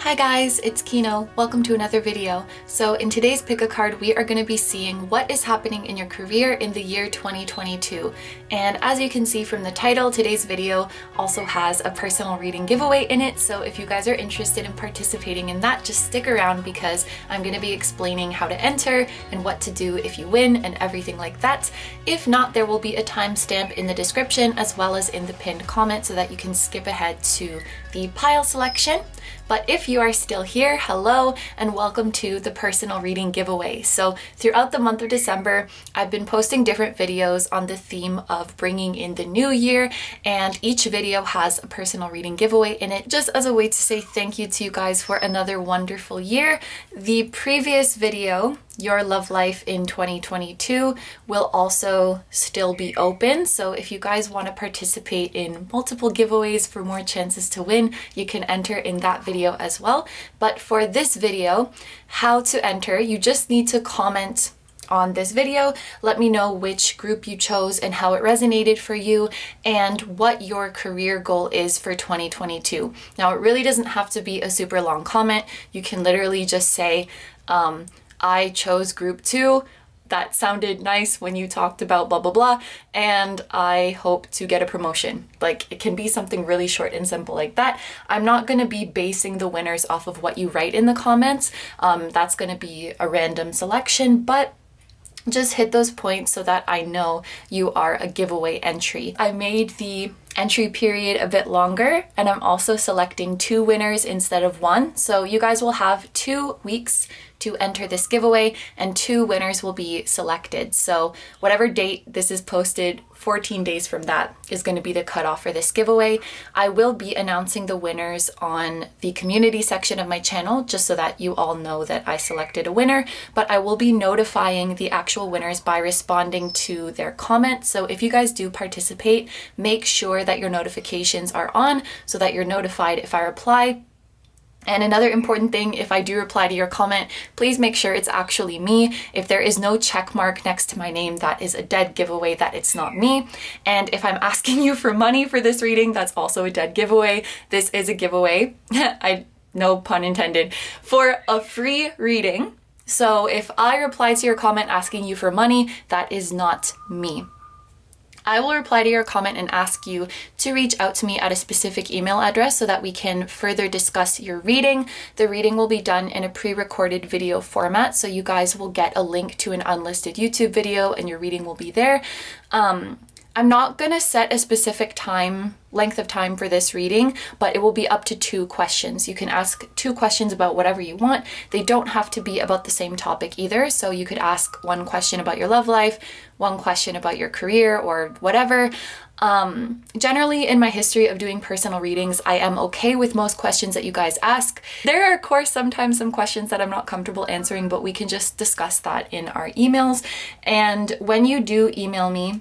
Hi guys, it's Kino. Welcome to another video. So in today's pick a card, we are going to be seeing what is happening in your career in the year 2022. And as you can see from the title, today's video also has a personal reading giveaway in it. So if you guys are interested in participating in that, just stick around because I'm going to be explaining how to enter and what to do if you win and everything like that. If not, there will be a timestamp in the description as well as in the pinned comment so that you can skip ahead to the Pyle selection. But if you are still here, hello and welcome to the personal reading giveaway. So throughout the month of December, I've been posting different videos on the theme of bringing in the new year, and each video has a personal reading giveaway in it, just as a way to say thank you to you guys for another wonderful year. The previous video, Your Love Life in 2022, will also still be open. So if you guys want to participate in multiple giveaways for more chances to win, you can enter in that video as well. But for this video, how to enter, you just need to comment on this video. Let me know which group you chose and how it resonated for you and what your career goal is for 2022. Now, it really doesn't have to be a super long comment. You can literally just say, I chose group 2. That sounded nice when you talked about blah, blah, blah. And I hope to get a promotion. Like, it can be something really short and simple like that. I'm not going to be basing the winners off of what you write in the comments. That's going to be a random selection, but just hit those points so that I know you are a giveaway entry. I made the entry period a bit longer, and I'm also selecting 2 winners instead of 1. So you guys will have 2 weeks to enter this giveaway and 2 winners will be selected. So whatever date this is posted, 14 days from that is going to be the cutoff for this giveaway. I will be announcing the winners on the community section of my channel just so that you all know that I selected a winner, but I will be notifying the actual winners by responding to their comments. So if you guys do participate, make sure that your notifications are on so that you're notified if I reply. And another important thing, if I do reply to your comment, please make sure it's actually me. If there is no check mark next to my name, that is a dead giveaway that it's not me. And if I'm asking you for money for this reading, that's also a dead giveaway. This is a giveaway, no pun intended, for a free reading. So if I reply to your comment asking you for money, that is not me. I will reply to your comment and ask you to reach out to me at a specific email address so that we can further discuss your reading. The reading will be done in a pre-recorded video format, so you guys will get a link to an unlisted YouTube video and your reading will be there. I'm not gonna set a specific length of time for this reading, but it will be up to 2 questions. You can ask 2 questions about whatever you want. They don't have to be about the same topic either. So you could ask 1 question about your love life, 1 question about your career or whatever. Generally in my history of doing personal readings, I am okay with most questions that you guys ask. There are of course sometimes some questions that I'm not comfortable answering, but we can just discuss that in our emails. And when you do email me,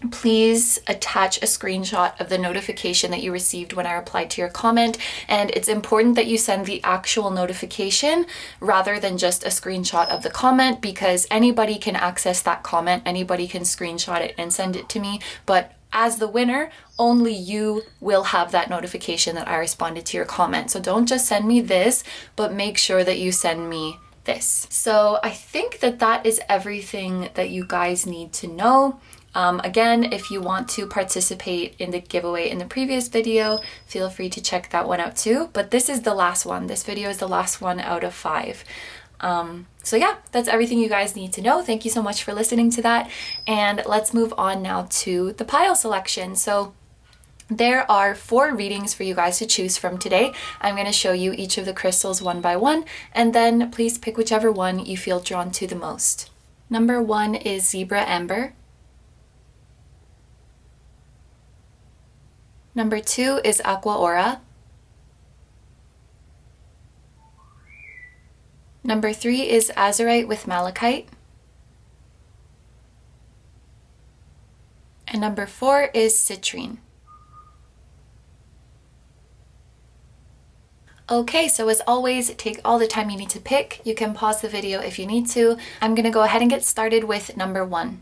please attach a screenshot of the notification that you received when I replied to your comment. And it's important that you send the actual notification rather than just a screenshot of the comment, because anybody can access that comment, anybody can screenshot it and send it to me. But as the winner, only you will have that notification that I responded to your comment. So don't just send me this, but make sure that you send me this. So I think that is everything that you guys need to know. Again, if you want to participate in the giveaway in the previous video, feel free to check that one out too. But this is the last one. This video is the last one out of 5. So yeah, that's everything you guys need to know. Thank you so much for listening to that. And let's move on now to the Pyle selection. So there are 4 readings for you guys to choose from today. I'm going to show you each of the crystals one by one, and then please pick whichever one you feel drawn to the most. Number 1 is Zebra Amber. Number 2 is Aqua Aura. Number 3 is Azurite with Malachite. And number 4 is Citrine. Okay, so as always, take all the time you need to pick. You can pause the video if you need to. I'm gonna go ahead and get started with number 1.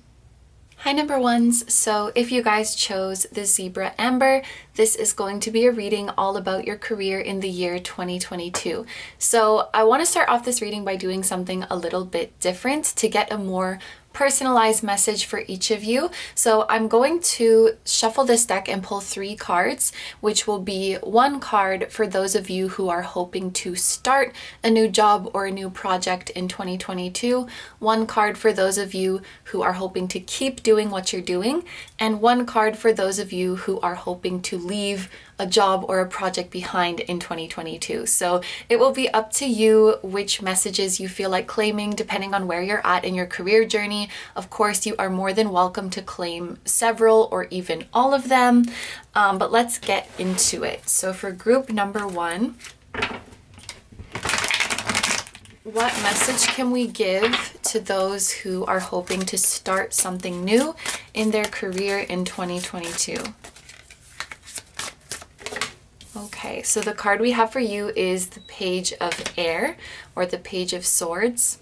Hi number ones, so if you guys chose the Zebra Amber, this is going to be a reading all about your career in the year 2022. So I want to start off this reading by doing something a little bit different to get a more personalized message for each of you. So I'm going to shuffle this deck and pull 3 cards, which will be 1 card for those of you who are hoping to start a new job or a new project in 2022, 1 card for those of you who are hoping to keep doing what you're doing, and 1 card for those of you who are hoping to leave a job or a project behind in 2022. So it will be up to you which messages you feel like claiming depending on where you're at in your career journey. Of course, you are more than welcome to claim several or even all of them, but let's get into it. So for group number 1, what message can we give to those who are hoping to start something new in their career in 2022? Okay, so the card we have for you is the Page of Air, or the Page of Swords.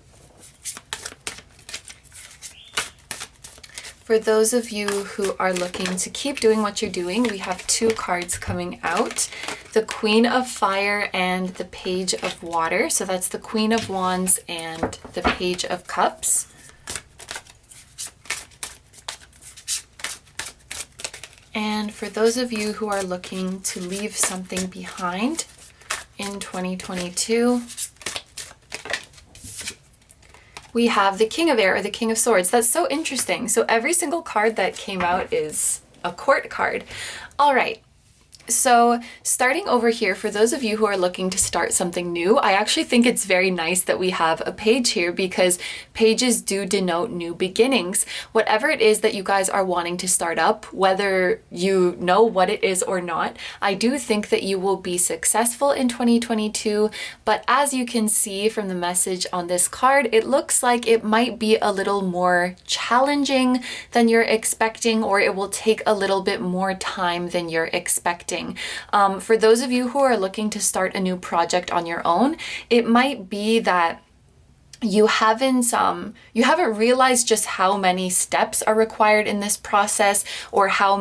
For those of you who are looking to keep doing what you're doing, we have 2 cards coming out. The Queen of Fire and the Page of Water. So that's the Queen of Wands and the Page of Cups. And for those of you who are looking to leave something behind in 2022, we have the King of Air, or the King of Swords. That's so interesting. So every single card that came out is a court card. All right. So starting over here, for those of you who are looking to start something new, I actually think it's very nice that we have a page here, because pages do denote new beginnings. Whatever it is that you guys are wanting to start up, whether you know what it is or not, I do think that you will be successful in 2022. But as you can see from the message on this card, it looks like it might be a little more challenging than you're expecting, or it will take a little bit more time than you're expecting. For those of you who are looking to start a new project on your own, it might be that you haven't realized just how many steps are required in this process, or how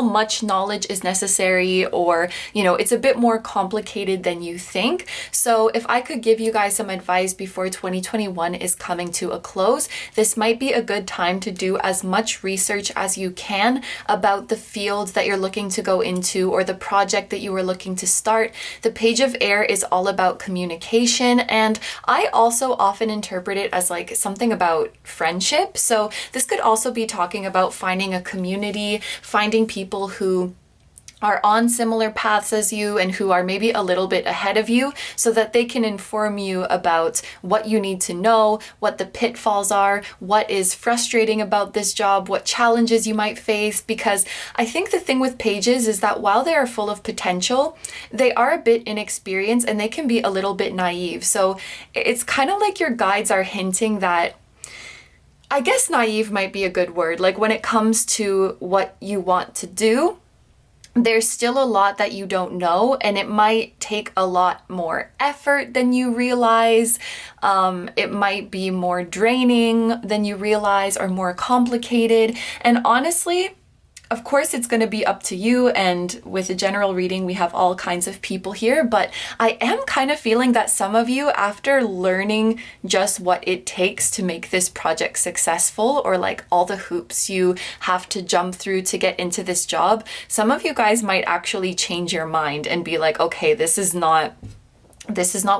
much knowledge is necessary, or it's a bit more complicated than you think. So if I could give you guys some advice before 2021 is coming to a close, this might be a good time to do as much research as you can about the field that you're looking to go into, or the project that you were looking to start. The Page of Air is all about communication, and I also often interpret it as like something about friendship. So this could also be talking about finding a community, finding people who are on similar paths as you and who are maybe a little bit ahead of you, so that they can inform you about what you need to know, what the pitfalls are, what is frustrating about this job, what challenges you might face. Because I think the thing with pages is that while they are full of potential, they are a bit inexperienced and they can be a little bit naive. So it's kind of like your guides are hinting that, I guess naive might be a good word. Like when it comes to what you want to do, there's still a lot that you don't know, and it might take a lot more effort than you realize. It might be more draining than you realize, or more complicated. And honestly, of course, it's going to be up to you, and with a general reading, we have all kinds of people here, but I am kind of feeling that some of you, after learning just what it takes to make this project successful, or like all the hoops you have to jump through to get into this job, some of you guys might actually change your mind and be like, okay, this is not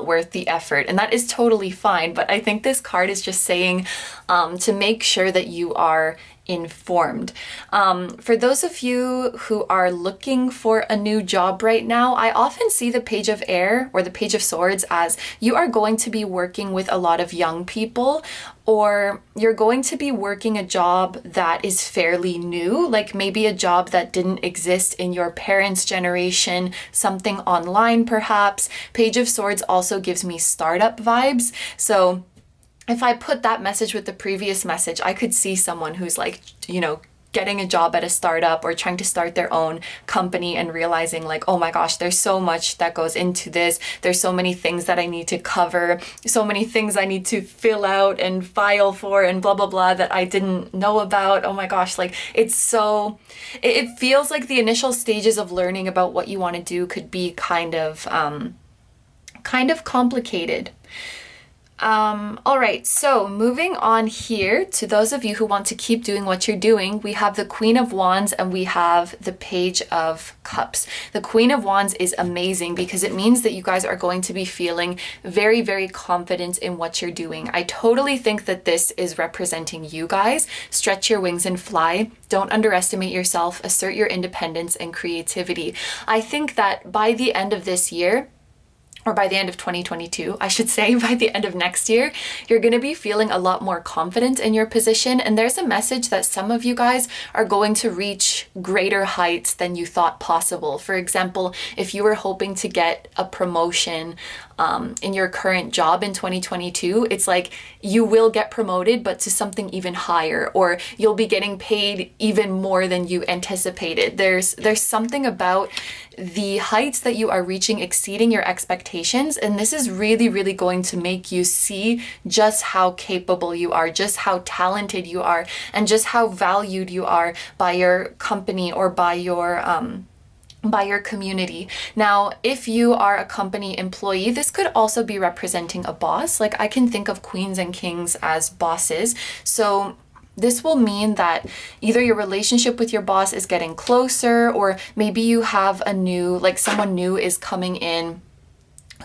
worth the effort. And that is totally fine. But I think this card is just saying to make sure that you are informed. For those of you who are looking for a new job right now, I often see the Page of Air, or the Page of Swords, as you are going to be working with a lot of young people, or you're going to be working a job that is fairly new, like maybe a job that didn't exist in your parents' generation, something online perhaps. Page of Swords also gives me startup vibes. So if I put that message with the previous message, I could see someone who's like, getting a job at a startup or trying to start their own company and realizing like, oh my gosh, there's so much that goes into this. There's so many things that I need to cover, so many things I need to fill out and file for and blah, blah, blah that I didn't know about. Oh my gosh, like it feels like the initial stages of learning about what you want to do could be kind of complicated. All right, so moving on here to those of you who want to keep doing what you're doing, we have the Queen of Wands and we have the Page of Cups. The Queen of Wands is amazing because it means that you guys are going to be feeling very, very confident in what you're doing. I totally think that this is representing you guys. Stretch your wings and fly. Don't underestimate yourself. Assert your independence and creativity. I think that by the end of this year, or by the end of 2022, I should say, by the end of next year, you're going to be feeling a lot more confident in your position. And there's a message that some of you guys are going to reach greater heights than you thought possible. For example, if you were hoping to get a promotion in your current job in 2022, it's like you will get promoted, but to something even higher, or you'll be getting paid even more than you anticipated. There's something about the heights that you are reaching exceeding your expectations, and this is really, really going to make you see just how capable you are, just how talented you are, and just how valued you are by your company or by your community. Now, if you are a company employee, this could also be representing a boss. Like I can think of queens and kings as bosses. So this will mean that either your relationship with your boss is getting closer, or maybe you have someone new is coming in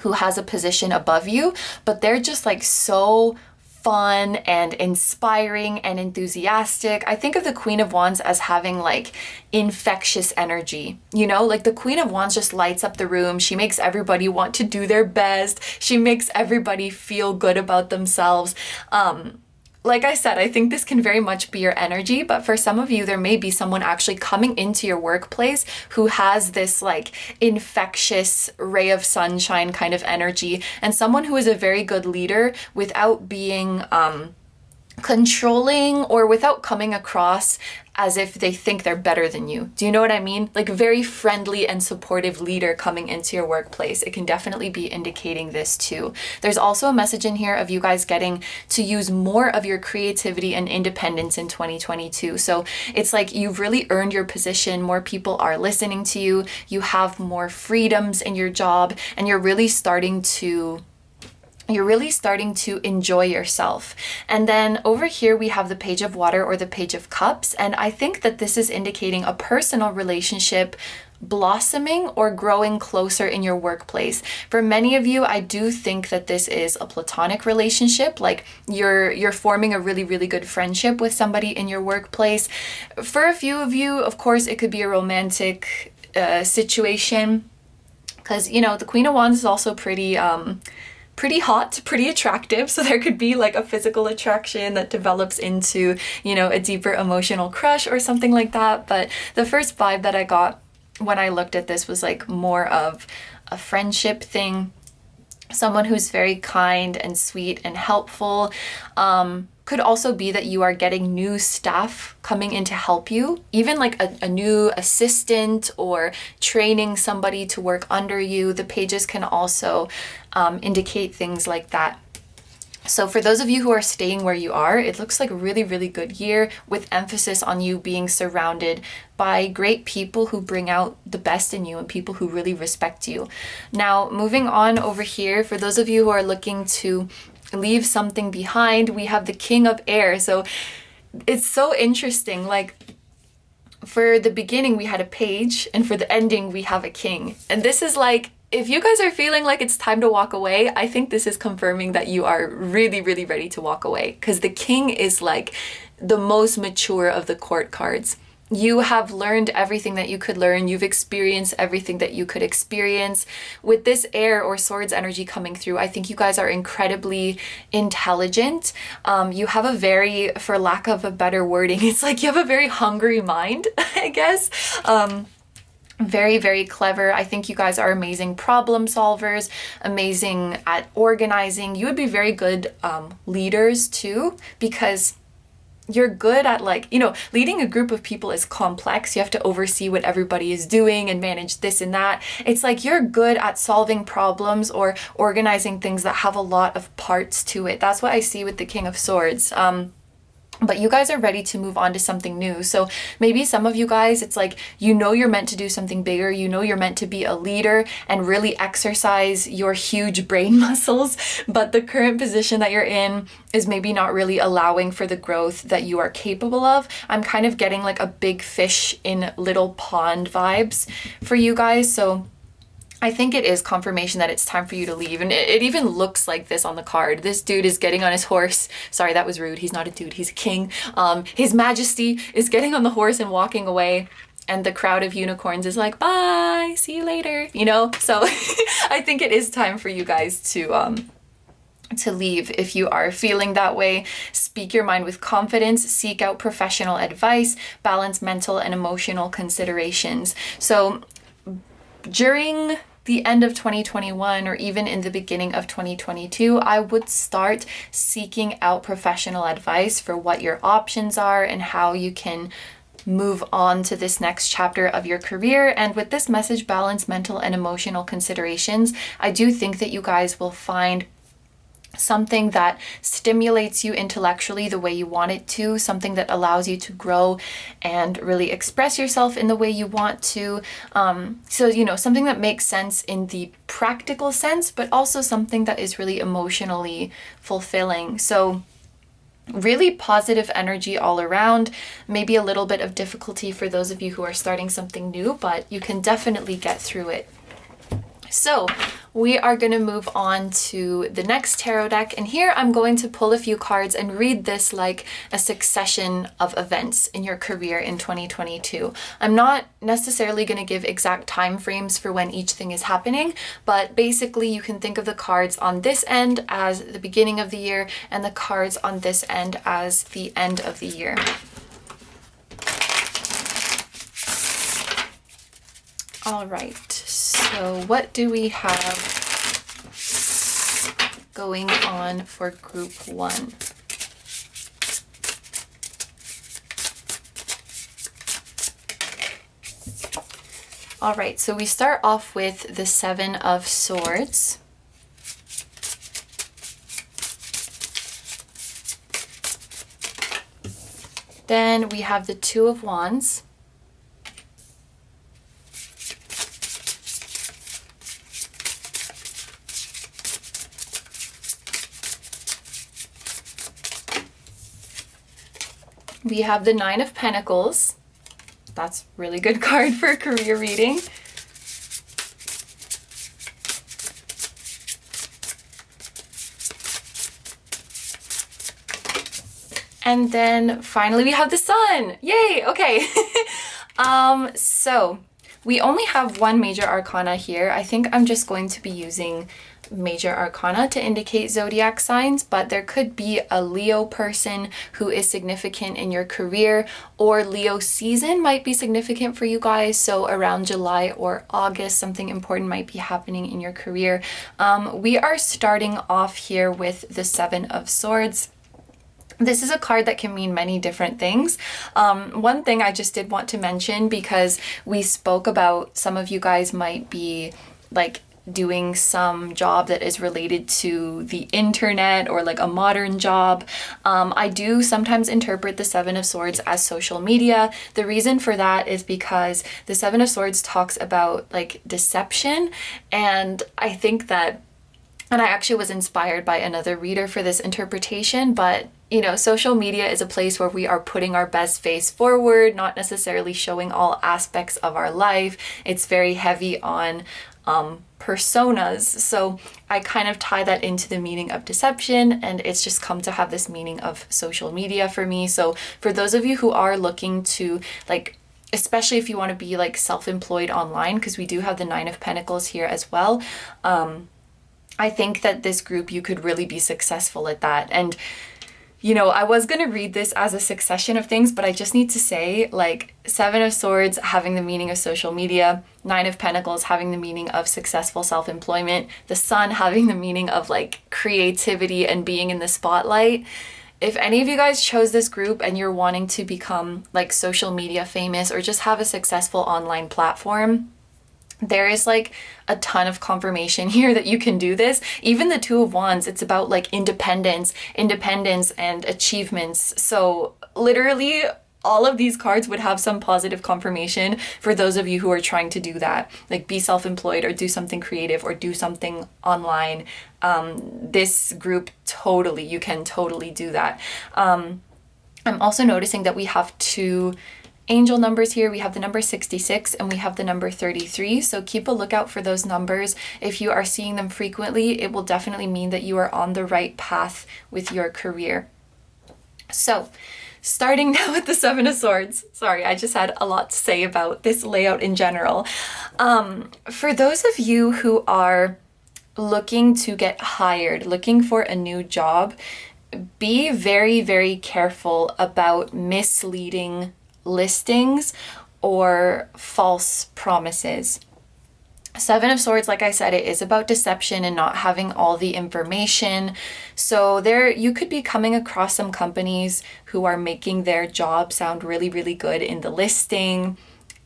who has a position above you, but they're just like so fun and inspiring and enthusiastic. I think of the Queen of Wands as having like infectious energy, like the Queen of Wands just lights up the room. She makes everybody want to do their best. She makes everybody feel good about themselves. Like I said, I think this can very much be your energy, but for some of you, there may be someone actually coming into your workplace who has this like infectious ray of sunshine kind of energy, and someone who is a very good leader without being controlling or without coming across as if they think they're better than you. Do you know what I mean? Like a very friendly and supportive leader coming into your workplace. It can definitely be indicating this too. There's also a message in here of you guys getting to use more of your creativity and independence in 2022. So it's like you've really earned your position. More people are listening to you. You have more freedoms in your job, and you're really starting to enjoy yourself. And then over here we have the Page of Water or the Page of Cups, and I think that this is indicating a personal relationship blossoming or growing closer in your workplace. For many of you, I do think that this is a platonic relationship, like you're forming a really, really good friendship with somebody in your workplace. For a few of you, of course, it could be a romantic situation, because the Queen of Wands is also pretty hot, pretty attractive. So there could be like a physical attraction that develops into, a deeper emotional crush or something like that. But the first vibe that I got when I looked at this was like more of a friendship thing. Someone who's very kind and sweet and helpful. Could also be that you are getting new staff coming in to help you, even like a new assistant or training somebody to work under you. The pages can also indicate things like that. So for those of you who are staying where you are, it looks like a really, really good year with emphasis on you being surrounded by great people who bring out the best in you and people who really respect you. Now, moving on over here, for those of you who are looking to leave something behind, we have the King of Air. So it's so interesting. Like for the beginning, we had a page, and for the ending, we have a king. And this is like, if you guys are feeling like it's time to walk away, I think this is confirming that you are really, really ready to walk away, because the king is like the most mature of the court cards. You have learned everything that you could learn. You've experienced everything that you could experience. With this air or swords energy coming through, I think you guys are incredibly intelligent. You have a very, for lack of a better wording, it's like you have a very hungry mind, I guess. Very, very clever. I think you guys are amazing problem solvers, amazing at organizing. You would be very good leaders too, because you're good at, like, you know, leading a group of people is complex. You have to oversee what everybody is doing and manage this and that. It's like you're good at solving problems or organizing things that have a lot of parts to it. That's what I see with the King of Swords. But you guys are ready to move on to something new. So maybe some of you guys, it's like, you know, you're meant to do something bigger. You know, you're meant to be a leader and really exercise your huge brain muscles. But the current position that you're in is maybe not really allowing for the growth that you are capable of. I'm kind of getting like a big fish in little pond vibes for you guys. So I think it is confirmation that it's time for you to leave. And it even looks like this on the card. This dude is getting on his horse. Sorry, that was rude. He's not a dude, he's a king. His Majesty is getting on the horse and walking away. And the crowd of unicorns is like, bye, see you later, you know? So I think it is time for you guys to leave. If you are feeling that way, speak your mind with confidence, seek out professional advice, balance mental and emotional considerations. So during the end of 2021 or even in the beginning of 2022, I would start seeking out professional advice for what your options are and how you can move on to this next chapter of your career. And with this message, balance mental and emotional considerations, I do think that you guys will find something that stimulates you intellectually the way you want it to, something that allows you to grow and really express yourself in the way you want to. So, you know, something that makes sense in the practical sense, but also something that is really emotionally fulfilling. So really positive energy all around, maybe a little bit of difficulty for those of you who are starting something new, but you can definitely get through it. So we are going to move on to the next tarot deck, and here I'm going to pull a few cards and read this like a succession of events in your career in 2022. I'm not necessarily going to give exact time frames for when each thing is happening, but basically you can think of the cards on this end as the beginning of the year and the cards on this end as the end of the year. All right, so what do we have going on for group 1? All right, so we start off with the 7 of Swords. Then we have the 2 of Wands. We have the 9 of Pentacles. That's a really good card for a career reading. And then finally we have the Sun. Yay, okay. So we only have one major arcana here. I think I'm just going to be using major arcana to indicate zodiac signs, but there could be a Leo person who is significant in your career, or Leo season might be significant for you guys. So around July or August, something important might be happening in your career. We are starting off here with the 7 of Swords. This is a card that can mean many different things. One thing I just did want to mention, because we spoke about some of you guys might be like doing some job that is related to the internet or like a modern job. I do sometimes interpret the 7 of Swords as social media. The reason for that is because the 7 of Swords talks about like deception, and I think that, and I actually was inspired by another reader for this interpretation, but you know, social media is a place where we are putting our best face forward, not necessarily showing all aspects of our life. It's very heavy on personas. So I kind of tie that into the meaning of deception, and it's just come to have this meaning of social media for me. So for those of you who are looking to, like, especially if you want to be like self-employed online, because we do have the 9 of Pentacles here as well, I think that this group, you could really be successful at that. And you know, I was going to read this as a succession of things, but I just need to say, like, 7 of Swords having the meaning of social media, 9 of Pentacles having the meaning of successful self-employment, the Sun having the meaning of like creativity and being in the spotlight. if any of you guys chose this group and you're wanting to become like social media famous or just have a successful online platform, there is like a ton of confirmation here that you can do this. Even the Two of Wands, it's about like independence and achievements. So literally all of these cards would have some positive confirmation for those of you who are trying to do that, like be self-employed or do something creative or do something online. This group, totally, you can totally do that. I'm also noticing that we have two angel numbers here. We have the number 66 and we have the number 33. So keep a lookout for those numbers. If you are seeing them frequently, it will definitely mean that you are on the right path with your career. So starting now with the Seven of Swords. Sorry, I just had a lot to say about this layout in general. For those of you who are looking to get hired, looking for a new job, be very, very careful about misleading listings or false promises. Seven of Swords, like I said, it is about deception and not having all the information. So there, you could be coming across some companies who are making their job sound really, really good in the listing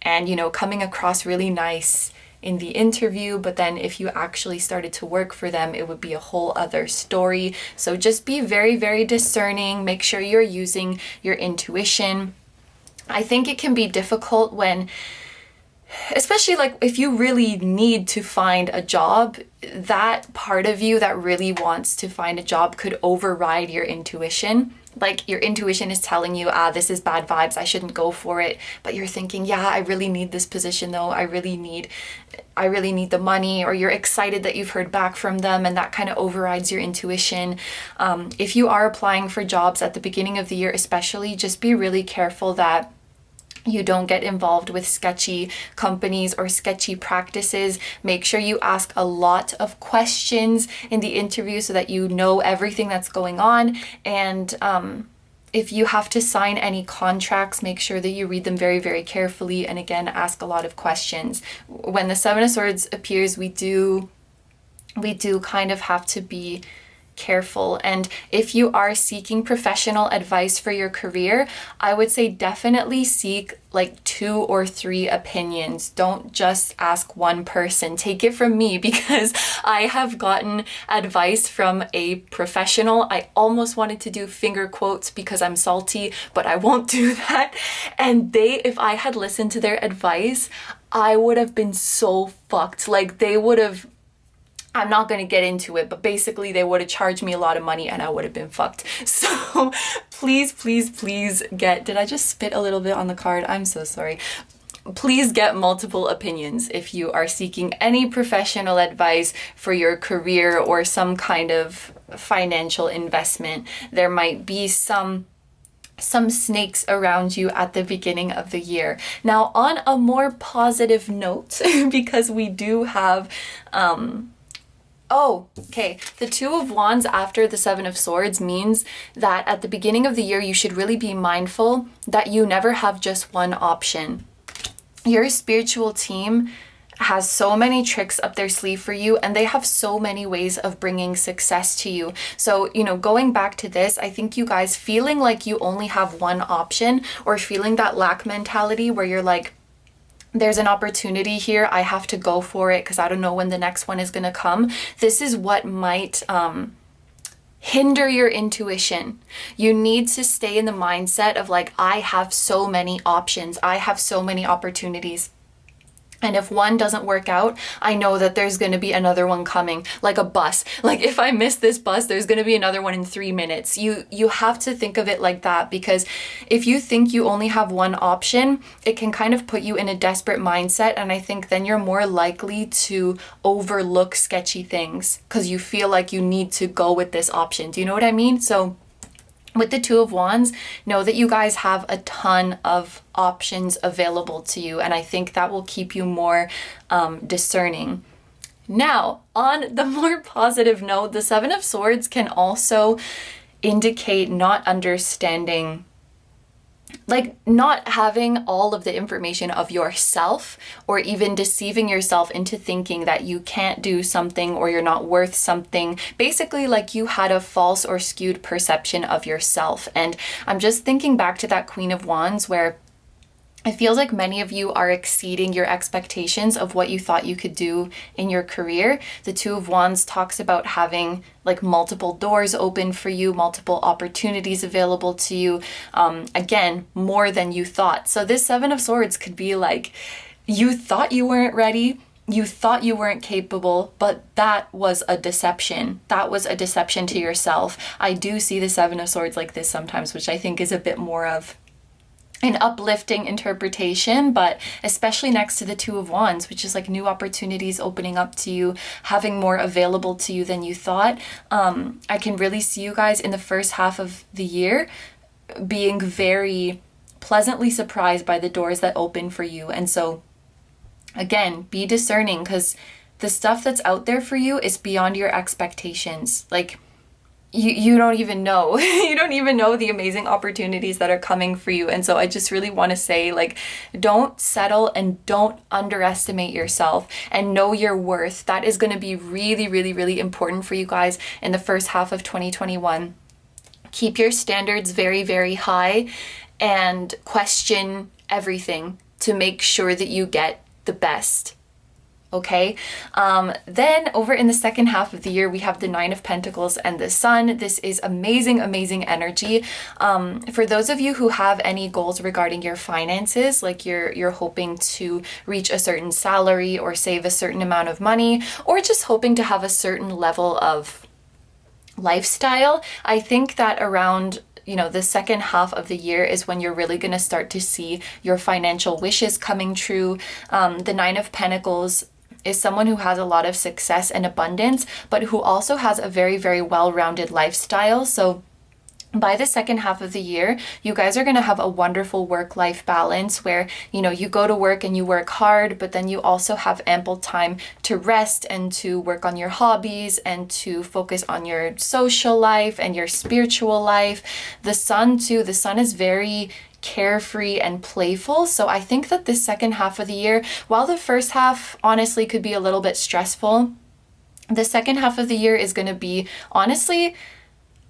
and, you know, coming across really nice in the interview, but then if you actually started to work for them, it would be a whole other story. So just be very, very discerning. Make sure you're using your intuition. I think it can be difficult when, especially like if you really need to find a job, that part of you that really wants to find a job could override your intuition. Like your intuition is telling you, this is bad vibes, I shouldn't go for it. But you're thinking, yeah, I really need this position though. I really need the money, or you're excited that you've heard back from them, and that kind of overrides your intuition. If you are applying for jobs at the beginning of the year, especially, just be really careful that you don't get involved with sketchy companies or sketchy practices. Make sure you ask a lot of questions in the interview so that you know everything that's going on. And if you have to sign any contracts, make sure that you read them very, very carefully. And again, ask a lot of questions. When the Seven of Swords appears, we do kind of have to be careful. And if you are seeking professional advice for your career, I would say definitely seek like 2 or 3 opinions. Don't just ask one person. Take it from me, because I have gotten advice from a professional. I almost wanted to do finger quotes because I'm salty, but I won't do that. And if I had listened to their advice, I would have been so fucked. Like I'm not going to get into it, but basically they would have charged me a lot of money and I would have been fucked. So please, please, please did I just spit a little bit on the card? I'm so sorry. Please get multiple opinions if you are seeking any professional advice for your career or some kind of financial investment. There might be some snakes around you at the beginning of the year. Now, on a more positive note, because we do have the Two of Wands after the Seven of Swords means that at the beginning of the year, you should really be mindful that you never have just one option. Your spiritual team has so many tricks up their sleeve for you, and they have so many ways of bringing success to you. So, going back to this, I think you guys feeling like you only have one option, or feeling that lack mentality where you're like, there's an opportunity here, I have to go for it because I don't know when the next one is going to come. This is what might hinder your intuition. You need to stay in the mindset of like, I have so many options, I have so many opportunities. And if one doesn't work out, I know that there's going to be another one coming, like a bus. Like if I miss this bus, there's going to be another one in 3 minutes. You have to think of it like that, because if you think you only have one option, it can kind of put you in a desperate mindset. And I think then you're more likely to overlook sketchy things because you feel like you need to go with this option. Do you know what I mean? So with the Two of Wands, know that you guys have a ton of options available to you, and I think that will keep you more discerning. Now, on the more positive note, the Seven of Swords can also indicate not understanding like not having all of the information of yourself, or even deceiving yourself into thinking that you can't do something or you're not worth something. Basically, like you had a false or skewed perception of yourself. And I'm just thinking back to that Queen of Wands, where it feels like many of you are exceeding your expectations of what you thought you could do in your career. The Two of Wands talks about having like multiple doors open for you, multiple opportunities available to you. Again, more than you thought. So this Seven of Swords could be like, you thought you weren't ready, you thought you weren't capable, but that was a deception. That was a deception to yourself. I do see the Seven of Swords like this sometimes, which I think is a bit more of an uplifting interpretation, but especially next to the Two of Wands, which is like new opportunities opening up to you, having more available to you than you thought. I can really see you guys in the first half of the year being very pleasantly surprised by the doors that open for you. And so again, be discerning, because the stuff that's out there for you is beyond your expectations. Like, you don't even know. You don't even know the amazing opportunities that are coming for you. And so I just really want to say, like, don't settle and don't underestimate yourself, and know your worth. That is going to be really, really, really important for you guys in the first half of 2021. Keep your standards very, very high and question everything to make sure that you get the best. Okay, then over in the second half of the year, we have the Nine of Pentacles and the Sun. This is amazing, amazing energy. For those of you who have any goals regarding your finances, like you're hoping to reach a certain salary or save a certain amount of money, or just hoping to have a certain level of lifestyle, I think that around the second half of the year is when you're really going to start to see your financial wishes coming true. The Nine of Pentacles is someone who has a lot of success and abundance, but who also has a very, very well-rounded lifestyle. So by the second half of the year, you guys are going to have a wonderful work-life balance where, you go to work and you work hard, but then you also have ample time to rest and to work on your hobbies and to focus on your social life and your spiritual life. The Sun too, the Sun is very carefree and playful. So I think that this second half of the year, while the first half honestly could be a little bit stressful, the second half of the year is going to be, honestly,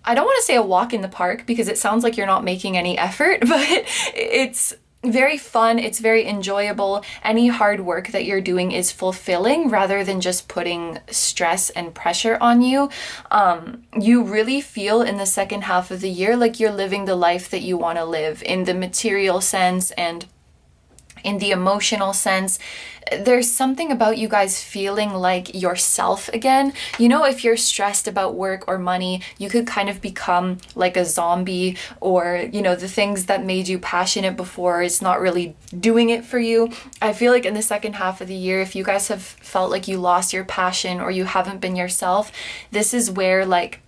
I don't want to say a walk in the park, because it sounds like you're not making any effort, but it's very fun. It's very enjoyable. Any hard work that you're doing is fulfilling rather than just putting stress and pressure on you. You really feel in the second half of the year like you're living the life that you want to live, in the material sense and in the emotional sense. There's something about you guys feeling like yourself again. If you're stressed about work or money, you could kind of become like a zombie, or, the things that made you passionate before, it's not really doing it for you. I feel like in the second half of the year, if you guys have felt like you lost your passion or you haven't been yourself, this is where like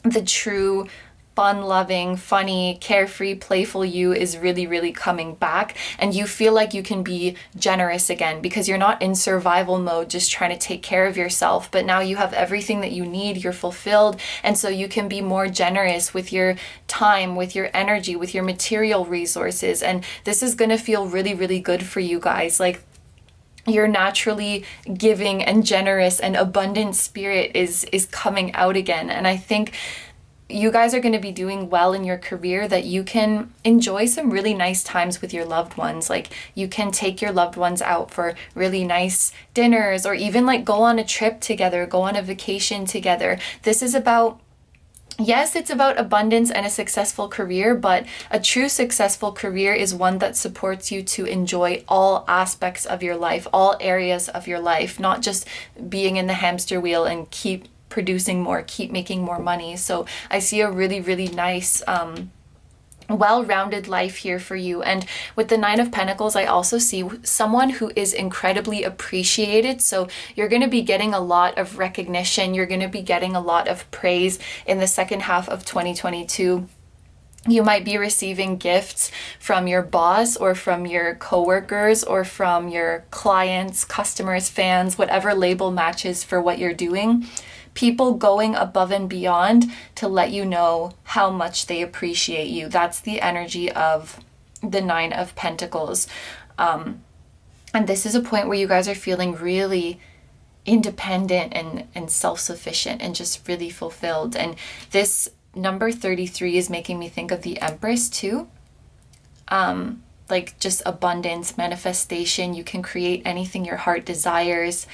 the true fun-loving, funny, carefree, playful you is really, really coming back, and you feel like you can be generous again, because you're not in survival mode just trying to take care of yourself, but now you have everything that you need, you're fulfilled, and so you can be more generous with your time, with your energy, with your material resources. And this is going to feel really, really good for you guys. Like, your naturally giving and generous and abundant spirit is coming out again. And I think you guys are going to be doing well in your career, that you can enjoy some really nice times with your loved ones. Like, you can take your loved ones out for really nice dinners, or even like go on a trip together, go on a vacation together. This is about, yes, it's about abundance and a successful career, but a true successful career is one that supports you to enjoy all aspects of your life, all areas of your life, not just being in the hamster wheel and keep producing more, keep making more money. So I see a really, really nice, well-rounded life here for you. And with the Nine of Pentacles, I also see someone who is incredibly appreciated. So you're going to be getting a lot of recognition. You're going to be getting a lot of praise in the second half of 2022. You might be receiving gifts from your boss or from your coworkers or from your clients, customers, fans, whatever label matches for what you're doing. people going above and beyond to let you know how much they appreciate you. That's the energy of the Nine of Pentacles. And this is a point where you guys are feeling really independent and self-sufficient and just really fulfilled. And this number 33 is making me think of the Empress too. Like just abundance, manifestation. You can create anything your heart desires.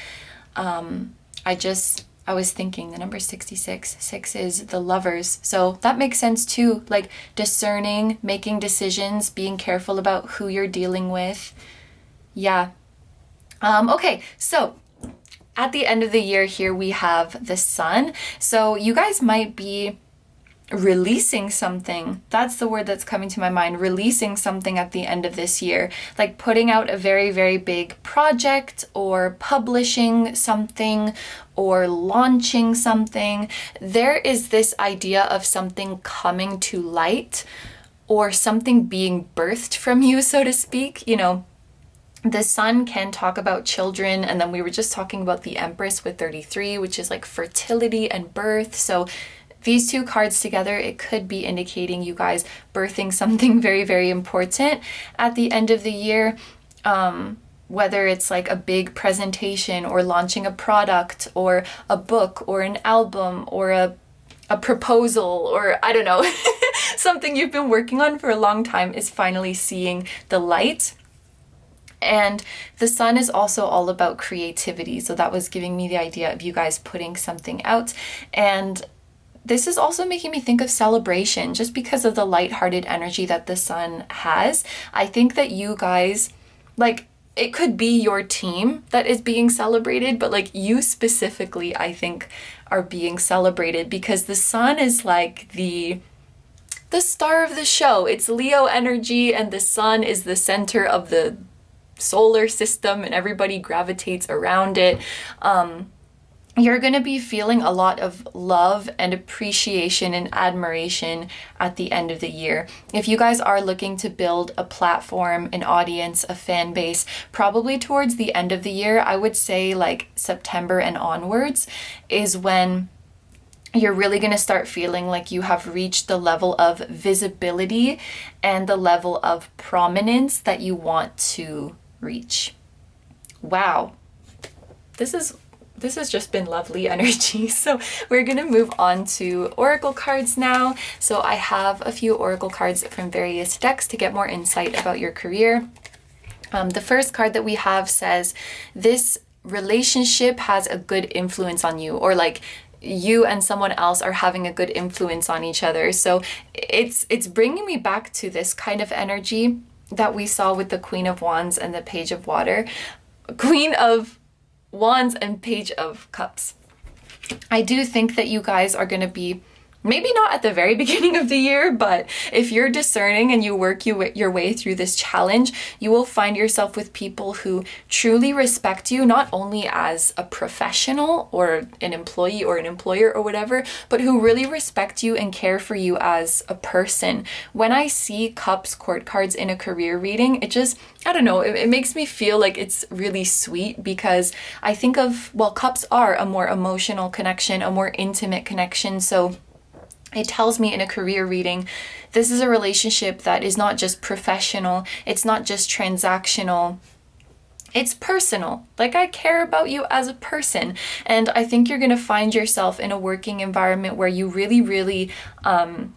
I was thinking the number 66, 6 is the Lovers. So that makes sense too. Like discerning, making decisions, being careful about who you're dealing with. Yeah. Okay, so at the end of the year here we have the Sun. So you guys might be releasing something. That's the word that's coming to my mind. Releasing something at the end of this year, like putting out a very, very big project or publishing something or launching something. There is this idea of something coming to light or something being birthed from you, so to speak. You know, the Sun can talk about children, and then we were just talking about the Empress with 33, which is like fertility and birth. So these two cards together, it could be indicating you guys birthing something very, very important at the end of the year. Whether it's like a big presentation or launching a product or a book or an album or a proposal, or I don't know, something you've been working on for a long time is finally seeing the light. And the Sun is also all about creativity. So that was giving me the idea of you guys putting something out. And this is also making me think of celebration, just because of the lighthearted energy that the Sun has. I think that you guys, like, it could be your team that is being celebrated, but like you specifically, I think, are being celebrated because the Sun is like the star of the show. It's Leo energy, and the Sun is the center of the solar system, and everybody gravitates around it. You're going to be feeling a lot of love and appreciation and admiration at the end of the year. If you guys are looking to build a platform, an audience, a fan base, probably towards the end of the year, I would say like September and onwards is when you're really going to start feeling like you have reached the level of visibility and the level of prominence that you want to reach. Wow. This has just been lovely energy. So we're going to move on to oracle cards now. So I have a few oracle cards from various decks to get more insight about your career. The first card that we have says, this relationship has a good influence on you, or like you and someone else are having a good influence on each other. So it's bringing me back to this kind of energy that we saw with the Queen of Wands and the Page of Water. Queen of Wands and Page of Cups. I do think that you guys are going to be, maybe not at the very beginning of the year, but if you're discerning and you work your way through this challenge, you will find yourself with people who truly respect you, not only as a professional or an employee or an employer or whatever, but who really respect you and care for you as a person. When I see Cups court cards in a career reading, it just, I don't know, it makes me feel like it's really sweet, because I think of, well, Cups are a more emotional connection, a more intimate connection. So it tells me in a career reading, this is a relationship that is not just professional, it's not just transactional, it's personal. Like, I care about you as a person. And I think you're going to find yourself in a working environment where you really, really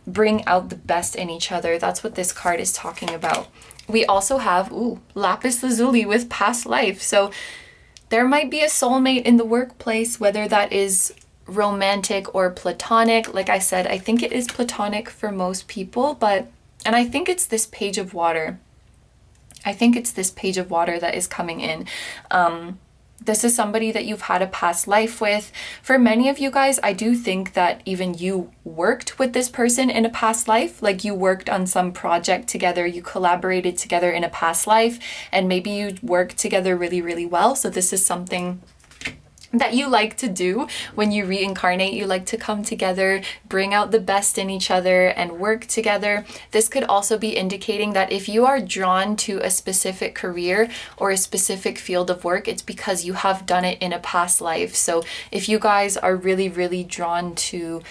bring out the best in each other. That's what this card is talking about. We also have, lapis lazuli with past life. So there might be a soulmate in the workplace, whether that is romantic or platonic. Like I said, I think it is platonic for most people, and I think it's this Page of Water. I think it's this Page of Water that is coming in. This is somebody that you've had a past life with. For many of you guys, I do think that even you worked with this person in a past life. Like, you worked on some project together, you collaborated together in a past life, and maybe you worked together really, really well. So this is something that you like to do when you reincarnate. You like to come together, bring out the best in each other, and work together. This could also be indicating that if you are drawn to a specific career or a specific field of work, it's because you have done it in a past life. So if you guys are really, really drawn to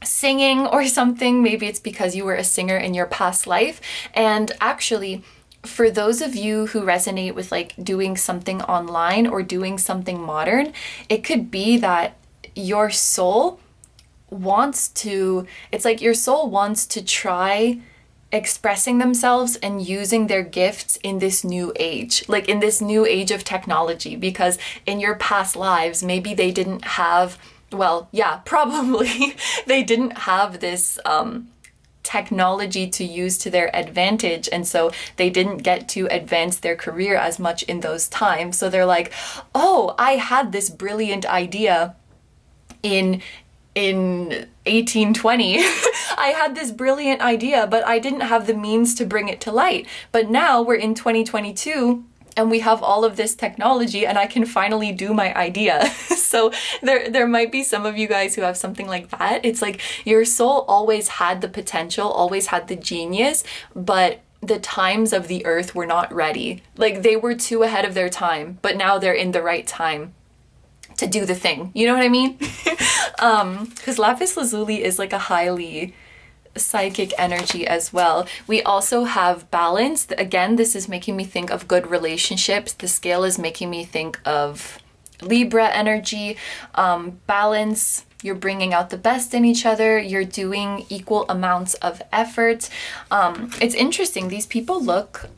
singing or something, maybe it's because you were a singer in your past life. And actually, for those of you who resonate with like doing something online or doing something modern, it could be that your soul wants to, it's like your soul wants to try expressing themselves and using their gifts in this new age, like in this new age of technology, because in your past lives, maybe they didn't have, well, yeah, probably they didn't have this, technology to use to their advantage, and so they didn't get to advance their career as much in those times. So they're like, oh, I had this brilliant idea in 1820. I had this brilliant idea, but I didn't have the means to bring it to light. But now we're in 2022 and we have all of this technology and I can finally do my idea. So there might be some of you guys who have something like that. It's like your soul always had the potential, always had the genius, but the times of the earth were not ready. Like they were too ahead of their time, but now they're in the right time to do the thing. You know what I mean? Because lapis lazuli is like a highly psychic energy as well. We also have balance. Again, this is making me think of good relationships. The scale is making me think of Libra energy. Balance, you're bringing out the best in each other. You're doing equal amounts of effort. It's interesting. These people look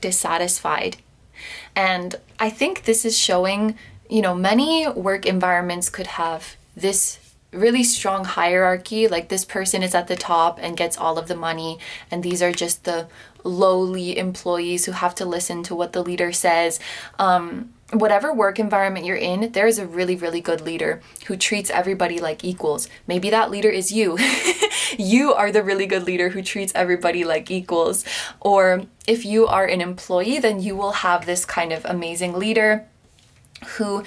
dissatisfied. And I think this is showing, you know, many work environments could have this really strong hierarchy, like this person is at the top and gets all of the money, and these are just the lowly employees who have to listen to what the leader says. Whatever work environment you're in, there is a really, really good leader who treats everybody like equals. Maybe that leader is you. You are the really good leader who treats everybody like equals. Or if you are an employee, then you will have this kind of amazing leader who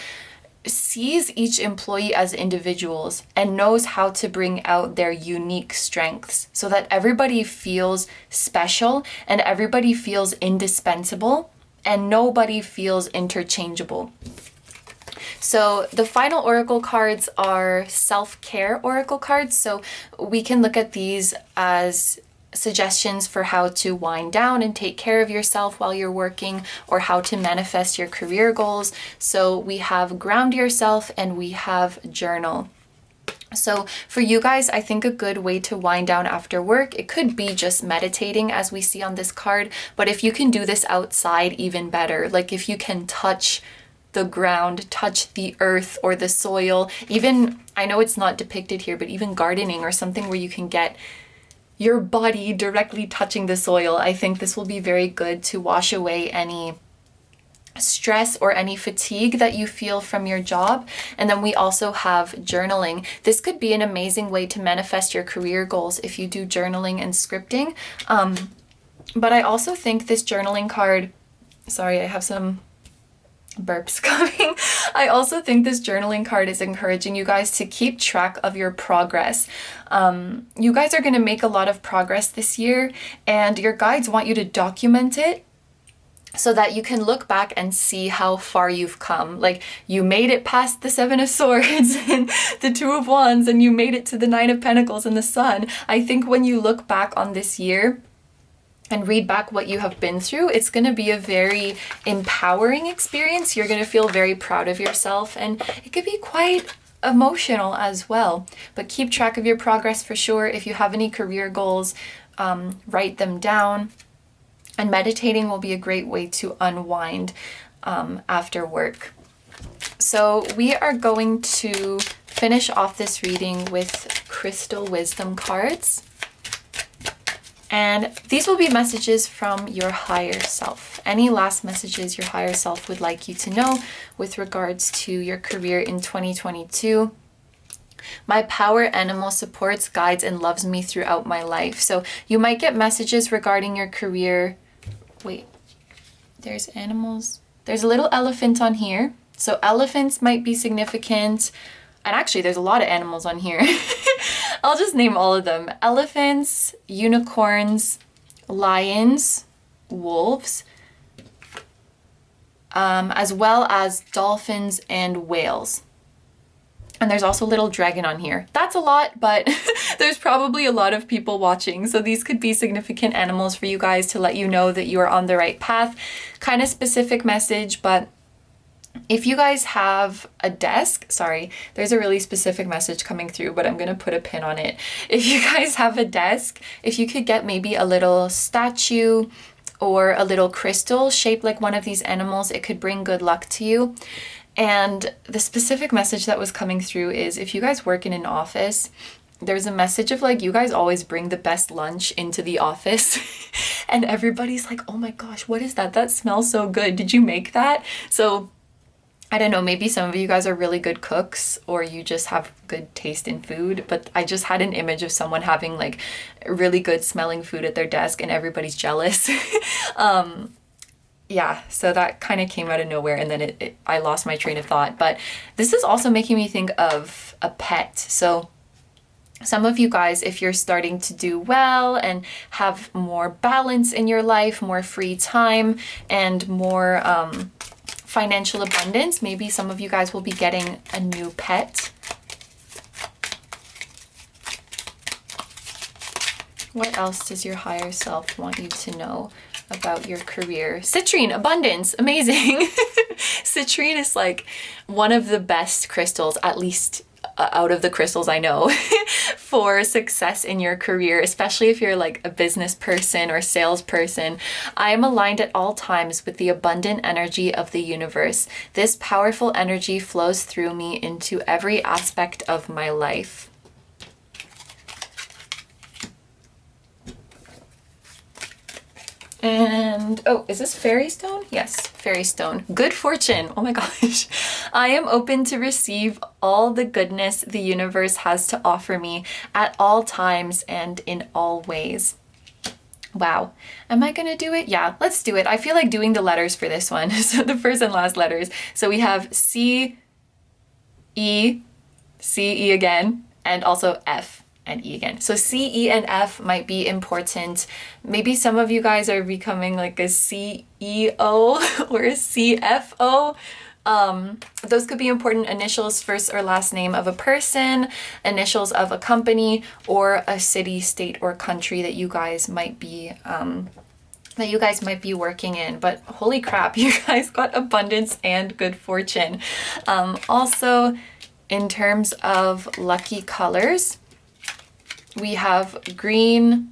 sees each employee as individuals and knows how to bring out their unique strengths so that everybody feels special and everybody feels indispensable and nobody feels interchangeable. So the final oracle cards are self-care oracle cards. So we can look at these as suggestions for how to wind down and take care of yourself while you're working, or how to manifest your career goals. So we have ground yourself and we have journal. So for you guys, I think a good way to wind down after work, it could be just meditating as we see on this card, but if you can do this outside, even better. Like if you can touch the ground, touch the earth or the soil, even, I know it's not depicted here, but even gardening or something where you can get your body directly touching the soil. I think this will be very good to wash away any stress or any fatigue that you feel from your job. And then we also have journaling. This could be an amazing way to manifest your career goals if you do journaling and scripting. But I also think this journaling card, sorry, I have some burps coming. I also think this journaling card is encouraging you guys to keep track of your progress. You guys are going to make a lot of progress this year, and your guides want you to document it so that you can look back and see how far you've come. Like you made it past the 7 of Swords and the 2 of Wands, and you made it to the 9 of Pentacles and the Sun. I think when you look back on this year and read back what you have been through, it's going to be a very empowering experience. You're going to feel very proud of yourself, and it could be quite emotional as well. But keep track of your progress for sure. If you have any career goals, write them down. And meditating will be a great way to unwind after work. So we are going to finish off this reading with crystal wisdom cards. And these will be messages from your higher self. Any last messages your higher self would like you to know with regards to your career in 2022. My power animal supports, guides, and loves me throughout my life. So you might get messages regarding your career. Wait, there's animals. There's a little elephant on here. So elephants might be significant. And actually, there's a lot of animals on here. I'll just name all of them. Elephants, unicorns, lions, wolves, as well as dolphins and whales. And there's also a little dragon on here. That's a lot, but there's probably a lot of people watching. So these could be significant animals for you guys to let you know that you are on the right path. Kind of specific message, but if you guys have a desk, sorry, there's a really specific message coming through, but I'm going to put a pin on it. If you guys have a desk, if you could get maybe a little statue or a little crystal shaped like one of these animals, it could bring good luck to you. And the specific message that was coming through is if you guys work in an office, there's a message of like, you guys always bring the best lunch into the office and everybody's like, oh my gosh, what is that? That smells so good. Did you make that? So I don't know, maybe some of you guys are really good cooks or you just have good taste in food, but I just had an image of someone having like really good smelling food at their desk and everybody's jealous. Yeah, so that kind of came out of nowhere and then I lost my train of thought. But this is also making me think of a pet. So some of you guys, if you're starting to do well and have more balance in your life, more free time and more financial abundance, maybe some of you guys will be getting a new pet. What else does your higher self want you to know about your career? Citrine, abundance, amazing. Citrine is like one of the best crystals, at least out of the crystals I know, for success in your career, especially if you're like a business person or salesperson. I am aligned at all times with the abundant energy of the universe. This powerful energy flows through me into every aspect of my life. And, oh, is this fairy stone? Yes, fairy stone. Good fortune. Oh my gosh. I am open to receive all the goodness the universe has to offer me at all times and in all ways. Wow. Am I gonna do it? Yeah, let's do it. I feel like doing the letters for this one. So the first and last letters. So we have C, E again, and also F. And E again. So C, E, and F might be important. Maybe some of you guys are becoming like a CEO or a CFO. Those could be important initials, first or last name of a person, initials of a company, or a city, state, or country that you guys might be working in. But holy crap, you guys got abundance and good fortune. Also, in terms of lucky colors, we have green,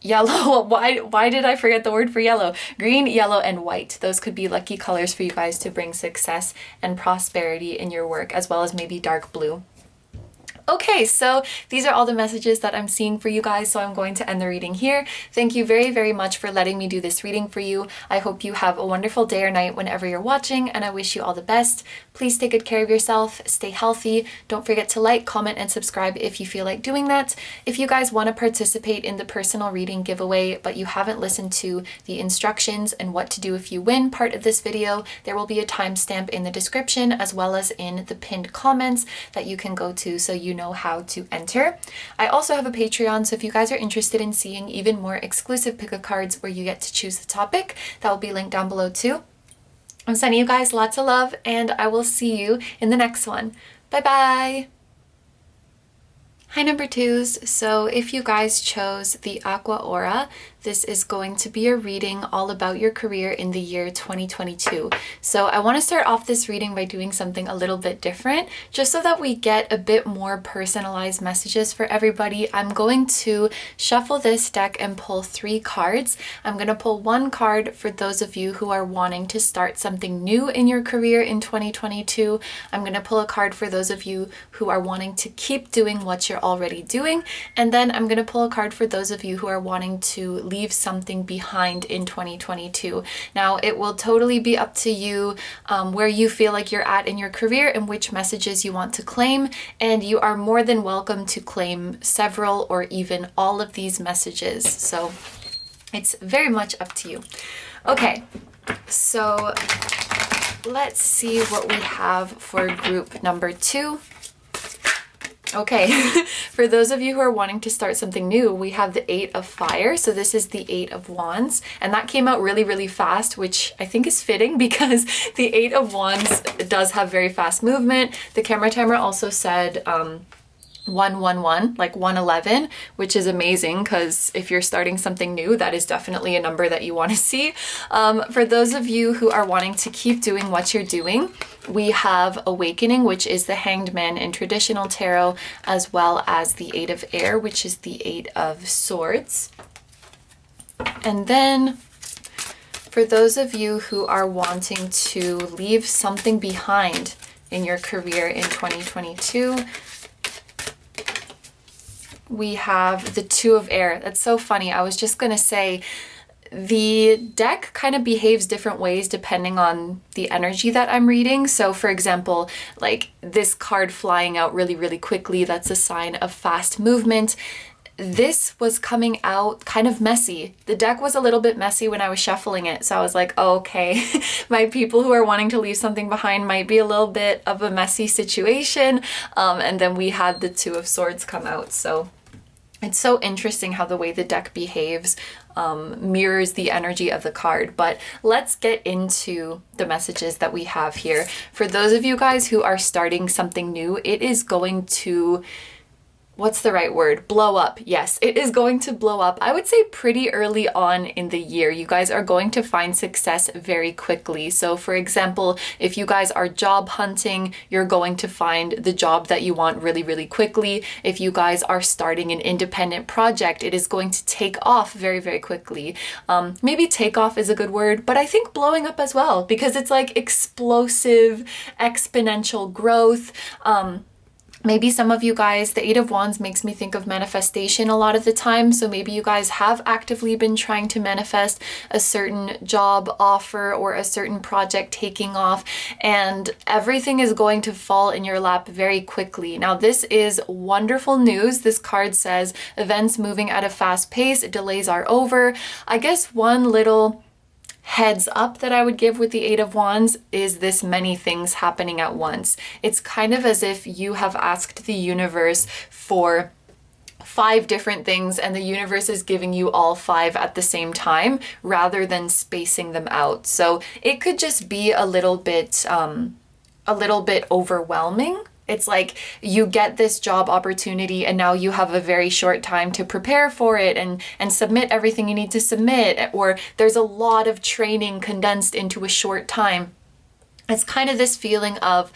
yellow. Why did I forget the word for yellow? Green, yellow, and white. Those could be lucky colors for you guys to bring success and prosperity in your work, as well as maybe dark blue. Okay, so these are all the messages that I'm seeing for you guys, so I'm going to end the reading here. Thank you very, very much for letting me do this reading for you. I hope you have a wonderful day or night whenever you're watching, and I wish you all the best. Please take good care of yourself, stay healthy. Don't forget to like, comment, and subscribe if you feel like doing that. If you guys want to participate in the personal reading giveaway, but you haven't listened to the instructions and what to do if you win part of this video, there will be a timestamp in the description as well as in the pinned comments that you can go to so you know how to enter. I also have a Patreon, so if you guys are interested in seeing even more exclusive pick a cards where you get to choose the topic, that will be linked down below too. I'm sending you guys lots of love, and I will see you in the next one. Bye bye! Hi number twos, so if you guys chose the Aqua Aura, this is going to be a reading all about your career in the year 2022. So I want to start off this reading by doing something a little bit different, just so that we get a bit more personalized messages for everybody. I'm going to shuffle this deck and pull 3 cards. I'm going to pull 1 card for those of you who are wanting to start something new in your career in 2022. I'm going to pull a card for those of you who are wanting to keep doing what you're already doing. And then I'm going to pull a card for those of you who are wanting to leave something behind in 2022. Now, it will totally be up to you where you feel like you're at in your career and which messages you want to claim, and you are more than welcome to claim several or even all of these messages. So It's very much up to you. Okay, so let's see what we have for group number 2. Okay, for those of you who are wanting to start something new, we have the 8 of Fire. So this is the 8 of Wands, and that came out really, really fast, which I think is fitting because the 8 of Wands does have very fast movement. The camera timer also said 111, like 111, which is amazing because if you're starting something new, that is definitely a number that you want to see. For those of you who are wanting to keep doing what you're doing, we have Awakening, which is the Hanged Man in traditional tarot, as well as the 8 of Air, which is the 8 of Swords. And then for those of you who are wanting to leave something behind in your career in 2022, we have the 2 of Air. That's so funny. I was just gonna say, the deck kind of behaves different ways depending on the energy that I'm reading. So for example, like this card flying out really, really quickly, that's a sign of fast movement. This was coming out kind of messy. The deck was a little bit messy when I was shuffling it. So I was like, oh, okay, my people who are wanting to leave something behind might be a little bit of a messy situation. And then we had the 2 of Swords come out. So it's so interesting how the way the deck behaves mirrors the energy of the card. But let's get into the messages that we have here. For those of you guys who are starting something new, it is going to, what's the right word? Blow up. Yes, it is going to blow up. I would say pretty early on in the year. You guys are going to find success very quickly. So for example, if you guys are job hunting, you're going to find the job that you want really, really quickly. If you guys are starting an independent project, it is going to take off very, very quickly. Maybe take off is a good word, but I think blowing up as well, because it's like explosive, exponential growth. Maybe some of you guys, the 8 of Wands makes me think of manifestation a lot of the time. So maybe you guys have actively been trying to manifest a certain job offer or a certain project taking off, and everything is going to fall in your lap very quickly. Now, this is wonderful news. This card says events moving at a fast pace, delays are over. I guess one little heads up that I would give with the 8 of Wands is this many things happening at once. It's kind of as if you have asked the universe for 5 different things and the universe is giving you all 5 at the same time rather than spacing them out. So it could just be a little bit overwhelming. It's like you get this job opportunity and now you have a very short time to prepare for it and submit everything you need to submit, or there's a lot of training condensed into a short time. It's kind of this feeling of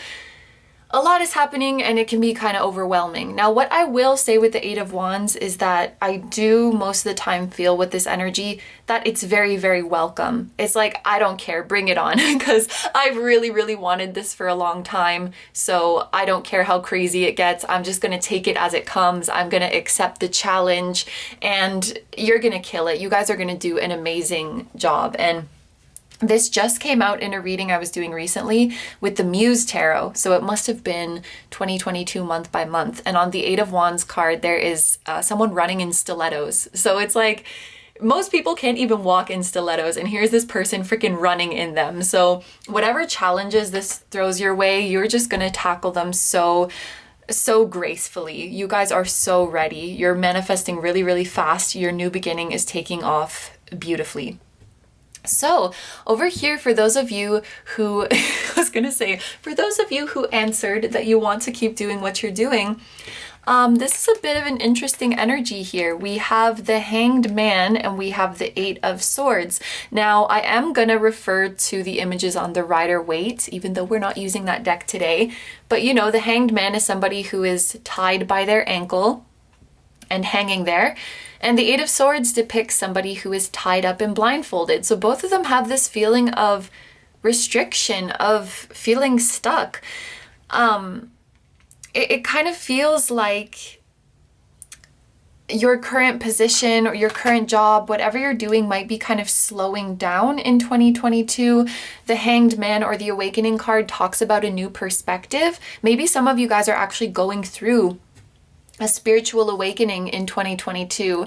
a lot is happening and it can be kind of overwhelming. Now, what I will say with the 8 of Wands is that I do most of the time feel with this energy that it's very, very welcome. It's like, I don't care, bring it on, because I've really, really wanted this for a long time. So I don't care how crazy it gets. I'm just going to take it as it comes. I'm going to accept the challenge and you're going to kill it. You guys are going to do an amazing job. And this just came out in a reading I was doing recently with the Muse Tarot. So it must have been 2022 month by month. And on the 8 of Wands card, there is someone running in stilettos. So it's like most people can't even walk in stilettos. And here's this person freaking running in them. So whatever challenges this throws your way, you're just going to tackle them so gracefully. You guys are so ready. You're manifesting really, really fast. Your new beginning is taking off beautifully. So over here, for those of you who, for those of you who answered that you want to keep doing what you're doing, this is a bit of an interesting energy here. We have the Hanged Man and we have the 8 of Swords. Now, I am going to refer to the images on the Rider-Waite, even though we're not using that deck today. But you know, the Hanged Man is somebody who is tied by their ankle and hanging there. And the 8 of Swords depicts somebody who is tied up and blindfolded. So both of them have this feeling of restriction, of feeling stuck. It kind of feels like your current position or your current job, whatever you're doing, might be kind of slowing down in 2022. The Hanged Man or the Awakening card talks about a new perspective. Maybe some of you guys are actually going through a spiritual awakening in 2022.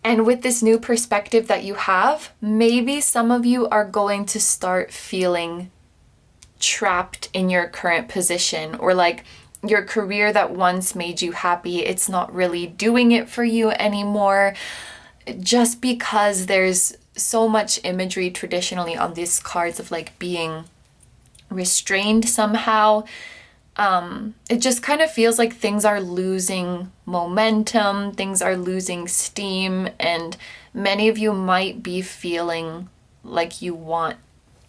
And with this new perspective that you have, maybe some of you are going to start feeling trapped in your current position, or like your career that once made you happy, it's not really doing it for you anymore, just because there's so much imagery traditionally on these cards of like being restrained somehow. It just kind of feels like things are losing momentum, things are losing steam, and many of you might be feeling like you want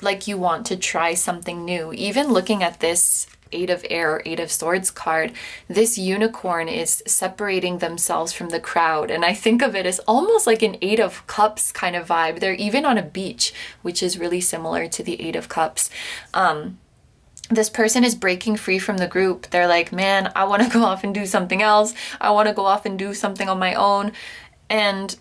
to try something new. Even looking at this Eight of Air or Eight of Swords card, this unicorn is separating themselves from the crowd, and I think of it as almost like an Eight of Cups kind of vibe. They're even on a beach, which is really similar to the Eight of Cups. This person is breaking free from the group. They're like, man, I want to go off and do something else. I want to go off and do something on my own. And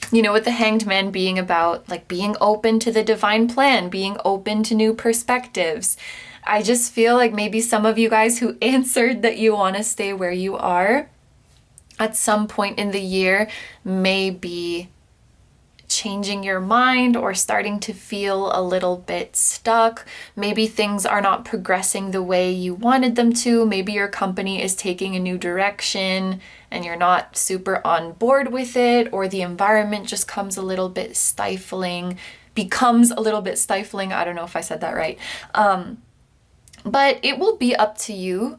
you know, with the Hanged Man being about like being open to the divine plan, being open to new perspectives, I just feel like maybe some of you guys who answered that you want to stay where you are at some point in the year may be changing your mind or starting to feel a little bit stuck. Maybe things are not progressing the way you wanted them to. Maybe your company is taking a new direction and you're not super on board with it, or the environment just becomes a little bit stifling. I don't know if I said that right. But it will be up to you.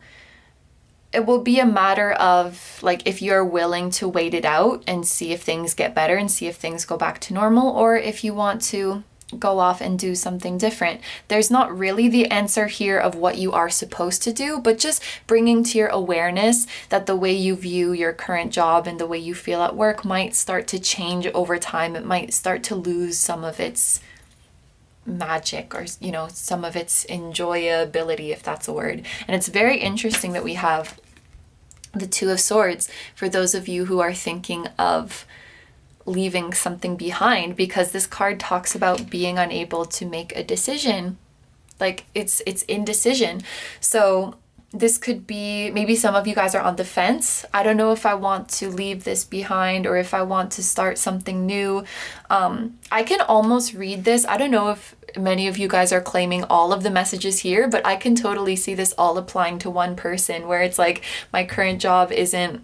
It will be a matter of like if you're willing to wait it out and see if things get better and see if things go back to normal, or if you want to go off and do something different. There's not really the answer here of what you are supposed to do, but just bringing to your awareness that the way you view your current job and the way you feel at work might start to change over time. It might start to lose some of its magic, or you know, some of its enjoyability, if that's a word. And it's very interesting that we have the Two of Swords for those of you who are thinking of leaving something behind, because this card talks about being unable to make a decision. Like it's indecision. So this could be, maybe some of you guys are on the fence. I don't know if I want to leave this behind or if I want to start something new. I can almost read this. I don't know if many of you guys are claiming all of the messages here, but I can totally see this all applying to one person, where it's like, my current job isn't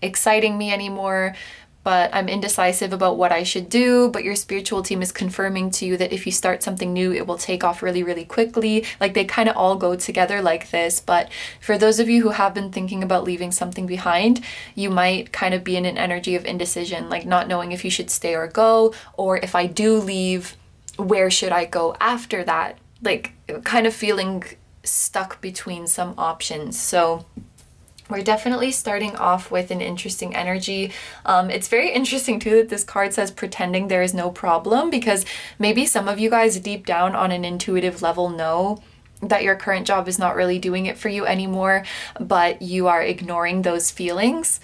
exciting me anymore, but I'm indecisive about what I should do. But your spiritual team is confirming to you that if you start something new, it will take off really, really quickly. Like they kind of all go together like this. But for those of you who have been thinking about leaving something behind, you might kind of be in an energy of indecision, like not knowing if you should stay or go, or if I do leave, where should I go after that? Like kind of feeling stuck between some options. So we're definitely starting off with an interesting energy. It's very interesting too that this card says pretending there is no problem, because maybe some of you guys deep down on an intuitive level know that your current job is not really doing it for you anymore, but you are ignoring those feelings.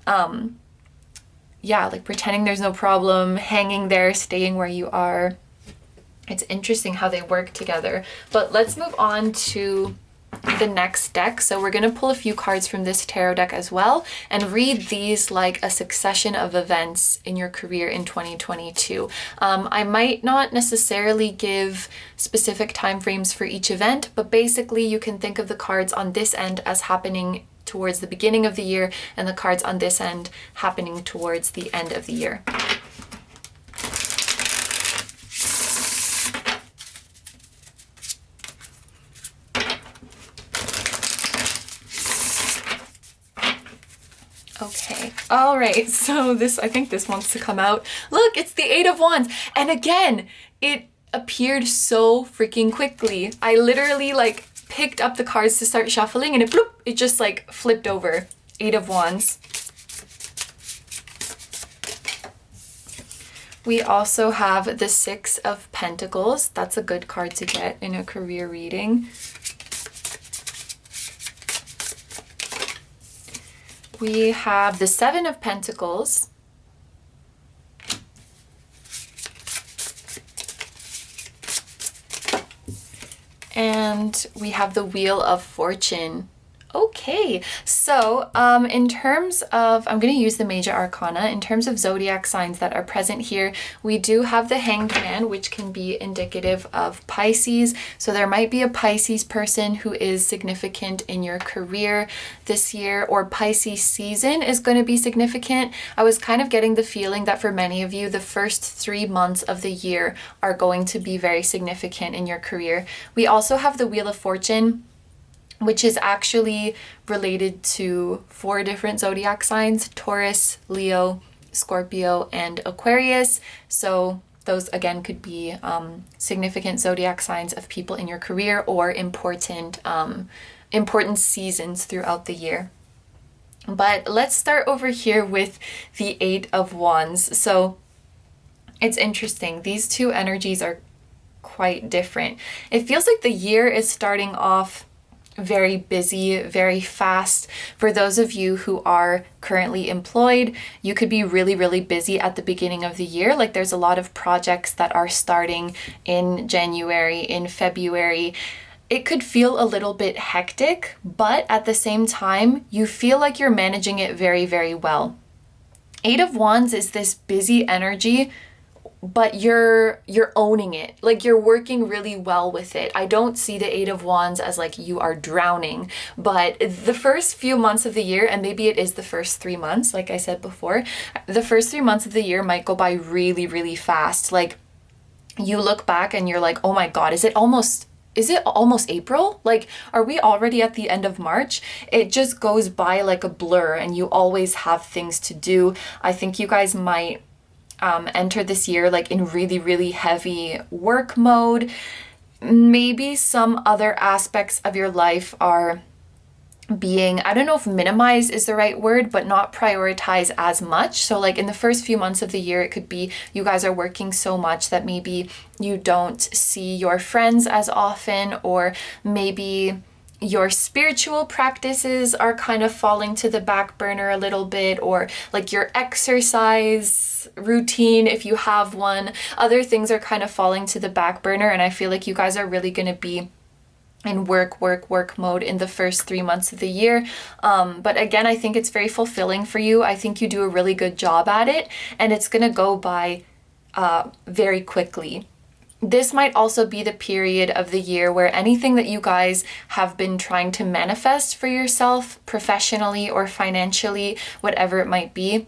Yeah, like pretending there's no problem, hanging there, staying where you are. It's interesting how they work together. But let's move on to the next deck. So we're going to pull a few cards from this tarot deck as well and read these like a succession of events in your career in 2022. I might not necessarily give specific time frames for each event, but basically you can think of the cards on this end as happening towards the beginning of the year and the cards on this end happening towards the end of the year. Okay, all right, so I think this wants to come out. Look, it's the Eight of Wands. And again, it appeared so freaking quickly. I literally like picked up the cards to start shuffling and it just like flipped over. Eight of Wands. We also have the Six of Pentacles. That's a good card to get in a career reading. We have the Seven of Pentacles. And we have the Wheel of Fortune. Okay, so in terms of, I'm going to use the major arcana. In terms of zodiac signs that are present here, we do have the Hanged Man, which can be indicative of Pisces. So there might be a Pisces person who is significant in your career this year, or Pisces season is going to be significant. I was kind of getting the feeling that for many of you, the first 3 months of the year are going to be very significant in your career. We also have the Wheel of Fortune, which is actually related to 4 different zodiac signs: Taurus, Leo, Scorpio, and Aquarius. So those again could be significant zodiac signs of people in your career, or important seasons throughout the year. But let's start over here with the 8 of Wands. So it's interesting. These two energies are quite different. It feels like the year is starting off very busy, very fast. For those of you who are currently employed, you could be really, really busy at the beginning of the year. Like there's a lot of projects that are starting in January, in February. It could feel a little bit hectic, but at the same time, you feel like you're managing it very, very well. 8 of Wands is this busy energy, but you're owning it. Like you're working really well with it. I don't see the 8 of Wands as like you are drowning, but the first few months of the year, and maybe it is the first 3 months, like I said before, the first 3 months of the year might go by really, really fast. Like you look back and you're like, oh my God, is it almost April? Like, are we already at the end of March? It just goes by like a blur, and you always have things to do. I think you guys might enter this year like in really, really heavy work mode. Maybe some other aspects of your life are being, I don't know if minimize is the right word, but not prioritize as much. So like in the first few months of the year, it could be you guys are working so much that maybe you don't see your friends as often, or maybe your spiritual practices are kind of falling to the back burner a little bit, or like your exercise routine, if you have one. Other things are kind of falling to the back burner, and I feel like you guys are really going to be in work mode in the first 3 months of the year. But again, I think it's very fulfilling for you. I think you do a really good job at it, and it's going to go by very quickly. This might also be the period of the year where anything that you guys have been trying to manifest for yourself, professionally or financially, whatever it might be,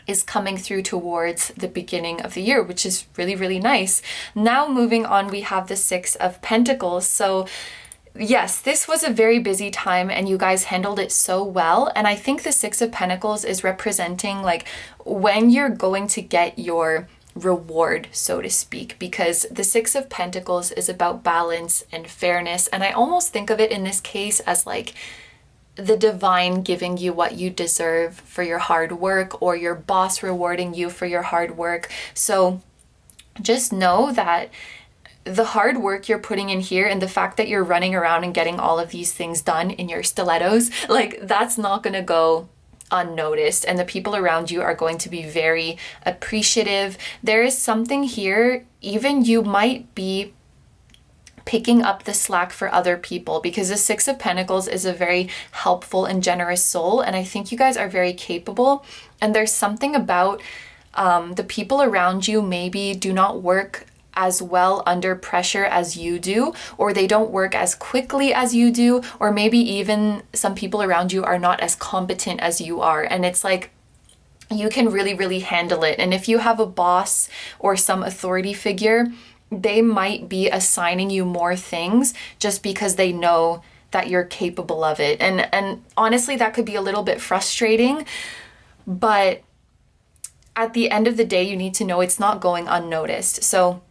is coming through towards the beginning of the year, which is really, really nice. Now moving on, we have the 6 of Pentacles. So yes, this was a very busy time and you guys handled it so well. And I think the 6 of Pentacles is representing like when you're going to get your reward, so to speak, because the 6 of Pentacles is about balance and fairness. And I almost think of it in this case as like the divine giving you what you deserve for your hard work, or your boss rewarding you for your hard work. So just know that the hard work you're putting in here, and the fact that you're running around and getting all of these things done in your stilettos, like that's not going to go unnoticed, and the people around you are going to be very appreciative. There is something here, even you might be picking up the slack for other people, because the 6 of Pentacles is a very helpful and generous soul, and I think you guys are very capable. And there's something about the people around you maybe do not work as well under pressure as you do, or they don't work as quickly as you do, or maybe even some people around you are not as competent as you are, and it's like you can really, really handle it. And if you have a boss or some authority figure, they might be assigning you more things just because they know that you're capable of it. And honestly, that could be a little bit frustrating, but at the end of the day, you need to know it's not going unnoticed. So,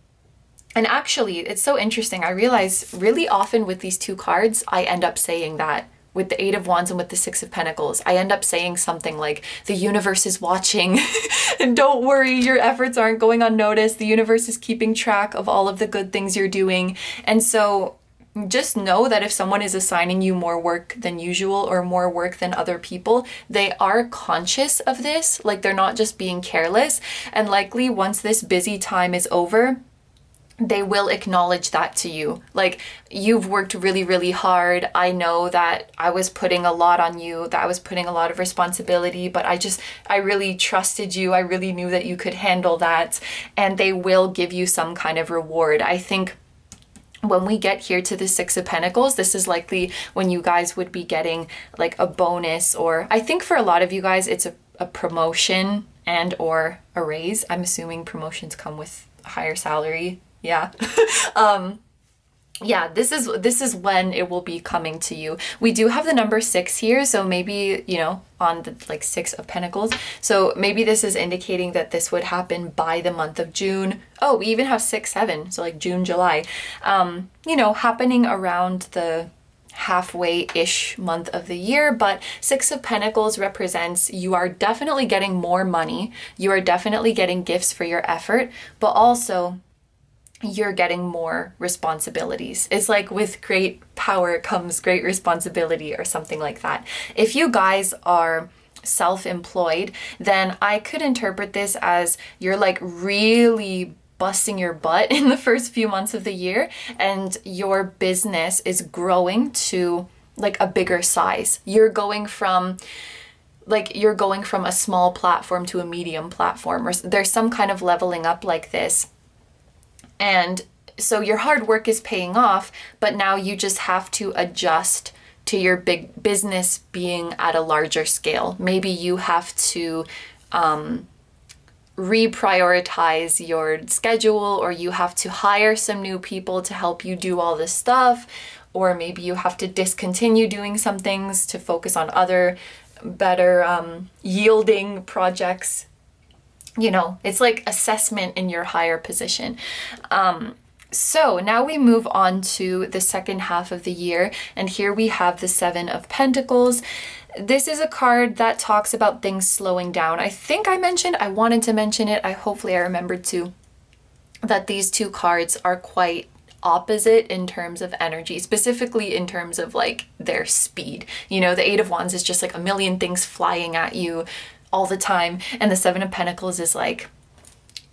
and actually, it's so interesting. I realize really often with these two cards, I end up saying that. With the 8 of Wands and with the 6 of Pentacles, I end up saying something like, the universe is watching, and don't worry, your efforts aren't going unnoticed. The universe is keeping track of all of the good things you're doing. And so just know that if someone is assigning you more work than usual, or more work than other people, they are conscious of this. Like they're not just being careless. And likely once this busy time is over, they will acknowledge that to you. Like, you've worked really, really hard. I know that I was putting a lot on you, that I was putting a lot of responsibility, but I really trusted you. I really knew that you could handle that. And they will give you some kind of reward. I think when we get here to the Six of Pentacles, this is likely when you guys would be getting like a bonus, or I think for a lot of you guys, it's a promotion and or a raise. I'm assuming promotions come with a higher salary. Yeah. Yeah, this is when it will be coming to you. We do have the number 6 here, so maybe, you know, on the like 6 of Pentacles. So maybe this is indicating that this would happen by the month of June. Oh, we even have 6, 7, so like June, July. You know, happening around the halfway-ish month of the year. But 6 of Pentacles represents you are definitely getting more money. You are definitely getting gifts for your effort, but also you're getting more responsibilities. It's like with great power comes great responsibility, or something like that. If you guys are self-employed, then I could interpret this as you're like really busting your butt in the first few months of the year, and your business is growing to like a bigger size. You're going from a small platform to a medium platform, or there's some kind of leveling up like this. And so your hard work is paying off, but now you just have to adjust to your big business being at a larger scale. Maybe you have to reprioritize your schedule, or you have to hire some new people to help you do all this stuff, or maybe you have to discontinue doing some things to focus on other better yielding projects. You know, it's like assessment in your higher position. So now we move on to the second half of the year, and here we have the 7 of Pentacles. This is a card that talks about things slowing down. I think I wanted to mention it. Hopefully I remembered to, that these two cards are quite opposite in terms of energy, specifically in terms of like their speed. You know, the 8 of Wands is just like a million things flying at you all the time, and the 7 of Pentacles is like,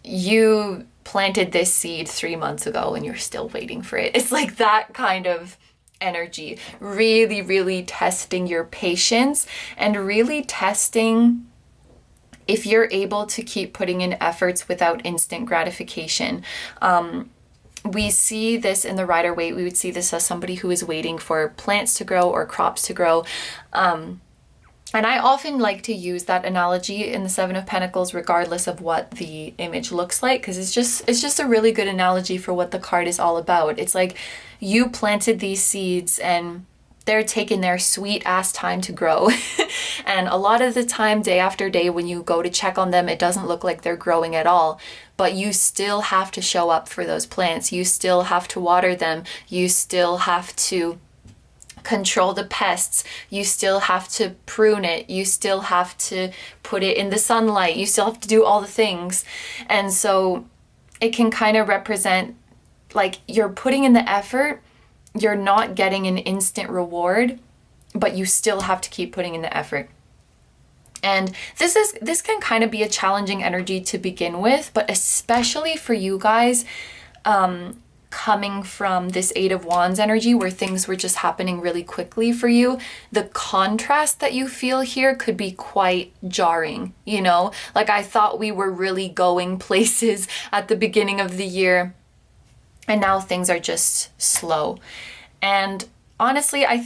you planted this seed 3 months ago and you're still waiting for it. It's like that kind of energy, really, really testing your patience, and really testing if you're able to keep putting in efforts without instant gratification. We see this in the Rider-Waite. We would see this as somebody who is waiting for plants to grow or crops to grow. And I often like to use that analogy in the 7 of Pentacles, regardless of what the image looks like, because it's just a really good analogy for what the card is all about. It's like you planted these seeds and they're taking their sweet ass time to grow. And a lot of the time, day after day, when you go to check on them, it doesn't look like they're growing at all. But you still have to show up for those plants. You still have to water them. You still have to control the pests. You still have to prune it. You still have to put it in the sunlight. You still have to do all the things. And so it can kind of represent like you're putting in the effort, you're not getting an instant reward, but you still have to keep putting in the effort. And this can kind of be a challenging energy to begin with, but especially for you guys, coming from this 8 of Wands energy where things were just happening really quickly for you, the contrast that you feel here could be quite jarring, you know? Like, I thought we were really going places at the beginning of the year, and now things are just slow. And honestly, I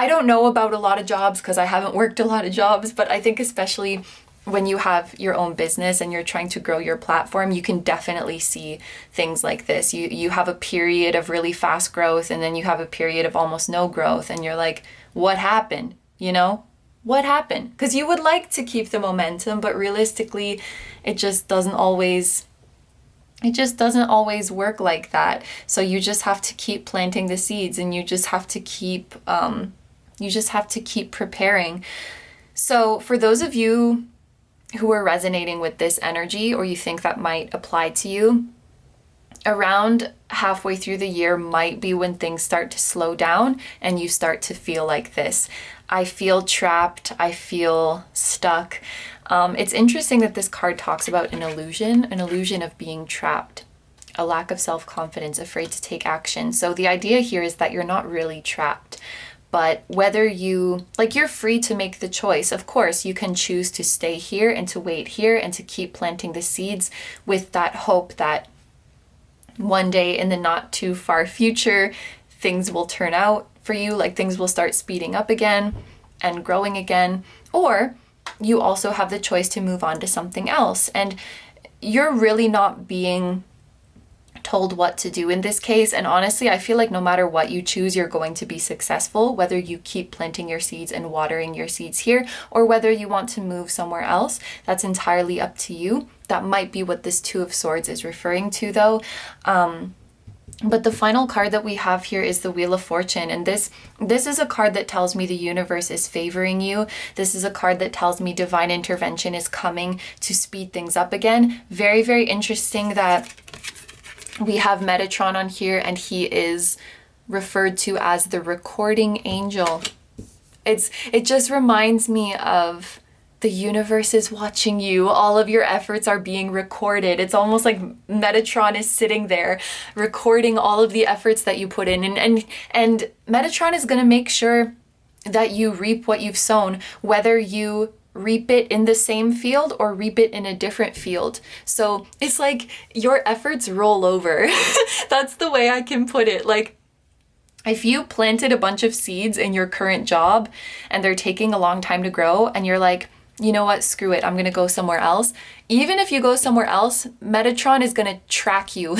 don't know about a lot of jobs because I haven't worked a lot of jobs, but I think especially when you have your own business and you're trying to grow your platform, you can definitely see things like this. You have a period of really fast growth, and then you have a period of almost no growth, and you're like, what happened? You know, what happened? Because you would like to keep the momentum, but realistically, it just doesn't always work like that. So you just have to keep planting the seeds, and you just have to keep preparing. So for those of you who are resonating with this energy, or you think that might apply to you, around halfway through the year might be when things start to slow down and you start to feel like this. I feel trapped. I feel stuck. It's interesting that this card talks about an illusion of being trapped. a lack of self-confidence, afraid to take action. So the idea here is that you're not really trapped. But whether you, like, you're free to make the choice. Of course, you can choose to stay here and to wait here and to keep planting the seeds with that hope that one day in the not too far future, things will turn out for you, like things will start speeding up again and growing again. Or you also have the choice to move on to something else. And you're really not being told what to do in this case. And honestly, I feel like no matter what you choose, you're going to be successful, whether you keep planting your seeds and watering your seeds here, or whether you want to move somewhere else. That's entirely up to you. That might be what this Two of Swords is referring to, though. But the final card that we have here is the Wheel of Fortune. And this is a card that tells me the universe is favoring you. This is a card that tells me divine intervention is coming to speed things up again. Very, very interesting that we have Metatron on here, and he is referred to as the recording angel. It just reminds me of the universe is watching you. All of your efforts are being recorded. It's almost like Metatron is sitting there recording all of the efforts that you put in. And Metatron is going to make sure that you reap what you've sown, whether you reap it in the same field or reap it in a different field. So it's like your efforts roll over. That's the way I can put it. Like, if you planted a bunch of seeds in your current job and they're taking a long time to grow, and you're like, you know what, screw it, I'm gonna go somewhere else. Even if you go somewhere else, Metatron is gonna track you.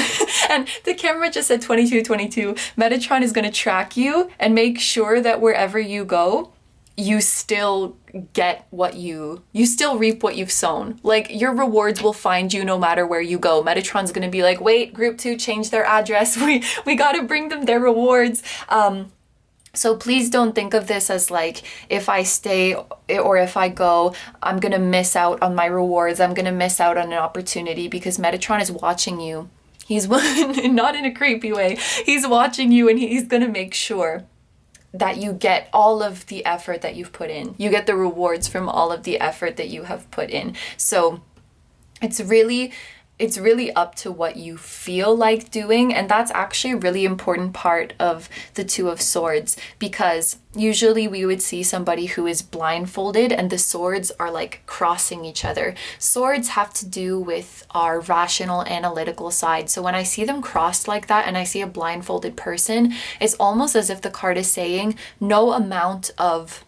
And the camera just said 2222. Metatron is gonna track you and make sure that wherever you go, you still get what you still reap what you've sown. Like, your rewards will find you no matter where you go. Metatron's gonna be like, wait, group 2 changed their address. We gotta bring them their rewards. So please don't think of this as like, if I stay or if I go, I'm gonna miss out on my rewards. I'm gonna miss out on an opportunity, because Metatron is watching you. He's not in a creepy way. He's watching you, and he's gonna make sure that you get all of the effort that you've put in. You get the rewards from all of the effort that you have put in. So it's really up to what you feel like doing. And that's actually a really important part of the Two of Swords, because usually we would see somebody who is blindfolded and the swords are like crossing each other. Swords have to do with our rational, analytical side. So when I see them crossed like that and I see a blindfolded person, it's almost as if the card is saying no amount of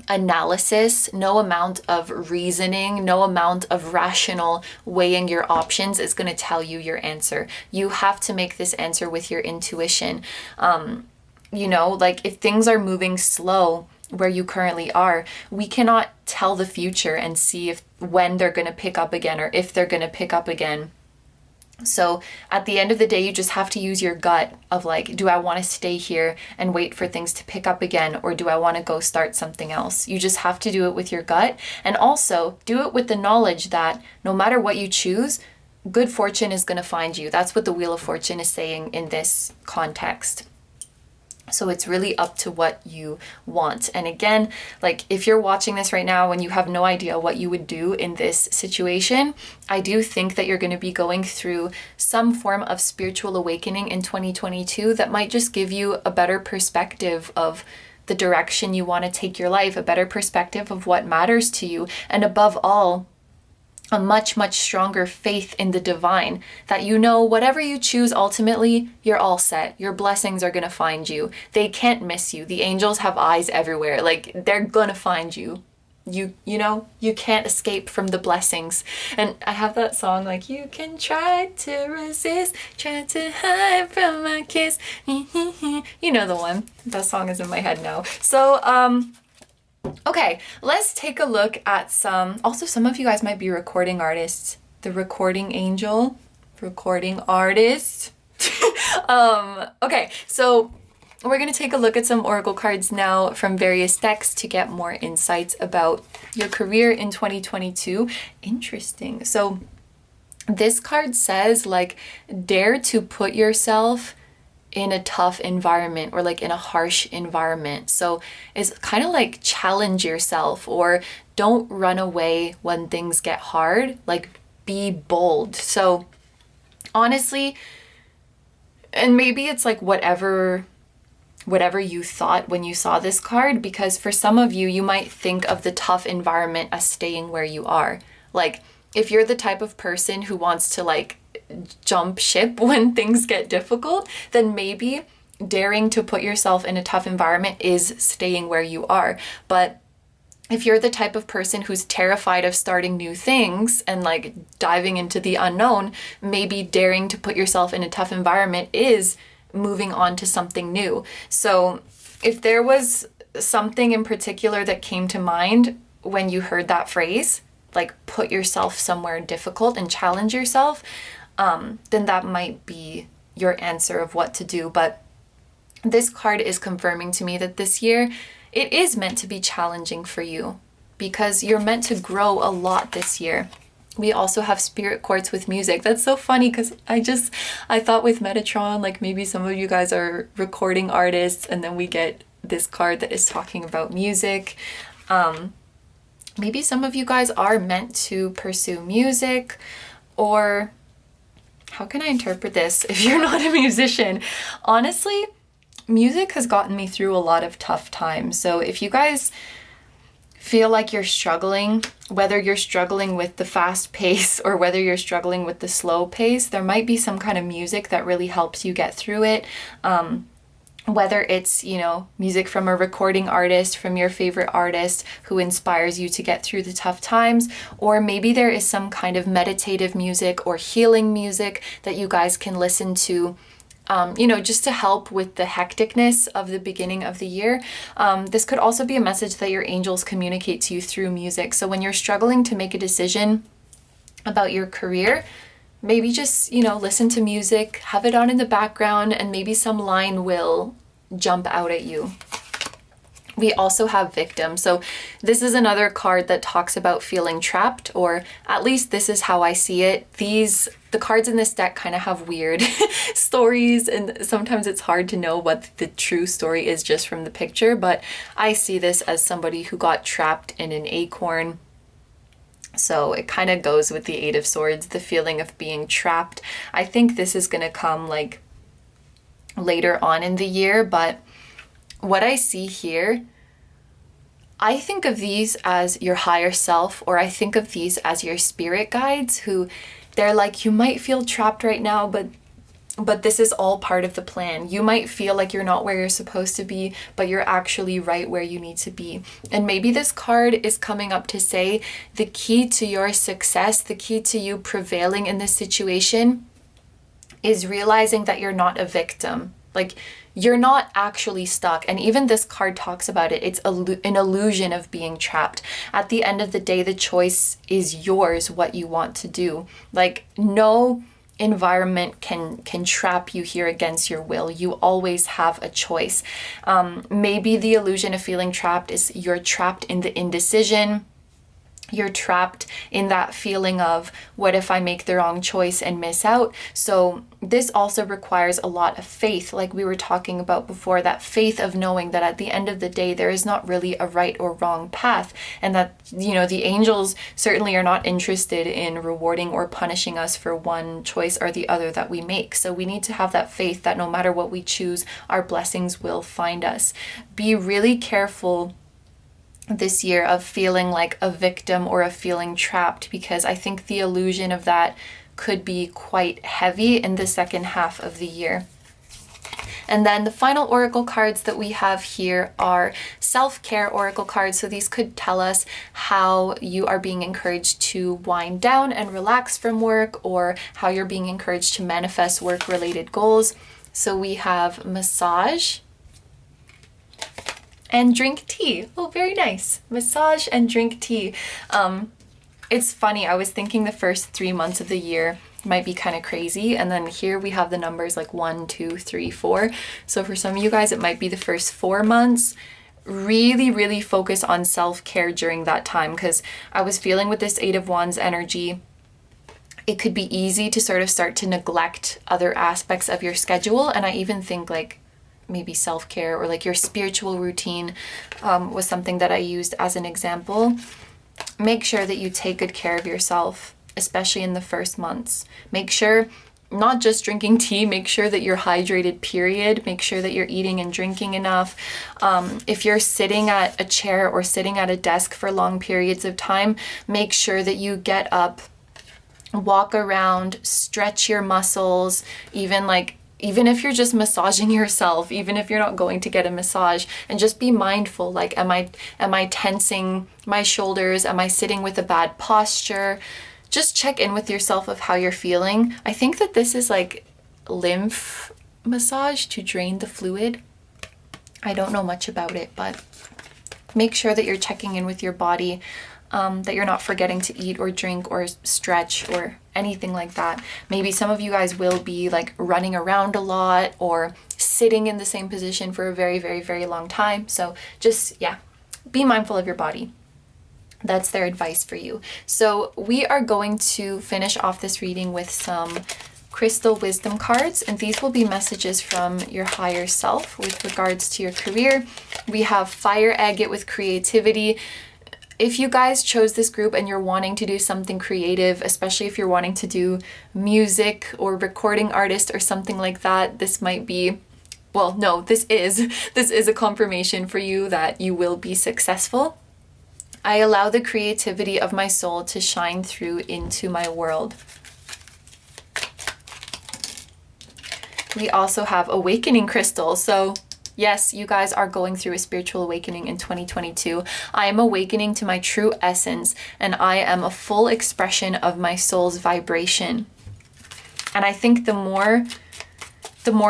analysis, no amount of reasoning, no amount of rational weighing your options is going to tell you your answer. You have to make this answer with your intuition. Like, if things are moving slow where you currently are, we cannot tell the future and see when they're going to pick up again, or if they're going to pick up again. So at the end of the day, you just have to use your gut of like, do I want to stay here and wait for things to pick up again? Or do I want to go start something else? You just have to do it with your gut, and also do it with the knowledge that no matter what you choose, good fortune is going to find you. That's what the Wheel of Fortune is saying in this context. So it's really up to what you want. And again, like, if you're watching this right now and you have no idea what you would do in this situation, I do think that you're going to be going through some form of spiritual awakening in 2022 that might just give you a better perspective of the direction you want to take your life, a better perspective of what matters to you, and above all, a much, much stronger faith in the divine, that whatever you choose, ultimately, you're all set. Your blessings are going to find you. They can't miss you. The angels have eyes everywhere. Like, they're going to find you. You can't escape from the blessings. And I have that song, like, you can try to resist, try to hide from my kiss. You know the one. That song is in my head now. So, okay, let's take a look at some of you guys might be recording artists. The recording angel, recording artist. Okay, so we're going to take a look at some oracle cards now from various decks to get more insights about your career in 2022. Interesting. So this card says, like, dare to put yourself in a tough environment, or like in a harsh environment. So it's kind of like challenge yourself, or don't run away when things get hard, like be bold. So honestly, and maybe it's like whatever you thought when you saw this card, because for some of you, you might think of the tough environment as staying where you are. Like, if you're the type of person who wants to like jump ship when things get difficult, then maybe daring to put yourself in a tough environment is staying where you are. But if you're the type of person who's terrified of starting new things and like diving into the unknown, maybe daring to put yourself in a tough environment is moving on to something new. So if there was something in particular that came to mind when you heard that phrase, like put yourself somewhere difficult and challenge yourself, then that might be your answer of what to do. But this card is confirming to me that this year it is meant to be challenging for you, because you're meant to grow a lot this year. We also have spirit quartz with music. That's so funny, because I thought with Metatron, like maybe some of you guys are recording artists, and then we get this card that is talking about music. Maybe some of you guys are meant to pursue music, or how can I interpret this if you're not a musician? Honestly, music has gotten me through a lot of tough times. So if you guys feel like you're struggling, whether you're struggling with the fast pace or whether you're struggling with the slow pace, there might be some kind of music that really helps you get through it. Whether it's, music from a recording artist, from your favorite artist who inspires you to get through the tough times, or maybe there is some kind of meditative music or healing music that you guys can listen to, just to help with the hecticness of the beginning of the year. This could also be a message that your angels communicate to you through music. So when you're struggling to make a decision about your career, maybe just, listen to music, have it on in the background, and maybe some line will jump out at you. We also have victim. So this is another card that talks about feeling trapped, or at least this is how I see it. The cards in this deck kind of have weird stories, and sometimes it's hard to know what the true story is just from the picture, but I see this as somebody who got trapped in an acorn. So it kind of goes with the Eight of Swords, the feeling of being trapped. I think this is going to come like later on in the year, but what I see here, I think of these as your higher self, or I think of these as your spirit guides, who they're like, you might feel trapped right now, but this is all part of the plan. You might feel like you're not where you're supposed to be, but you're actually right where you need to be. And maybe this card is coming up to say the key to your success, the key to you prevailing in this situation is realizing that you're not a victim. Like, you're not actually stuck. And even this card talks about it. It's an illusion of being trapped. At the end of the day, the choice is yours, what you want to do. Like, no environment can trap you here against your will. You always have a choice. Maybe the illusion of feeling trapped is you're trapped in the indecision. You're trapped in that feeling of, what if I make the wrong choice and miss out? So this also requires a lot of faith, like we were talking about before, that faith of knowing that at the end of the day, there is not really a right or wrong path. And that, the angels certainly are not interested in rewarding or punishing us for one choice or the other that we make. So we need to have that faith that no matter what we choose, our blessings will find us. Be really careful this year of feeling like a victim or of feeling trapped, because I think the illusion of that could be quite heavy in the second half of the year. And then the final oracle cards that we have here are self-care oracle cards. So these could tell us how you are being encouraged to wind down and relax from work, or how you're being encouraged to manifest work-related goals. So we have massage and drink tea. Oh, very nice. Massage and drink tea. It's funny, I was thinking the first 3 months of the year might be kind of crazy, and then here we have the numbers like 1, 2, 3, 4. So for some of you guys, it might be the first 4 months. Really focus on self-care during that time, because I was feeling with this Eight of Wands energy, it could be easy to sort of start to neglect other aspects of your schedule. And I even think like maybe self-care or like your spiritual routine was something that I used as an example. Make sure that you take good care of yourself, especially in the first months. Make sure not just drinking tea, make sure that you're hydrated, period. Make sure that you're eating and drinking enough. If you're sitting at a chair or sitting at a desk for long periods of time, make sure that you get up, walk around, stretch your muscles, even if you're just massaging yourself, even if you're not going to get a massage, and just be mindful, like, am I tensing my shoulders? Am I sitting with a bad posture? Just check in with yourself of how you're feeling. I think that this is like lymph massage to drain the fluid. I don't know much about it, but make sure that you're checking in with your body, that you're not forgetting to eat or drink or stretch or anything like that. Maybe some of you guys will be like running around a lot or sitting in the same position for a very, very, very long time. So just, yeah, be mindful of your body. That's their advice for you. So we are going to finish off this reading with some crystal wisdom cards, and these will be messages from your higher self with regards to your career. We have fire agate with creativity. If you guys chose this group and you're wanting to do something creative, especially if you're wanting to do music or recording artist or something like that, this might be, well, no, this is a confirmation for you that you will be successful. I allow the creativity of my soul to shine through into my world. We also have awakening crystal. So yes, you guys are going through a spiritual awakening in 2022. I am awakening to my true essence, and I am a full expression of my soul's vibration. And I think the more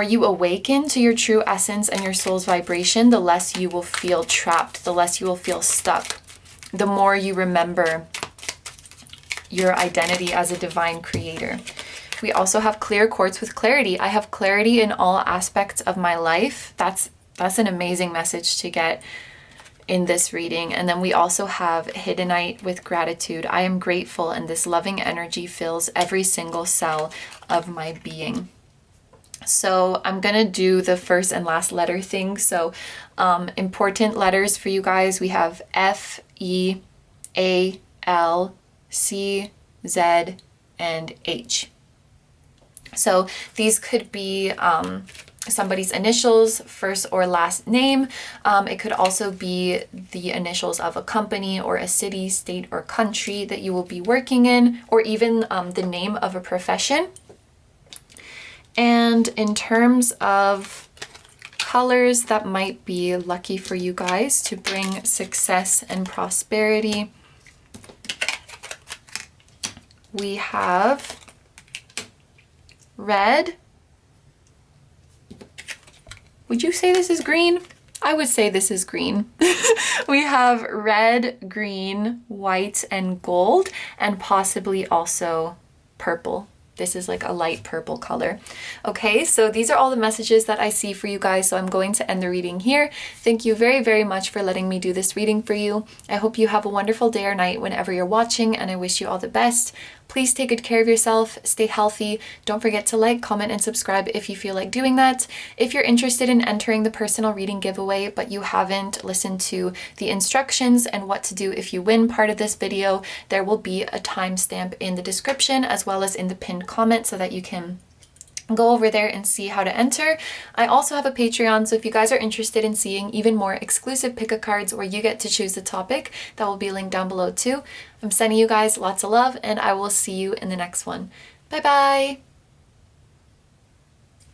you awaken to your true essence and your soul's vibration, the less you will feel trapped, the less you will feel stuck. The more you remember your identity as a divine creator. We also have clear quartz with clarity. I have clarity in all aspects of my life. That's an amazing message to get in this reading. And then we also have hiddenite with gratitude. I am grateful, and this loving energy fills every single cell of my being. So I'm gonna do the first and last letter thing. So important letters for you guys. We have F, E, A, L, C, Z, and H. So these could be somebody's initials, first or last name. It could also be the initials of a company or a city, state, or country that you will be working in, or even the name of a profession. And in terms of colors that might be lucky for you guys to bring success and prosperity, we have red. Would you say this is green? I would say this is green. We have red, green, white, and gold, and possibly also purple. This is like a light purple color. Okay, so these are all the messages that I see for you guys, so I'm going to end the reading here. Thank you very, very much for letting me do this reading for you. I hope you have a wonderful day or night whenever you're watching, and I wish you all the best. Please take good care of yourself, stay healthy. Don't forget to like, comment, and subscribe if you feel like doing that. If you're interested in entering the personal reading giveaway, but you haven't listened to the instructions and what to do if you win part of this video, there will be a timestamp in the description as well as in the pinned comment so that you can go over there and see how to enter. I also have a Patreon, so if you guys are interested in seeing even more exclusive pick-a-cards where you get to choose the topic, that will be linked down below too. I'm sending you guys lots of love, and I will see you in the next one. Bye bye!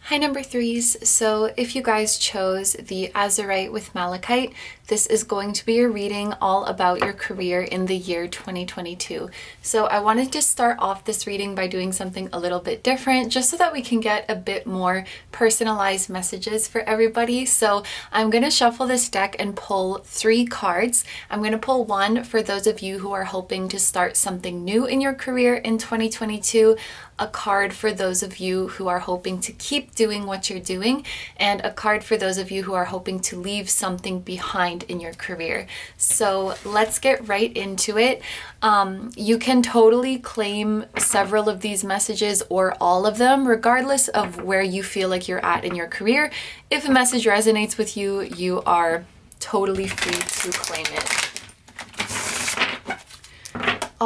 Hi number threes, so if you guys chose the Azurite with Malachite, this is going to be a reading all about your career in the year 2022. So I wanted to start off this reading by doing something a little bit different, just so that we can get a bit more personalized messages for everybody. So I'm going to shuffle this deck and pull 3 cards. I'm going to pull one for those of you who are hoping to start something new in your career in 2022, a card for those of you who are hoping to keep doing what you're doing, and a card for those of you who are hoping to leave something behind in your career. So let's get right into it. You can totally claim several of these messages or all of them, regardless of where you feel like you're at in your career. If a message resonates with you, you are totally free to claim it.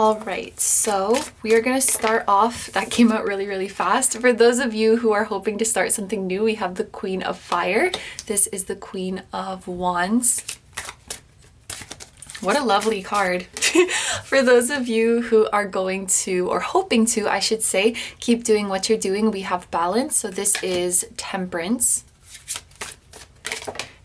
All right, so we are gonna start off, that came out really, really fast. For those of you who are hoping to start something new, we have the Queen of Fire. This is the Queen of Wands. What a lovely card. For those of you who are going to, or hoping to, I should say, keep doing what you're doing, we have Balance. So this is Temperance.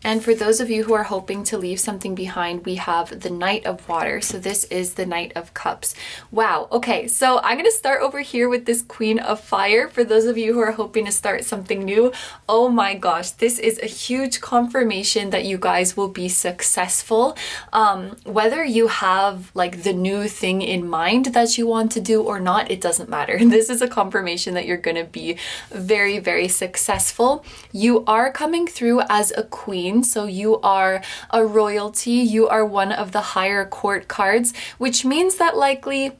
And for those of you who are hoping to leave something behind, we have the Knight of Water. So this is the Knight of Cups. Wow. Okay, so I'm going to start over here with this Queen of Fire. For those of you who are hoping to start something new, oh my gosh, this is a huge confirmation that you guys will be successful. Whether you have like the new thing in mind that you want to do or not, it doesn't matter. This is a confirmation that you're going to be very, very successful. You are coming through as a queen. So you are a royalty, you are one of the higher court cards, which means that likely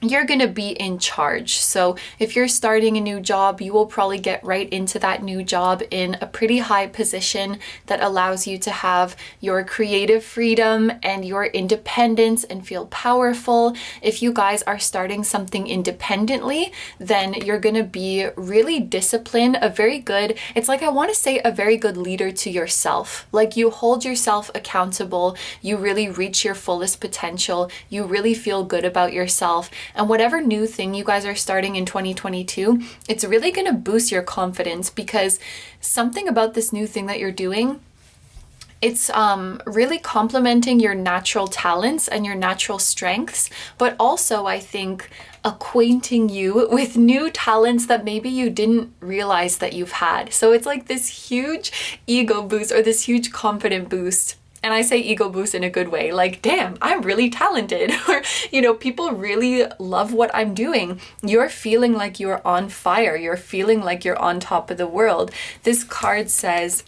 you're going to be in charge. So if you're starting a new job, you will probably get right into that new job in a pretty high position that allows you to have your creative freedom and your independence and feel powerful. If you guys are starting something independently, then you're going to be really disciplined, it's like I want to say a very good leader to yourself. Like you hold yourself accountable, you really reach your fullest potential, you really feel good about yourself. And whatever new thing you guys are starting in 2022, it's really going to boost your confidence, because something about this new thing that you're doing, it's really complementing your natural talents and your natural strengths, but also I think acquainting you with new talents that maybe you didn't realize that you've had. So it's like this huge ego boost, or this huge confident boost. And I say ego boost in a good way, like, damn, I'm really talented. Or, people really love what I'm doing. You're feeling like you're on fire. You're feeling like you're on top of the world. This card says,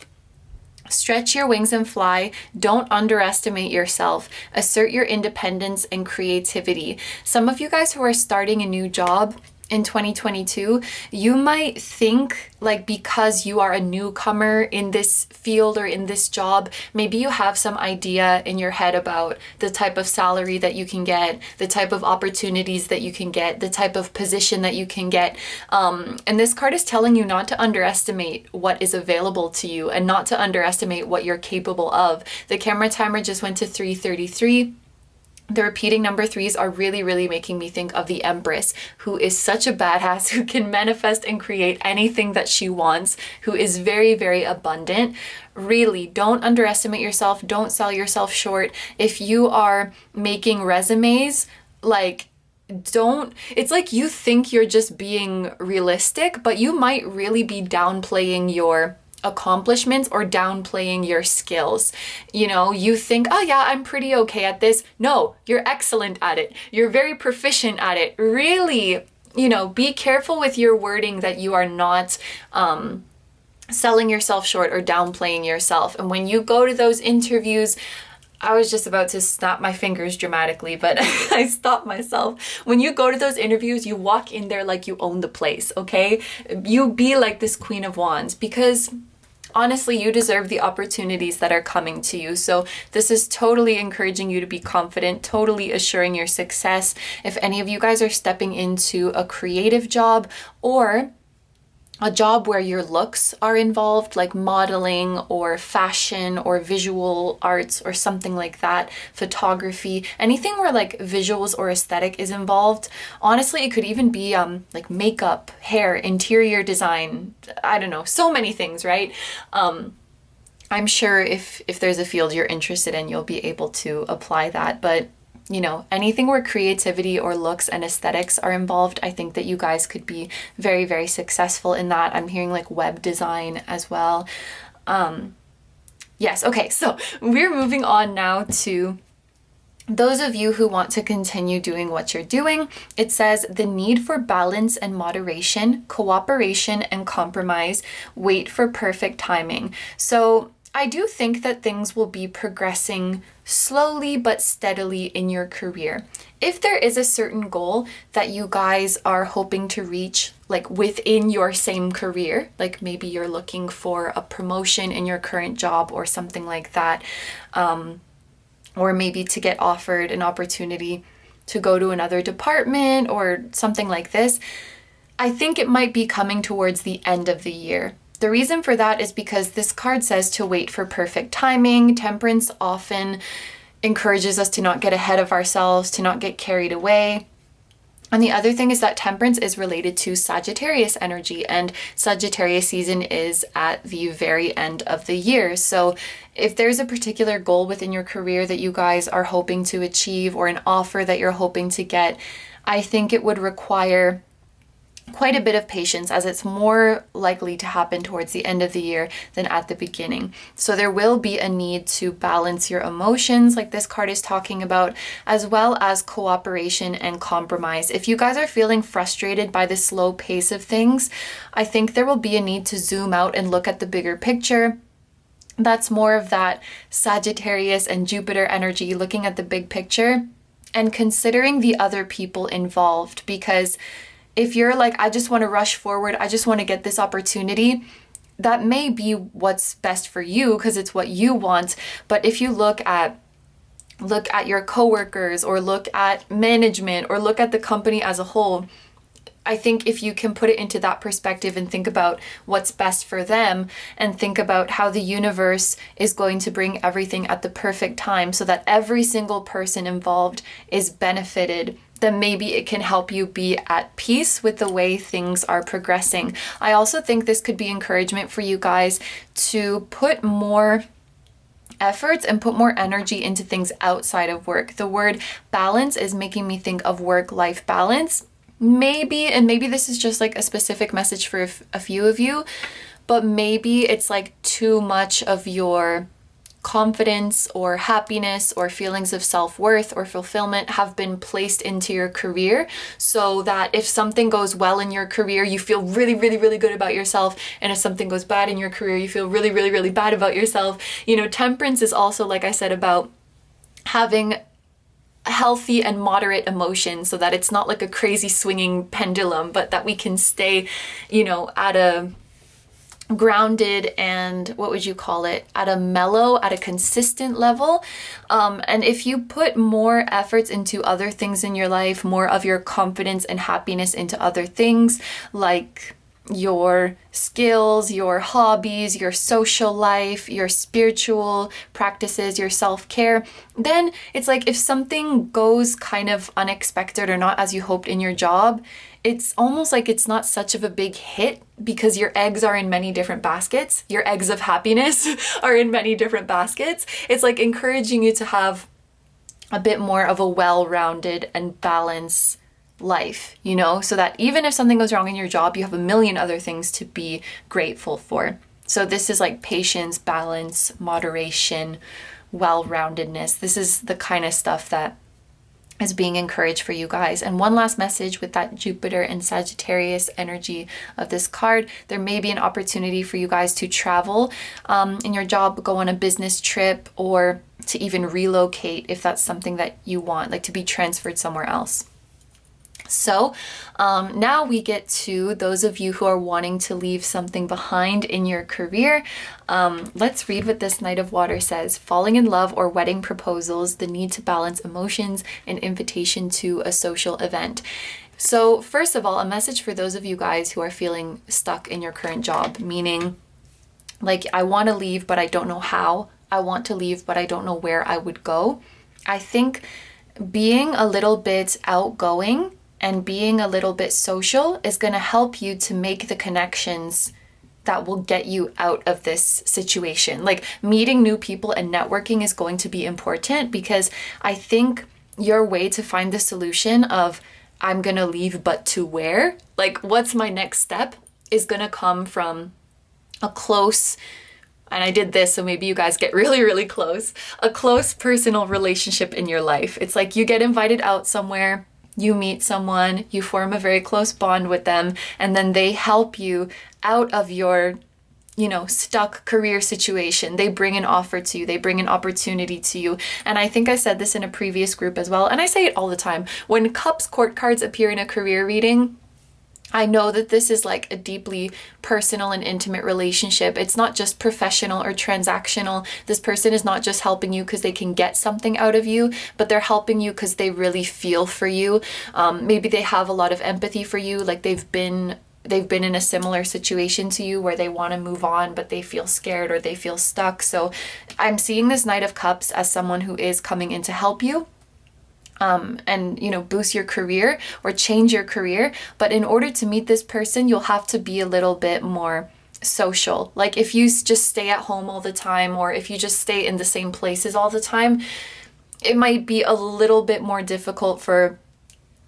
stretch your wings and fly. Don't underestimate yourself. Assert your independence and creativity. Some of you guys who are starting a new job in 2022, you might think like because you are a newcomer in this field or in this job, maybe you have some idea in your head about the type of salary that you can get, the type of opportunities that you can get, the type of position that you can get. And this card is telling you not to underestimate what is available to you and not to underestimate what you're capable of. The camera timer just went to 3:33. The repeating number 3s are really, really making me think of the Empress, who is such a badass, who can manifest and create anything that she wants, who is very, very abundant. Really, don't underestimate yourself. Don't sell yourself short. If you are making resumes, it's like you think you're just being realistic, but you might really be downplaying your accomplishments or downplaying your skills. You think, oh yeah, I'm pretty okay at this. No, you're excellent at it. You're very proficient at it. Really, be careful with your wording that you are not selling yourself short or downplaying yourself. And when you go to those interviews, I was just about to snap my fingers dramatically, but I stopped myself. When you go to those interviews, you walk in there like you own the place, okay? You be like this Queen of Wands, because honestly, you deserve the opportunities that are coming to you. So this is totally encouraging you to be confident, totally assuring your success. If any of you guys are stepping into a creative job or a job where your looks are involved, like modeling or fashion or visual arts or something like that, photography, anything where like visuals or aesthetic is involved. Honestly, it could even be like makeup, hair, interior design, I don't know, so many things, right? I'm sure if there's a field you're interested in, you'll be able to apply that. But anything where creativity or looks and aesthetics are involved, I think that you guys could be very, very successful in that. I'm hearing like web design as well. Yes, okay, so we're moving on now to those of you who want to continue doing what you're doing. It says the need for balance and moderation, cooperation and compromise, wait for perfect timing. So I do think that things will be progressing slowly but steadily in your career. If there is a certain goal that you guys are hoping to reach, like within your same career, like maybe you're looking for a promotion in your current job or something like that, or maybe to get offered an opportunity to go to another department or something like this, I think it might be coming towards the end of the year. The reason for that is because this card says to wait for perfect timing. Temperance often encourages us to not get ahead of ourselves, to not get carried away. And the other thing is that Temperance is related to Sagittarius energy, and Sagittarius season is at the very end of the year. So if there's a particular goal within your career that you guys are hoping to achieve, or an offer that you're hoping to get, I think it would require quite a bit of patience, as it's more likely to happen towards the end of the year than at the beginning. So there will be a need to balance your emotions, like this card is talking about, as well as cooperation and compromise. If you guys are feeling frustrated by the slow pace of things, I think there will be a need to zoom out and look at the bigger picture. That's more of that Sagittarius and Jupiter energy, looking at the big picture and considering the other people involved. Because if you're like, I just want to rush forward, I just want to get this opportunity, that may be what's best for you because it's what you want. But if you look at your coworkers, or look at management, or look at the company as a whole, I think if you can put it into that perspective and think about what's best for them, and think about how the universe is going to bring everything at the perfect time so that every single person involved is benefited, then maybe it can help you be at peace with the way things are progressing. I also think this could be encouragement for you guys to put more efforts and put more energy into things outside of work. The word balance is making me think of work-life balance. Maybe this is just like a specific message for a few of you, but maybe it's like too much of your confidence or happiness or feelings of self-worth or fulfillment have been placed into your career, so that if something goes well in your career, you feel really, really, really good about yourself. And if something goes bad in your career, you feel really, really, really bad about yourself. You know, Temperance is also, like I said, about having healthy and moderate emotions, so that it's not like a crazy swinging pendulum, but that we can stay, you know, at a grounded and, what would you call it, at a mellow, at a consistent level. And if you put more efforts into other things in your life, more of your confidence and happiness into other things, like your skills, your hobbies, your social life, your spiritual practices, your self-care, then it's like if something goes kind of unexpected or not as you hoped in your job, it's almost like it's not such of a big hit, because your eggs are in many different baskets. Your eggs of happiness are in many different baskets. It's like encouraging you to have a bit more of a well-rounded and balanced life, you know, so that even if something goes wrong in your job, you have a million other things to be grateful for. So this is like patience, balance, moderation, well-roundedness. This is the kind of stuff that is being encouraged for you guys. And one last message with that Jupiter and Sagittarius energy of this card, there may be an opportunity for you guys to travel in your job, go on a business trip, or to even relocate if that's something that you want, like to be transferred somewhere else. So now we get to those of you who are wanting to leave something behind in your career. Let's read what this Knight of Water says. Falling in love or wedding proposals, the need to balance emotions, and invitation to a social event. So first of all, a message for those of you guys who are feeling stuck in your current job, meaning like, I want to leave, but I don't know how. I want to leave, but I don't know where I would go. I think being a little bit outgoing and being a little bit social is going to help you to make the connections that will get you out of this situation. Like, meeting new people and networking is going to be important, because I think your way to find the solution of I'm going to leave, but to where? Like, what's my next step? Is going to come from a close, and I did this, so maybe you guys get really, really close, a close personal relationship in your life. It's like you get invited out somewhere, you meet someone, you form a very close bond with them, and then they help you out of your, you know, stuck career situation. They bring an offer to you, they bring an opportunity to you. And I think I said this in a previous group as well, and I say it all the time. When Cups court cards appear in a career reading, I know that this is like a deeply personal and intimate relationship. It's not just professional or transactional. This person is not just helping you because they can get something out of you, but they're helping you because they really feel for you. Maybe they have a lot of empathy for you, like they've been in a similar situation to you where they want to move on, but they feel scared or they feel stuck. So I'm seeing this Knight of Cups as someone who is coming in to help you. And, you know, boost your career or change your career. But in order to meet this person, you'll have to be a little bit more social. Like if you just stay at home all the time, or if you just stay in the same places all the time, it might be a little bit more difficult for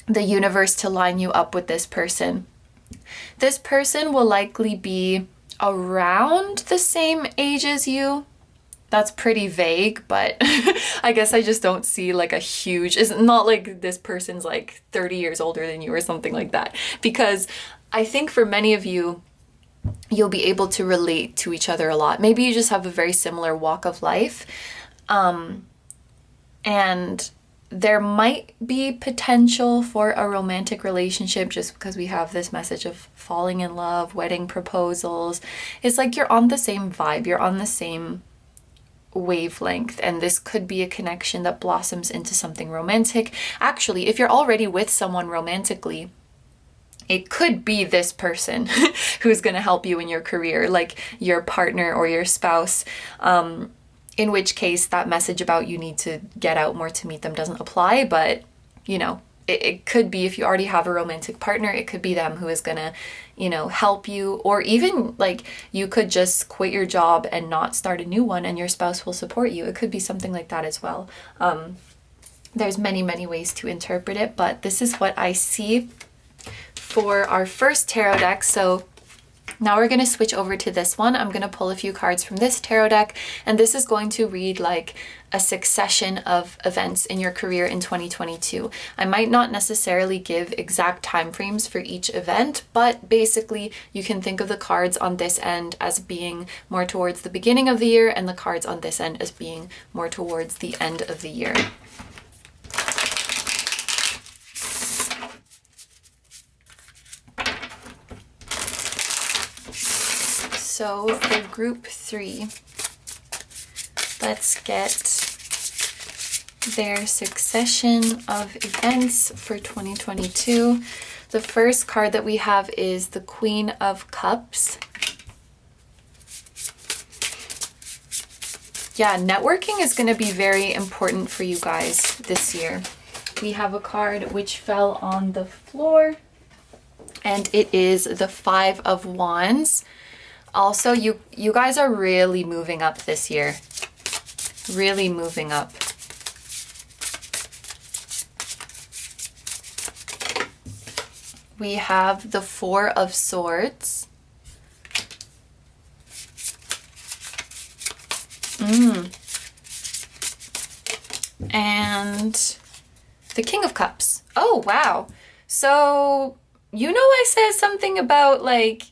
the universe to line you up with this person. This person will likely be around the same age as you. That's pretty vague, but I guess I just don't see like a huge, it's not like this person's like 30 years older than you or something like that. Because I think for many of you, you'll be able to relate to each other a lot. Maybe you just have a very similar walk of life. And there might be potential for a romantic relationship just because we have this message of falling in love, wedding proposals. It's like you're on the same vibe, you're on the same wavelength, and this could be a connection that blossoms into something romantic. Actually, if you're already with someone romantically, it could be this person who's going to help you in your career, like your partner or your spouse, in which case that message about you need to get out more to meet them doesn't apply. But you know, it could be, if you already have a romantic partner, it could be them who is going to, you know, help you. Or even like you could just quit your job and not start a new one and your spouse will support you. It could be something like that as well. There's many ways to interpret it, but this is what I see for our first tarot deck. So now we're going to switch over to this one. I'm going to pull a few cards from this tarot deck, and this is going to read like a succession of events in your career in 2022. I might not necessarily give exact time frames for each event, but basically you can think of the cards on this end as being more towards the beginning of the year and the cards on this end as being more towards the end of the year. So for group 3, let's get their succession of events for 2022. The first card that we have is the Queen of Cups. Yeah, networking is going to be very important for you guys this year. We have a card which fell on the floor, and it is the Five of Wands. Also, you guys are really moving up this year. Really moving up. We have the Four of Swords. And the King of Cups. Oh, wow. So, you know, I said something about like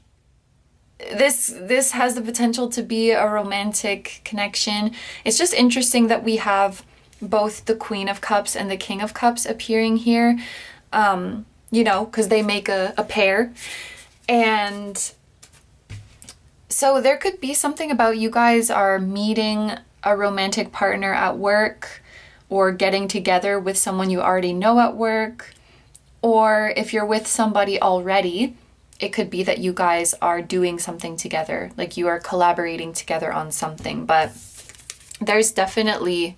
this has the potential to be a romantic connection. It's just interesting that we have both the Queen of Cups and the King of Cups appearing here, you know, because they make a pair. And so there could be something about you guys are meeting a romantic partner at work, or getting together with someone you already know at work, or if you're with somebody already, it could be that you guys are doing something together, like you are collaborating together on something. But there's definitely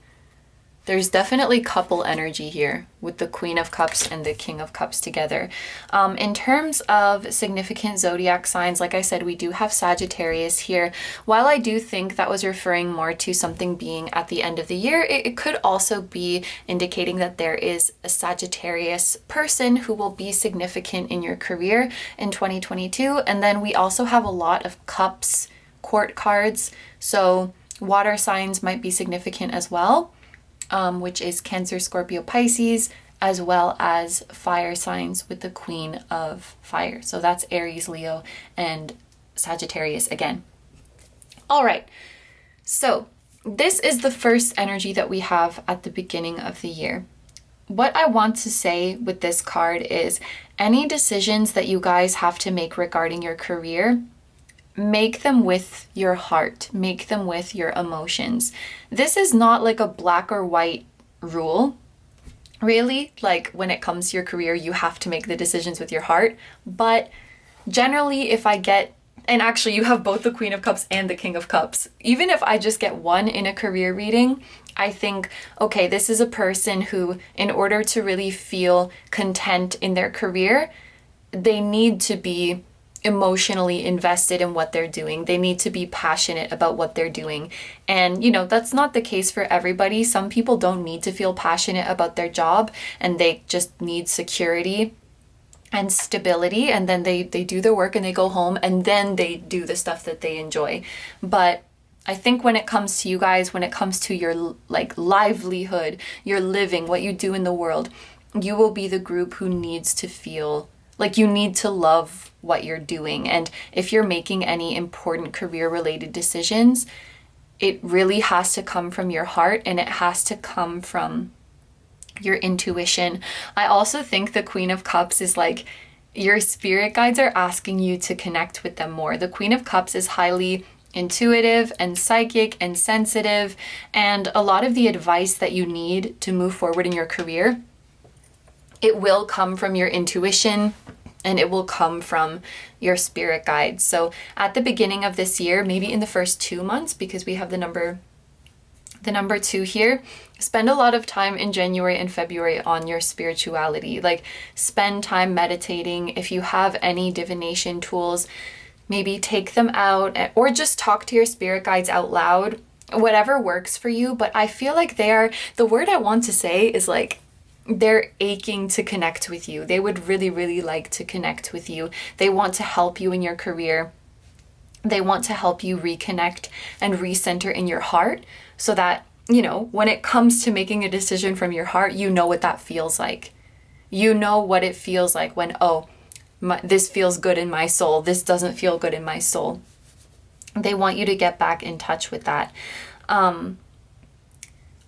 couple energy here with the Queen of Cups and the King of Cups together. In terms of significant zodiac signs, like I said, we do have Sagittarius here. While I do think that was referring more to something being at the end of the year, it could also be indicating that there is a Sagittarius person who will be significant in your career in 2022. And then we also have a lot of Cups court cards. So water signs might be significant as well. Which is Cancer, Scorpio, Pisces, as well as fire signs with the Queen of Fire. So that's Aries, Leo, and Sagittarius again. All right, so this is the first energy that we have at the beginning of the year. what I want to say with this card is any decisions that you guys have to make regarding your career, make them with your heart, make them with your emotions. This is not like a black or white rule. Really, like when it comes to your career, you have to make the decisions with your heart. But generally, if I get, and actually you have both the Queen of Cups and the King of Cups, even if I just get one in a career reading, I think, okay, this is a person who, in order to really feel content in their career, they need to be emotionally invested in what they're doing. They need to be passionate about what they're doing. And, that's not the case for everybody. Some people don't need to feel passionate about their job, and they just need security and stability, and then they do their work and they go home, and then they do the stuff that they enjoy. But I think when it comes to you guys, when it comes to your livelihood, your living, what you do in the world, you will be the group who needs to feel like you need to love what you're doing. And if you're making any important career related decisions, it really has to come from your heart, and it has to come from your intuition. I also think the Queen of Cups is like your spirit guides are asking you to connect with them more. The Queen of Cups is highly intuitive and psychic and sensitive, and a lot of the advice that you need to move forward in your career, it will come from your intuition and it will come from your spirit guides. So at the beginning of this year, maybe in the first 2 months, because we have the number 2 here, spend a lot of time in January and February on your spirituality. Like, spend time meditating. If you have any divination tools, maybe take them out, or just talk to your spirit guides out loud, whatever works for you. But I feel like the word I want to say is like, they're aching to connect with you. They would really, really like to connect with you. They want to help you in your career. They want to help you reconnect and recenter in your heart, so that, when it comes to making a decision from your heart, you know what that feels like. You know what it feels like when, this feels good in my soul. This doesn't feel good in my soul. They want you to get back in touch with that.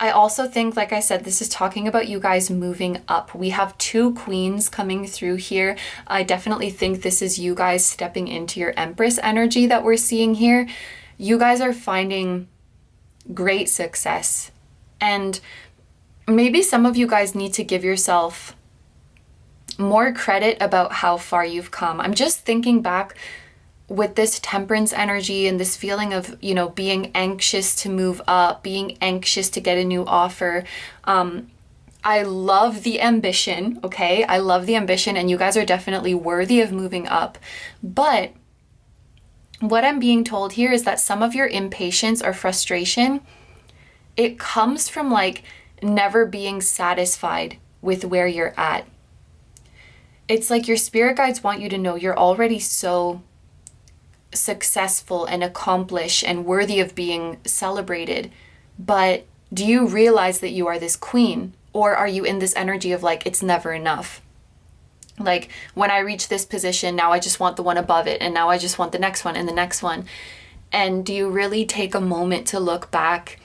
I also think, like I said, this is talking about you guys moving up. We have 2 queens coming through here. I definitely think this is you guys stepping into your Empress energy that we're seeing here. You guys are finding great success. And maybe some of you guys need to give yourself more credit about how far you've come. I'm just thinking back with this Temperance energy and this feeling of, being anxious to move up, being anxious to get a new offer. I love the ambition, okay? I love the ambition, and you guys are definitely worthy of moving up. But what I'm being told here is that some of your impatience or frustration, it comes from like never being satisfied with where you're at. It's like your spirit guides want you to know you're already so successful and accomplished and worthy of being celebrated. But do you realize that you are this queen? Or are you in this energy of like, it's never enough? Like, when I reach this position, now I just want the one above it, and now I just want the next one and the next one. And do you really take a moment to look back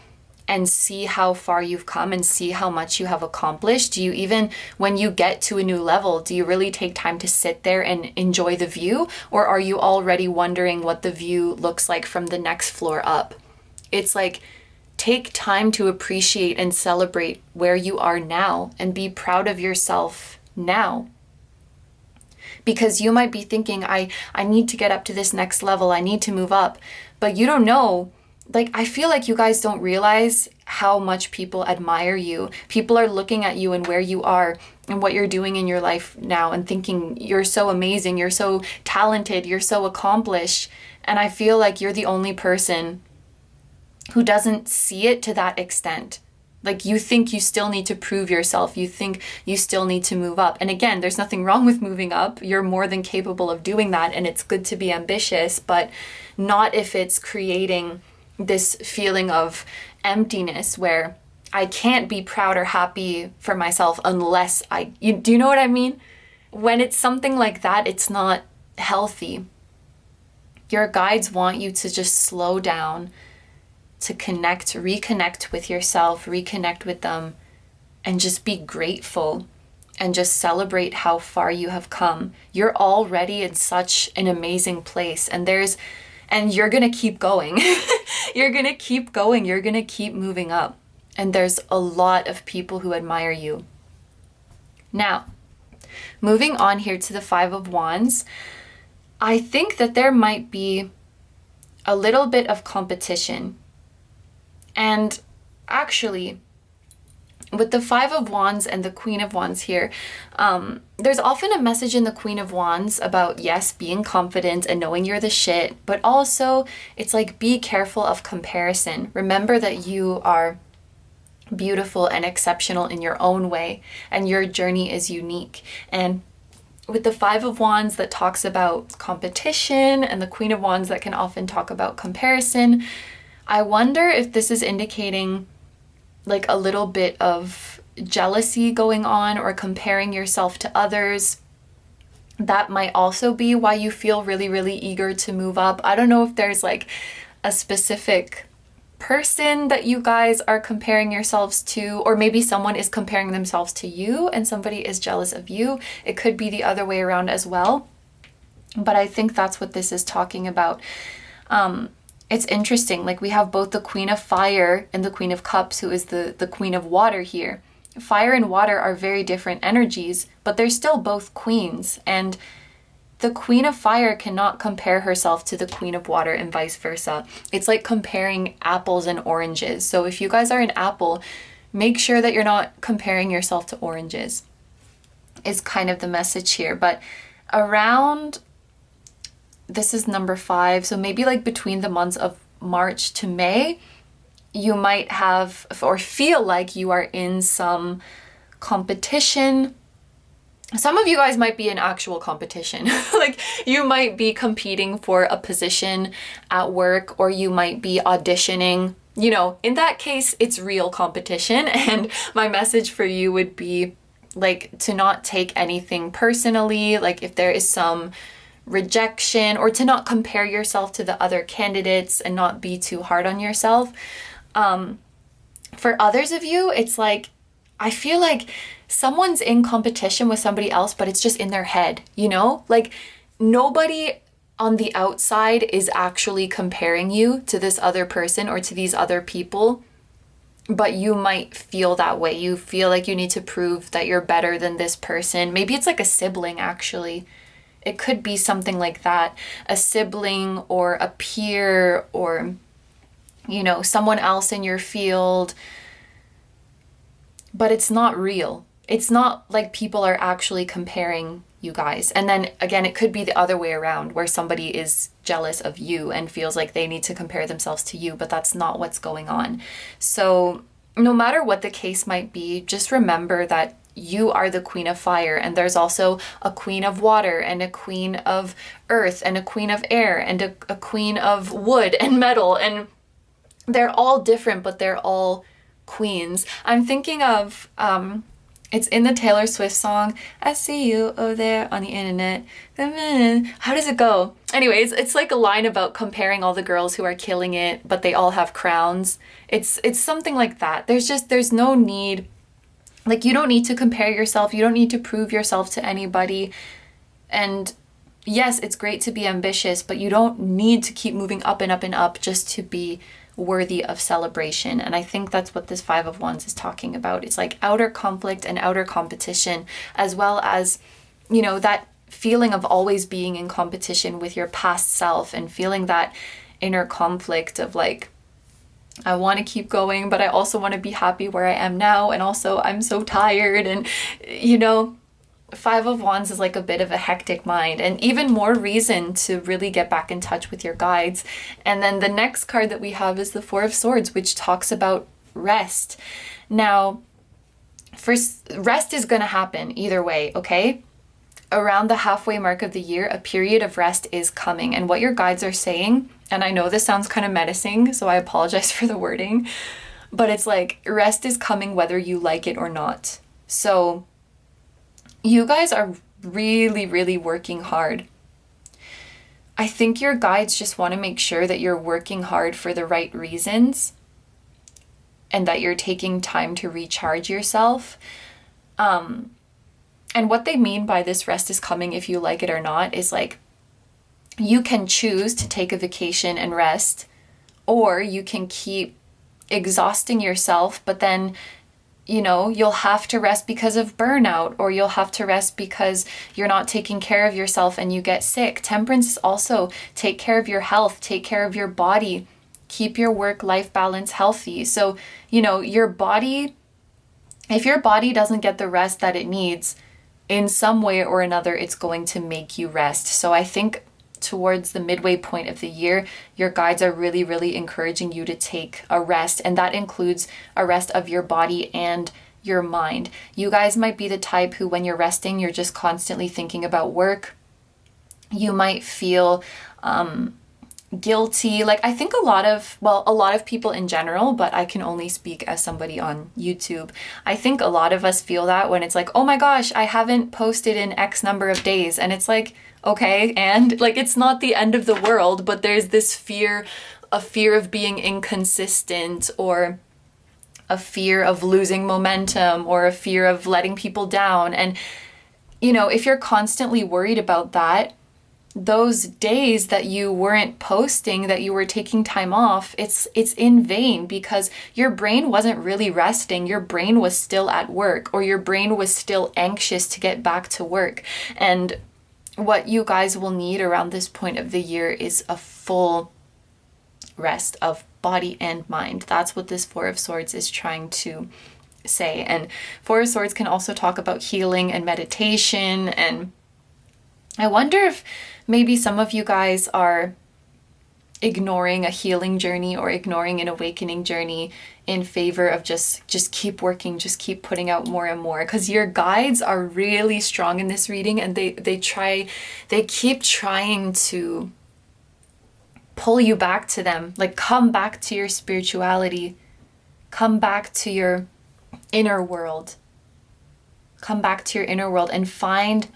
and see how far you've come and see how much you have accomplished? Do you even, when you get to a new level, do you really take time to sit there and enjoy the view? Or are you already wondering what the view looks like from the next floor up? It's like, take time to appreciate and celebrate where you are now and be proud of yourself now. Because you might be thinking, I need to get up to this next level, I need to move up. But you don't know. Like, I feel like you guys don't realize how much people admire you. People are looking at you and where you are and what you're doing in your life now and thinking you're so amazing, you're so talented, you're so accomplished. And I feel like you're the only person who doesn't see it to that extent. Like, you think you still need to prove yourself. You think you still need to move up. And again, there's nothing wrong with moving up. You're more than capable of doing that. And it's good to be ambitious, but not if it's creating this feeling of emptiness where I can't be proud or happy for myself unless do you know what I mean? When it's something like that, it's not healthy. Your guides want you to just slow down, to reconnect with yourself, reconnect with them, and just be grateful and just celebrate how far you have come. You're already in such an amazing place, and you're gonna keep going. You're gonna keep going. You're gonna keep moving up. And there's a lot of people who admire you. Now, moving on here to the Five of Wands, I think that there might be a little bit of competition. And actually, with the Five of Wands and the Queen of Wands here, there's often a message in the Queen of Wands about, yes, being confident and knowing you're the shit, but also it's like, be careful of comparison. Remember that you are beautiful and exceptional in your own way, and your journey is unique. And with the Five of Wands that talks about competition, and the Queen of Wands that can often talk about comparison, I wonder if this is indicating like a little bit of jealousy going on, or comparing yourself to others. That might also be why you feel really, really eager to move up. I don't know if there's like a specific person that you guys are comparing yourselves to, or maybe someone is comparing themselves to you and somebody is jealous of you. It could be the other way around as well. But I think that's what this is talking about. It's interesting, like we have both the Queen of Fire and the Queen of Cups, who is the Queen of Water here. Fire and water are very different energies, but they're still both queens. And the Queen of Fire cannot compare herself to the Queen of Water, and vice versa. It's like comparing apples and oranges. So if you guys are an apple, make sure that you're not comparing yourself to oranges, is kind of the message here. But around, this is number 5, so maybe like between the months of March to May, you might have or feel like you are in some competition. Some of you guys might be in actual competition. Like you might be competing for a position at work, or you might be auditioning. You know, in that case, it's real competition. And my message for you would be like to not take anything personally. Like if there is some rejection, or to not compare yourself to the other candidates and not be too hard on yourself. For others of you, it's like, I feel like someone's in competition with somebody else, but it's just in their head, you know? Like nobody on the outside is actually comparing you to this other person or to these other people, but you might feel that way. You feel like you need to prove that you're better than this person. Maybe it's like a sibling, actually. It could be something like that, a sibling or a peer, or, you know, someone else in your field. But it's not real. It's not like people are actually comparing you guys. And then again, it could be the other way around, where somebody is jealous of you and feels like they need to compare themselves to you, but that's not what's going on. So no matter what the case might be, just remember that you are the Queen of Fire, and there's also a Queen of Water, and a Queen of Earth, and a Queen of Air, and a Queen of Wood and Metal, and they're all different, but they're all queens. I'm thinking of, it's in the Taylor Swift song, I see you over there on the internet. How does it go? Anyways, it's like a line about comparing all the girls who are killing it, but they all have crowns. It's something like that. There's no need. Like, you don't need to compare yourself. You don't need to prove yourself to anybody. And yes, it's great to be ambitious, but you don't need to keep moving up and up and up just to be worthy of celebration. And I think that's what this Five of Wands is talking about. It's like outer conflict and outer competition, as well as, you know, that feeling of always being in competition with your past self, and feeling that inner conflict of like, I want to keep going, but I also want to be happy where I am now. And also I'm so tired. And, you know, Five of Wands is like a bit of a hectic mind, and even more reason to really get back in touch with your guides. And then the next card that we have is the Four of Swords, which talks about rest. Now, first, rest is going to happen either way, okay? Around the halfway mark of the year, a period of rest is coming. And what your guides are saying, and I know this sounds kind of menacing, so I apologize for the wording, but it's like rest is coming whether you like it or not. So you guys are really, really working hard. I think your guides just want to make sure that you're working hard for the right reasons. and that you're taking time to recharge yourself. And what they mean by this rest is coming if you like it or not is like, you can choose to take a vacation and rest, or you can keep exhausting yourself, but then, you know, you'll have to rest because of burnout, or you'll have to rest because you're not taking care of yourself and you get sick. Temperance is also take care of your health, take care of your body, keep your work-life balance healthy. So, you know, your body, if your body doesn't get the rest that it needs, in some way or another, it's going to make you rest. So I think towards the midway point of the year, your guides are really, really encouraging you to take a rest. And that includes a rest of your body and your mind. You guys might be the type who, when you're resting, you're just constantly thinking about work. You might feel guilty. Like, I think a lot of people in general, but I can only speak as somebody on YouTube. I think a lot of us feel that when it's like, oh my gosh, I haven't posted in X number of days. And it's like, okay, and like, it's not the end of the world, but there's this fear, a fear of being inconsistent, or a fear of losing momentum, or a fear of letting people down. And, you know, if you're constantly worried about that, those days that you weren't posting, that you were taking time off, it's in vain, because your brain wasn't really resting. Your brain was still at work, or your brain was still anxious to get back to work. And what you guys will need around this point of the year is a full rest of body and mind. That's what this Four of Swords is trying to say. And Four of Swords can also talk about healing and meditation. And I wonder if maybe some of you guys are ignoring a healing journey or ignoring an awakening journey in favor of just keep working, just keep putting out more and more, because your guides are really strong in this reading, and they keep trying to pull you back to them. Like, come back to your spirituality, come back to your inner world, come back to your inner world and find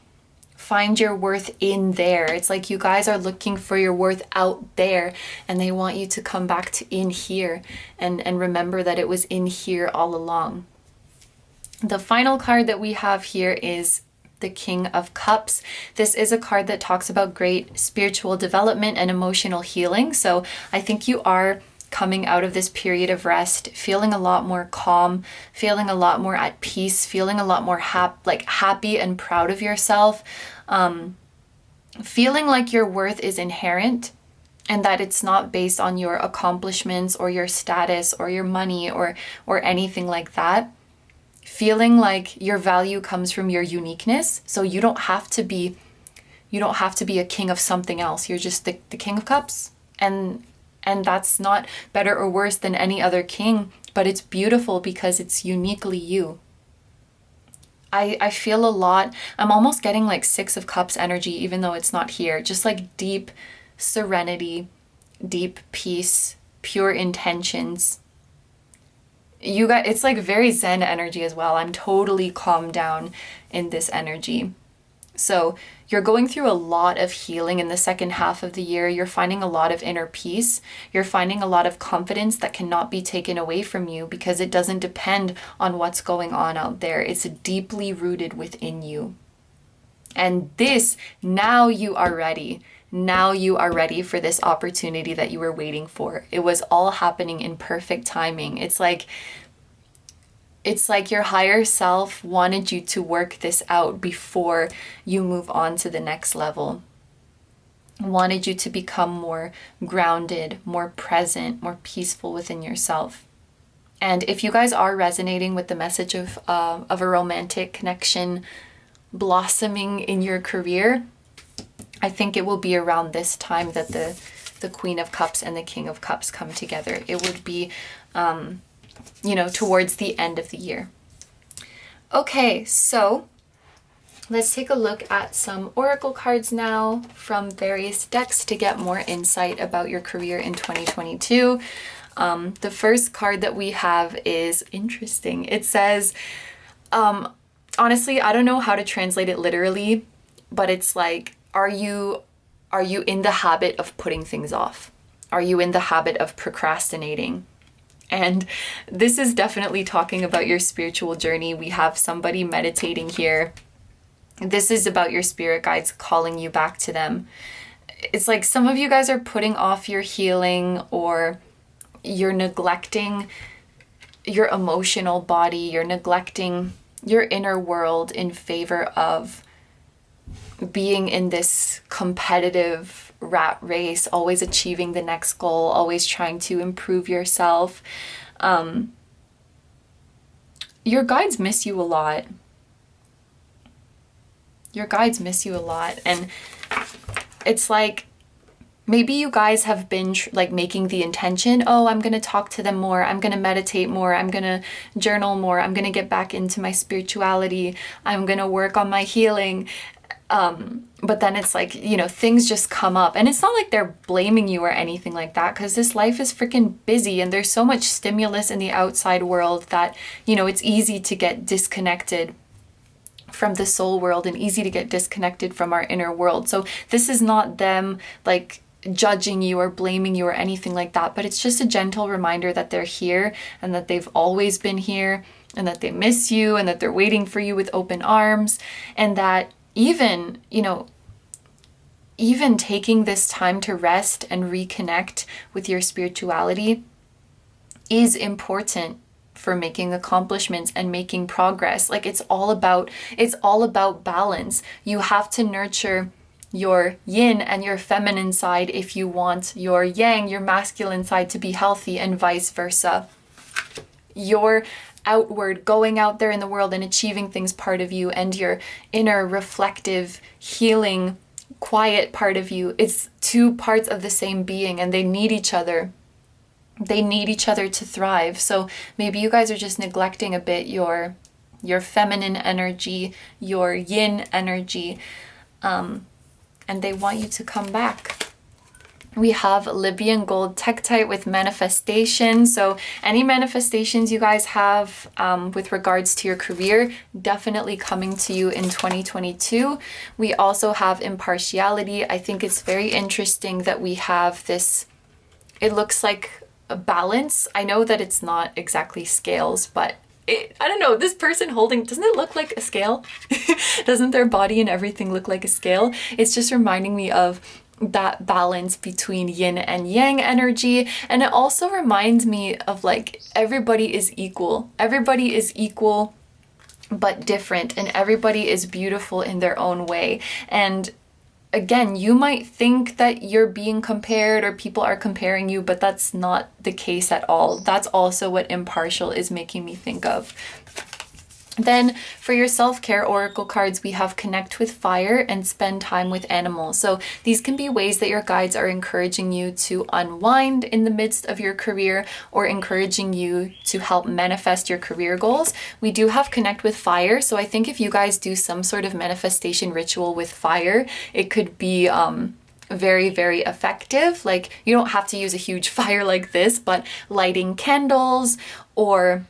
your worth in there. It's like you guys are looking for your worth out there, and they want you to come back to in here and remember that it was in here all along. The final card that we have here is the King of Cups. This is a card that talks about great spiritual development and emotional healing. So I think you are coming out of this period of rest feeling a lot more calm, feeling a lot more at peace, feeling a lot more happy and proud of yourself, feeling like your worth is inherent and that it's not based on your accomplishments or your status or your money or anything like that. Feeling like your value comes from your uniqueness. So you don't have to be a king of something else. You're just the King of Cups. And that's not better or worse than any other king, but it's beautiful because it's uniquely you. I feel a lot, I'm almost getting like Six of Cups energy, even though it's not here. Just like deep serenity, deep peace, pure intentions. You got, it's like very Zen energy as well. I'm totally calmed down in this energy. So you're going through a lot of healing in the second half of the year. You're finding a lot of inner peace. You're finding a lot of confidence that cannot be taken away from you because it doesn't depend on what's going on out there. It's deeply rooted within you. And this, now you are ready. Now you are ready for this opportunity that you were waiting for. It was all happening in perfect timing. It's like your higher self wanted you to work this out before you move on to the next level. Wanted you to become more grounded, more present, more peaceful within yourself. And if you guys are resonating with the message of a romantic connection blossoming in your career, I think it will be around this time that the Queen of Cups and the King of Cups come together. It would be towards the end of the year. Okay, so let's take a look at some oracle cards now from various decks to get more insight about your career in 2022. The first card that we have is interesting. It says, honestly, I don't know how to translate it literally, but it's like, are you in the habit of putting things off? Are you in the habit of procrastinating? And this is definitely talking about your spiritual journey. We have somebody meditating here. This is about your spirit guides calling you back to them. It's like some of you guys are putting off your healing, or you're neglecting your emotional body. You're neglecting your inner world in favor of being in this competitive rat race, always achieving the next goal, always trying to improve yourself. Your guides miss you a lot. Your guides miss you a lot. And it's like, maybe you guys have been like making the intention, oh, I'm going to talk to them more. I'm going to meditate more. I'm going to journal more. I'm going to get back into my spirituality. I'm going to work on my healing. But then it's like, you know, things just come up, and it's not like they're blaming you or anything like that, because this life is freaking busy and there's so much stimulus in the outside world that, you know, it's easy to get disconnected from the soul world and easy to get disconnected from our inner world. So this is not them like judging you or blaming you or anything like that, but it's just a gentle reminder that they're here and that they've always been here and that they miss you and that they're waiting for you with open arms, and that even, you know, even taking this time to rest and reconnect with your spirituality is important for making accomplishments and making progress. Like it's all about balance. You have to nurture your yin and your feminine side if you want your yang, your masculine side, to be healthy, and vice versa. Your outward, going out there in the world and achieving things part of you, and your inner reflective, healing, quiet part of you, it's two parts of the same being, and they need each other. They need each other to thrive. So maybe you guys are just neglecting a bit your feminine energy, your yin energy, and they want you to come back. We have Libyan gold tektite with manifestation. So any manifestations you guys have with regards to your career, definitely coming to you in 2022. We also have impartiality. I think it's very interesting that we have this, it looks like a balance. I know that it's not exactly scales, but I don't know, this person holding, doesn't it look like a scale? Doesn't their body and everything look like a scale? It's just reminding me of that balance between yin and yang energy. And it also reminds me of like, everybody is equal. Everybody is equal, but different. And everybody is beautiful in their own way. And again, you might think that you're being compared or people are comparing you, but that's not the case at all. That's also what impartial is making me think of. Then for your self-care oracle cards, we have connect with fire and spend time with animals. So these can be ways that your guides are encouraging you to unwind in the midst of your career, or encouraging you to help manifest your career goals. We do have connect with fire. So I think if you guys do some sort of manifestation ritual with fire, it could be very, very effective. Like you don't have to use a huge fire like this, but lighting candles, or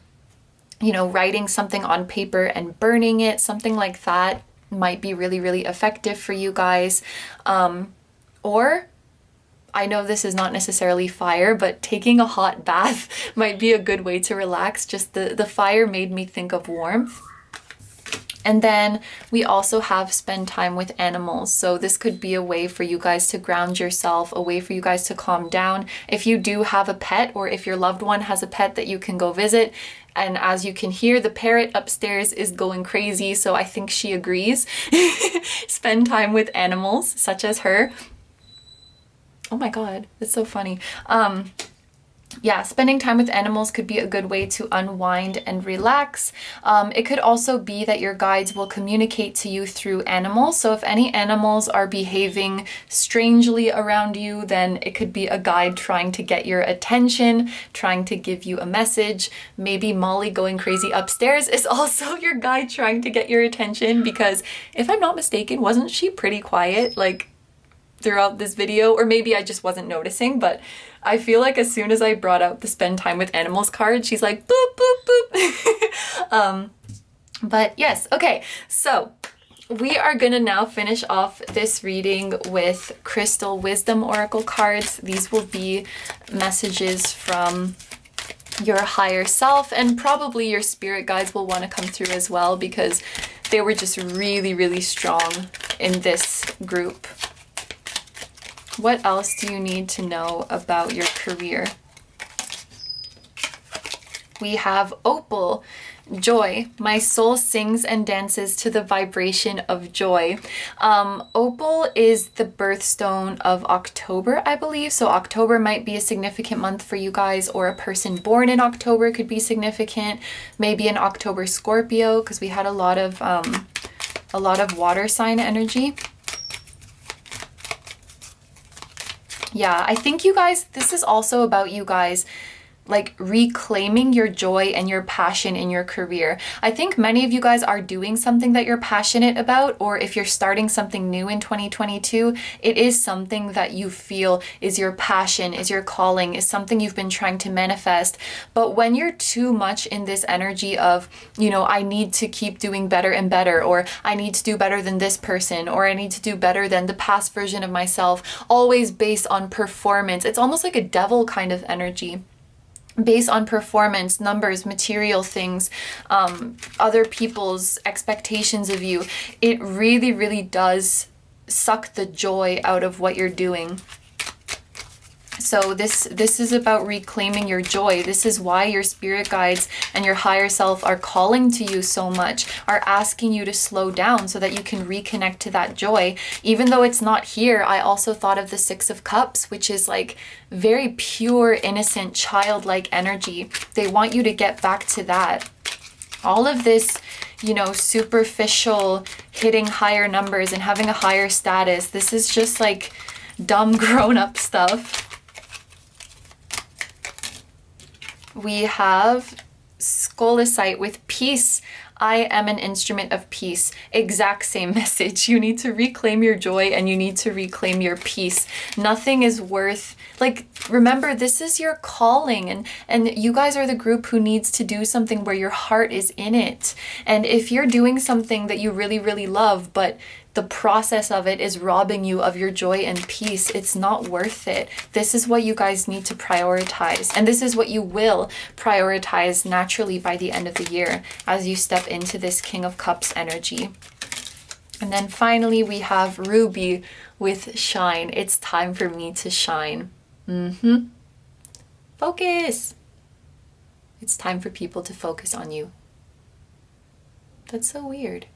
you know, writing something on paper and burning it, something like that might be really, really effective for you guys. Or I know this is not necessarily fire, but taking a hot bath might be a good way to relax. Just the fire made me think of warmth. And then we also have spend time with animals. So this could be a way for you guys to ground yourself, a way for you guys to calm down. If you do have a pet, or if your loved one has a pet that you can go visit, and as you can hear, the parrot upstairs is going crazy, so I think she agrees. Spend time with animals, such as her. Oh my God, that's so funny. Yeah, spending time with animals could be a good way to unwind and relax. It could also be that your guides will communicate to you through animals. So if any animals are behaving strangely around you, then it could be a guide trying to get your attention, trying to give you a message. Maybe Molly going crazy upstairs is also your guide trying to get your attention, because if I'm not mistaken, wasn't she pretty quiet like throughout this video? Or maybe I just wasn't noticing, but I feel like as soon as I brought out the spend time with animals card, she's like boop boop boop. But yes, okay, so we are gonna now finish off this reading with crystal wisdom oracle cards. These will be messages from your higher self, and probably your spirit guides will want to come through as well because they were just really, really strong in this group. What else do you need to know about your career? We have Opal. Joy. My soul sings and dances to the vibration of joy. Opal is the birthstone of October, I believe. So October might be a significant month for you guys, or a person born in October could be significant. Maybe an October Scorpio, because we had a lot of water sign energy. Yeah, I think you guys, this is also about you guys like reclaiming your joy and your passion in your career. I think many of you guys are doing something that you're passionate about, or if you're starting something new in 2022, it is something that you feel is your passion, is your calling, is something you've been trying to manifest. But when you're too much in this energy of, you know, I need to keep doing better and better, or I need to do better than this person, or I need to do better than the past version of myself, always based on performance. It's almost like a devil kind of energy. Based on performance, numbers, material things, other people's expectations of you, it really, really does suck the joy out of what you're doing. So this is about reclaiming your joy. This is why your spirit guides and your higher self are calling to you so much, are asking you to slow down so that you can reconnect to that joy. Even though it's not here, I also thought of the Six of Cups, which is like very pure, innocent, childlike energy. They want you to get back to that. All of this, you know, superficial, hitting higher numbers and having a higher status, this is just like dumb grown-up stuff. We have Skolosite with peace. I am an instrument of peace. Exact same message. You need to reclaim your joy and you need to reclaim your peace. Nothing is worth, like, remember, this is your calling, and you guys are the group who needs to do something where your heart is in it. And if you're doing something that you really, really love, but the process of it is robbing you of your joy and peace, it's not worth it. This is what you guys need to prioritize. And this is what you will prioritize naturally by the end of the year as you step into this King of Cups energy. And then finally, we have Ruby with shine. It's time for me to shine. Focus. It's time for people to focus on you. That's so weird.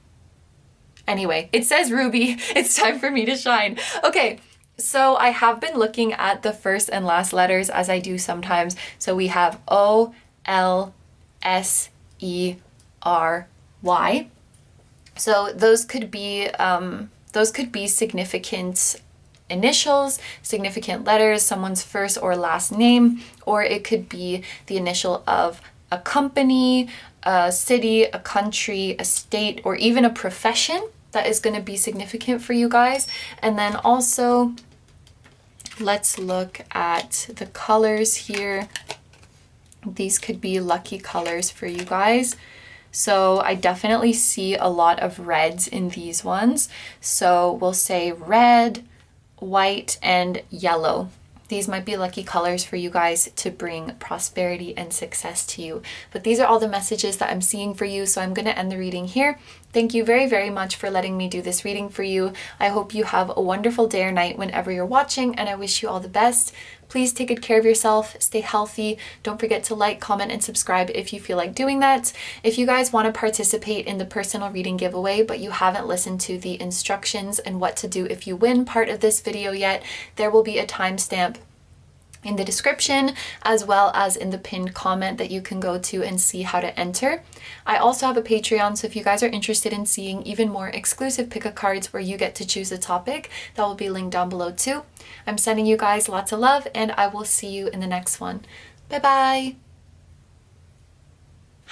Anyway, it says Ruby, it's time for me to shine. Okay, so I have been looking at the first and last letters as I do sometimes. So we have O-L-S-E-R-Y. So those could be significant initials, significant letters, someone's first or last name, or it could be the initial of a company, a city, a country, a state, or even a profession that is going to be significant for you guys. And then also, let's look at the colors here. These could be lucky colors for you guys. So I definitely see a lot of reds in these ones. So we'll say red, white, and yellow. These might be lucky colors for you guys to bring prosperity and success to you. But these are all the messages that I'm seeing for you, so I'm going to end the reading here. Thank you very, very much for letting me do this reading for you. I hope you have a wonderful day or night whenever you're watching, and I wish you all the best. Please take good care of yourself, stay healthy. Don't forget to like, comment, and subscribe if you feel like doing that. If you guys want to participate in the personal reading giveaway, but you haven't listened to the instructions and what to do if you win part of this video yet, there will be a timestamp in the description as well as in the pinned comment that you can go to and see how to enter. I also have a Patreon, so if you guys are interested in seeing even more exclusive pick-a-cards where you get to choose a topic, that will be linked down below too. I'm sending you guys lots of love, and I will see you in the next one. Bye bye!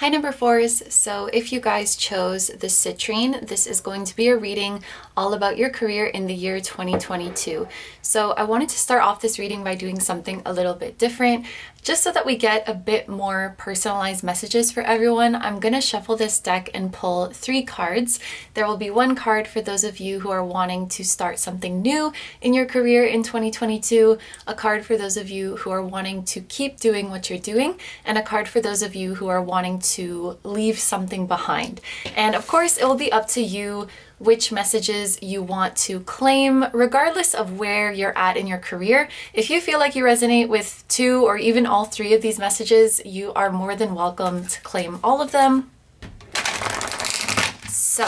Hi number fours, so if you guys chose the Citrine, this is going to be a reading all about your career in the year 2022. So I wanted to start off this reading by doing something a little bit different, just so that we get a bit more personalized messages for everyone. I'm going to shuffle this deck and pull 3 cards. There will be 1 card for those of you who are wanting to start something new in your career in 2022, a card for those of you who are wanting to keep doing what you're doing, and a card for those of you who are wanting to leave something behind. And of course, it will be up to you which messages you want to claim, regardless of where you're at in your career. If you feel like you resonate with 2 or even all 3 of these messages, you are more than welcome to claim all of them. So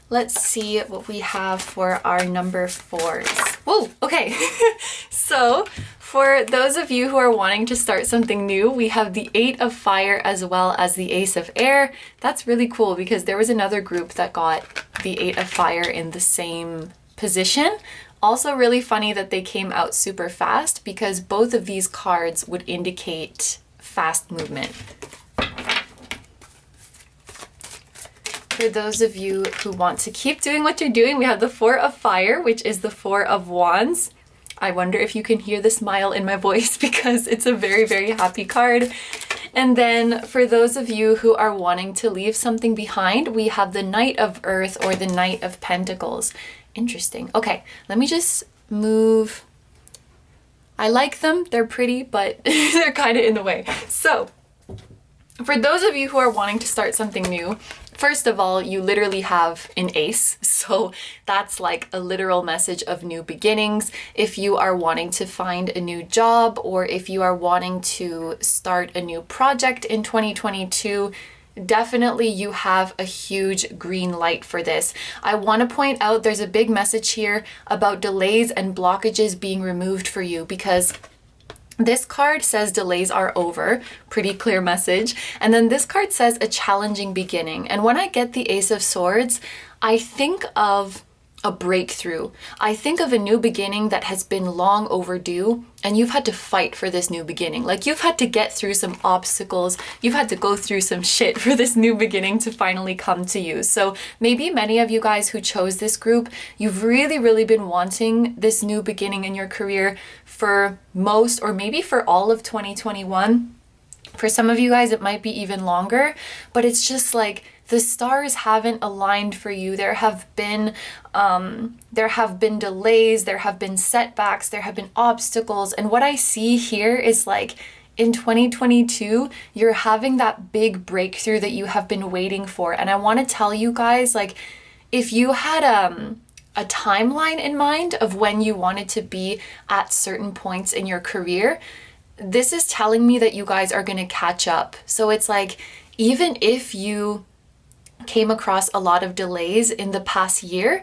let's see what we have for our number 4s. Whoa, okay. So for those of you who are wanting to start something new, we have the 8 of Fire as well as the Ace of Air. That's really cool because there was another group that got the 8 of Fire in the same position. Also really funny that they came out super fast because both of these cards would indicate fast movement. For those of you who want to keep doing what you're doing, we have the 4 of Fire, which is the 4 of Wands. I wonder if you can hear the smile in my voice because it's a very, very happy card. And then for those of you who are wanting to leave something behind, we have the Knight of Earth or the Knight of Pentacles. Interesting. Okay, let me just move. I like them. They're pretty, but they're kind of in the way. So for those of you who are wanting to start something new, first of all, you literally have an ace. So that's like a literal message of new beginnings. If you are wanting to find a new job or if you are wanting to start a new project in 2022, definitely you have a huge green light for this. I want to point out there's a big message here about delays and blockages being removed for you because this card says delays are over, pretty clear message. And then this card says a challenging beginning. And when I get the Ace of Swords, I think of a breakthrough. I think of a new beginning that has been long overdue and you've had to fight for this new beginning. Like you've had to get through some obstacles, you've had to go through some shit for this new beginning to finally come to you. So maybe many of you guys who chose this group, you've really been wanting this new beginning in your career for most or maybe for all of 2021. For some of you guys, it might be even longer, but it's just like the stars haven't aligned for you. There have been delays, there have been setbacks, there have been obstacles. And what I see here is like in 2022, you're having that big breakthrough that you have been waiting for. And I want to tell you guys, like, if you had a timeline in mind of when you wanted to be at certain points in your career, this is telling me that you guys are going to catch up. So it's like, even if you came across a lot of delays in the past year,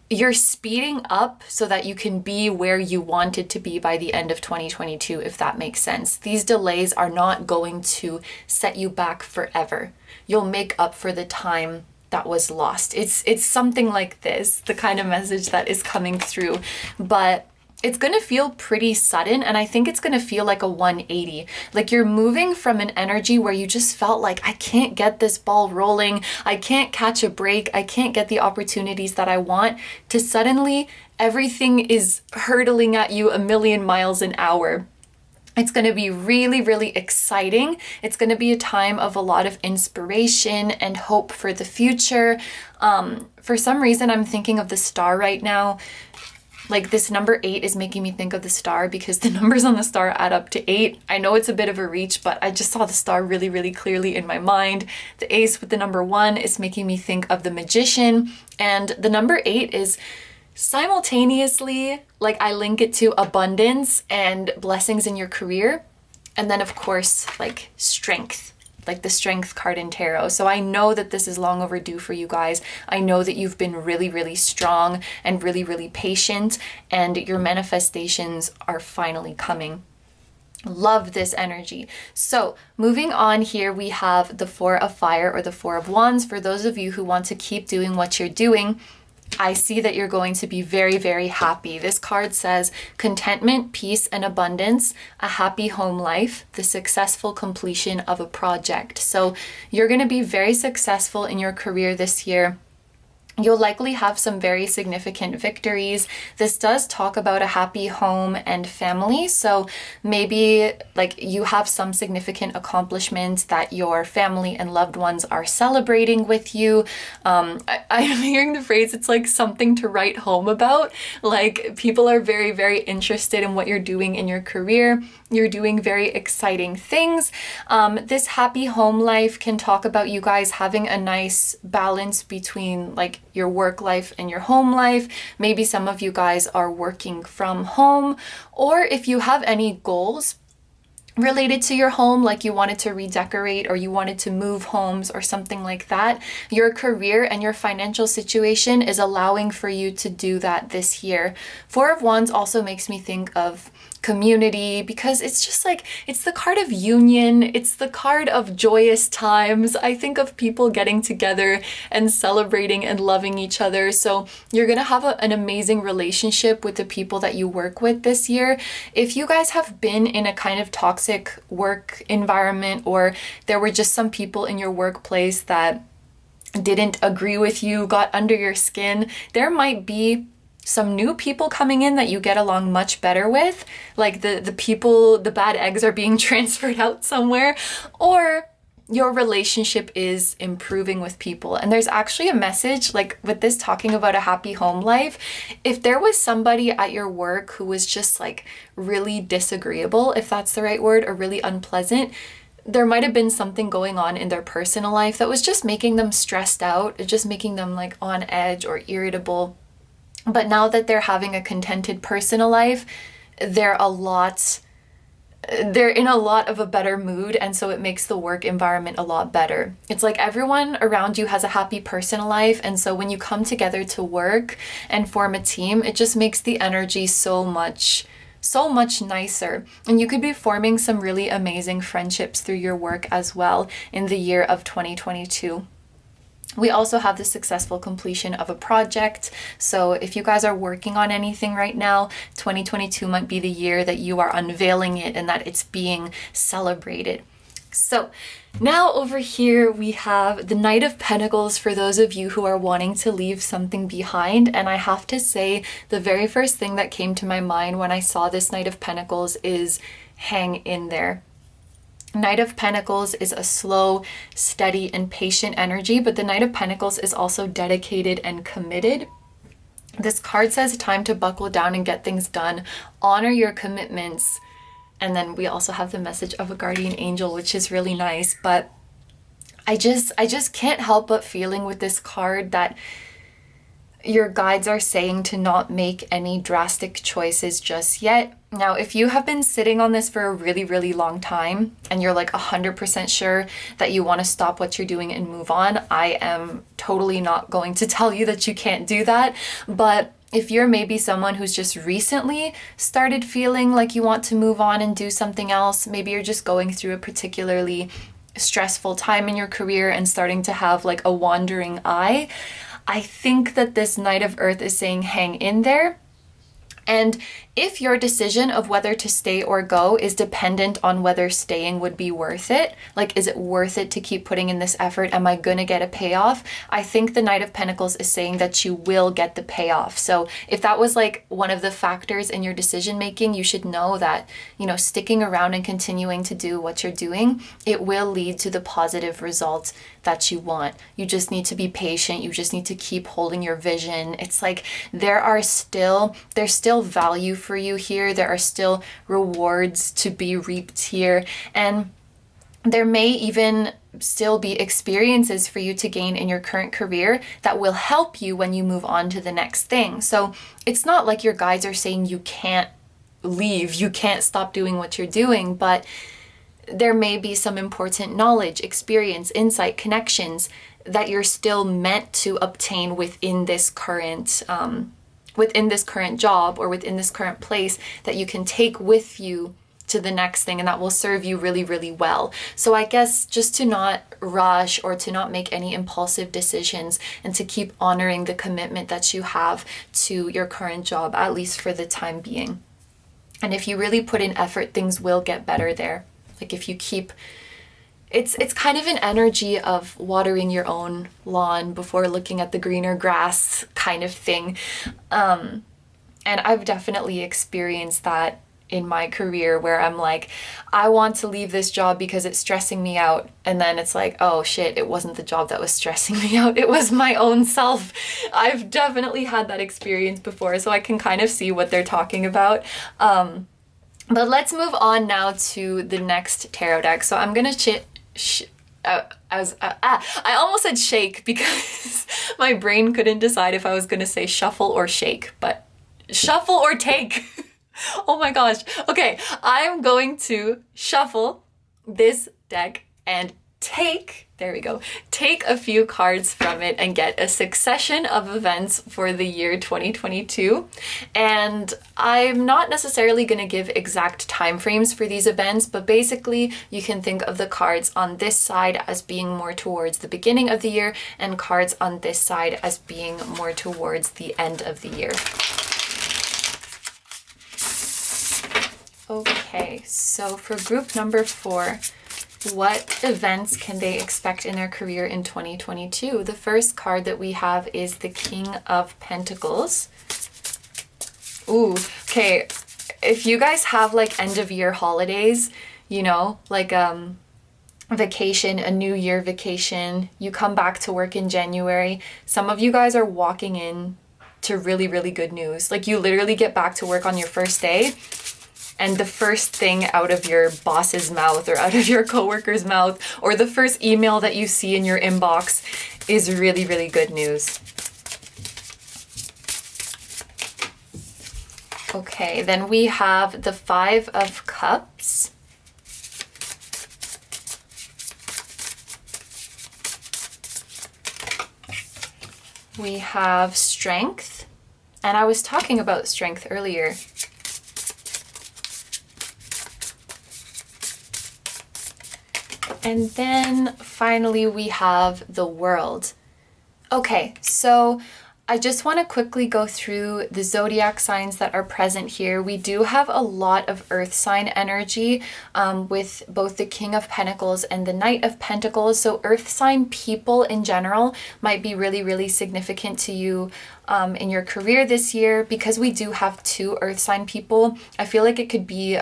you're speeding up so that you can be where you wanted to be by the end of 2022, if that makes sense. These delays are not going to set you back forever. You'll make up for the time that was lost. It's something like this, the kind of message that is coming through. But it's going to feel pretty sudden, and I think it's going to feel like a 180. Like you're moving from an energy where you just felt like, I can't get this ball rolling, I can't catch a break, I can't get the opportunities that I want, to suddenly everything is hurtling at you a million miles an hour. It's going to be really exciting. It's going to be a time of a lot of inspiration and hope for the future. For some reason, I'm thinking of the star right now. Like this number 8 is making me think of the star because the numbers on the star add up to 8. I know it's a bit of a reach, but I just saw the star really clearly in my mind. The ace with the number 1 is making me think of the Magician. And the number 8 is simultaneously, like I link it to abundance and blessings in your career. And then of course, like strength. Like the Strength card in tarot. So I know that this is long overdue for you guys. I know that you've been really strong and really patient, and your manifestations are finally coming. Love this energy. So moving on here, we have the 4 of Fire or the 4 of Wands. For those of you who want to keep doing what you're doing, I see that you're going to be very, very happy. This card says contentment, peace, and abundance, a happy home life, the successful completion of a project. So you're going to be very successful in your career this year. You'll likely have some very significant victories. This does talk about a happy home and family. So maybe like you have some significant accomplishments that your family and loved ones are celebrating with you. I'm hearing the phrase, it's like something to write home about. Like people are very, very interested in what you're doing in your career. You're doing very exciting things. This happy home life can talk about you guys having a nice balance between like your work life and your home life. Maybe some of you guys are working from home, or if you have any goals related to your home, like you wanted to redecorate or you wanted to move homes or something like that, your career and your financial situation is allowing for you to do that this year. Four of Wands also makes me think of community, because it's just like, it's the card of union, it's the card of joyous times. I think of people getting together and celebrating and loving each other. So you're gonna have an amazing relationship with the people that you work with this year. If you guys have been in a kind of toxic work environment, or there were just some people in your workplace that didn't agree with you, got under your skin, there might be some new people coming in that you get along much better with, like the people, the bad eggs are being transferred out somewhere, or your relationship is improving with people. And there's actually a message, like with this talking about a happy home life, if there was somebody at your work who was just like really disagreeable, if that's the right word, or really unpleasant, there might have been something going on in their personal life that was just making them stressed out, just making them like on edge or irritable. But now that they're having a contented personal life, they're in a lot of a better mood, and so it makes the work environment a lot better. It's like everyone around you has a happy personal life, and so when you come together to work and form a team, it just makes the energy so much nicer. And you could be forming some really amazing friendships through your work as well in the year of 2022. We also have the successful completion of a project. So if you guys are working on anything right now, 2022 might be the year that you are unveiling it and that it's being celebrated. So now over here we have the Knight of Pentacles for those of you who are wanting to leave something behind. And I have to say, the very first thing that came to my mind when I saw this Knight of Pentacles is hang in there. Knight of Pentacles is a slow, steady, and patient energy, but the Knight of Pentacles is also dedicated and committed. This card says time to buckle down and get things done. Honor your commitments. And then we also have the message of a guardian angel, which is really nice. But I just can't help but feeling with this card that your guides are saying to not make any drastic choices just yet. Now, if you have been sitting on this for a really, really long time and you're like 100% sure that you want to stop what you're doing and move on, I am totally not going to tell you that you can't do that. But if you're maybe someone who's just recently started feeling like you want to move on and do something else, maybe you're just going through a particularly stressful time in your career and starting to have like a wandering eye, I think that this Knight of Earth is saying hang in there. And if your decision of whether to stay or go is dependent on whether staying would be worth it, like is it worth it to keep putting in this effort? Am I going to get a payoff? I think the Knight of Pentacles is saying that you will get the payoff. So if that was like one of the factors in your decision making, you should know that, you know, sticking around and continuing to do what you're doing, it will lead to the positive results that you want. You just need to be patient. You just need to keep holding your vision. It's like there's still value for you here. There are still rewards to be reaped here. And there may even still be experiences for you to gain in your current career that will help you when you move on to the next thing. So it's not like your guides are saying you can't leave, you can't stop doing what you're doing, but there may be some important knowledge, experience, insight, connections that you're still meant to obtain within this current job or within this current place that you can take with you to the next thing, and that will serve you really, really well. So I guess just to not rush or to not make any impulsive decisions, and to keep honoring the commitment that you have to your current job, at least for the time being. And if you really put in effort, things will get better there. Like if you keep, it's kind of an energy of watering your own lawn before looking at the greener grass kind of thing. And I've definitely experienced that in my career, where I'm like, I want to leave this job because it's stressing me out. And then it's like, oh shit, it wasn't the job that was stressing me out. It was my own self. I've definitely had that experience before, so I can kind of see what they're talking about. But let's move on now to the next tarot deck. So I'm gonna I almost said shake because my brain couldn't decide if I was gonna say shuffle or shake, but shuffle or take. Oh my gosh. Okay, I'm going to shuffle this deck and take a few cards from it and get a succession of events for the year 2022. And I'm not necessarily going to give exact time frames for these events, but basically you can think of the cards on this side as being more towards the beginning of the year, and cards on this side as being more towards the end of the year. Okay, so for group number 4, what events can they expect in their career in 2022? The first card that we have is the King of Pentacles. Ooh, okay. If you guys have like end of year holidays, you know, like vacation, a New Year vacation, you come back to work in January, some of you guys are walking in to really, really good news. Like you literally get back to work on your first day, and the first thing out of your boss's mouth or out of your coworker's mouth, or the first email that you see in your inbox, is really, really good news. Okay, then we have the 5 of Cups. We have Strength, and I was talking about strength earlier. And then finally we have the World. Okay, so I just want to quickly go through the zodiac signs that are present here. We do have a lot of earth sign energy with both the King of Pentacles and the Knight of Pentacles. So earth sign people in general might be really, really significant to you in your career this year. Because we do have 2 earth sign people, I feel like it could be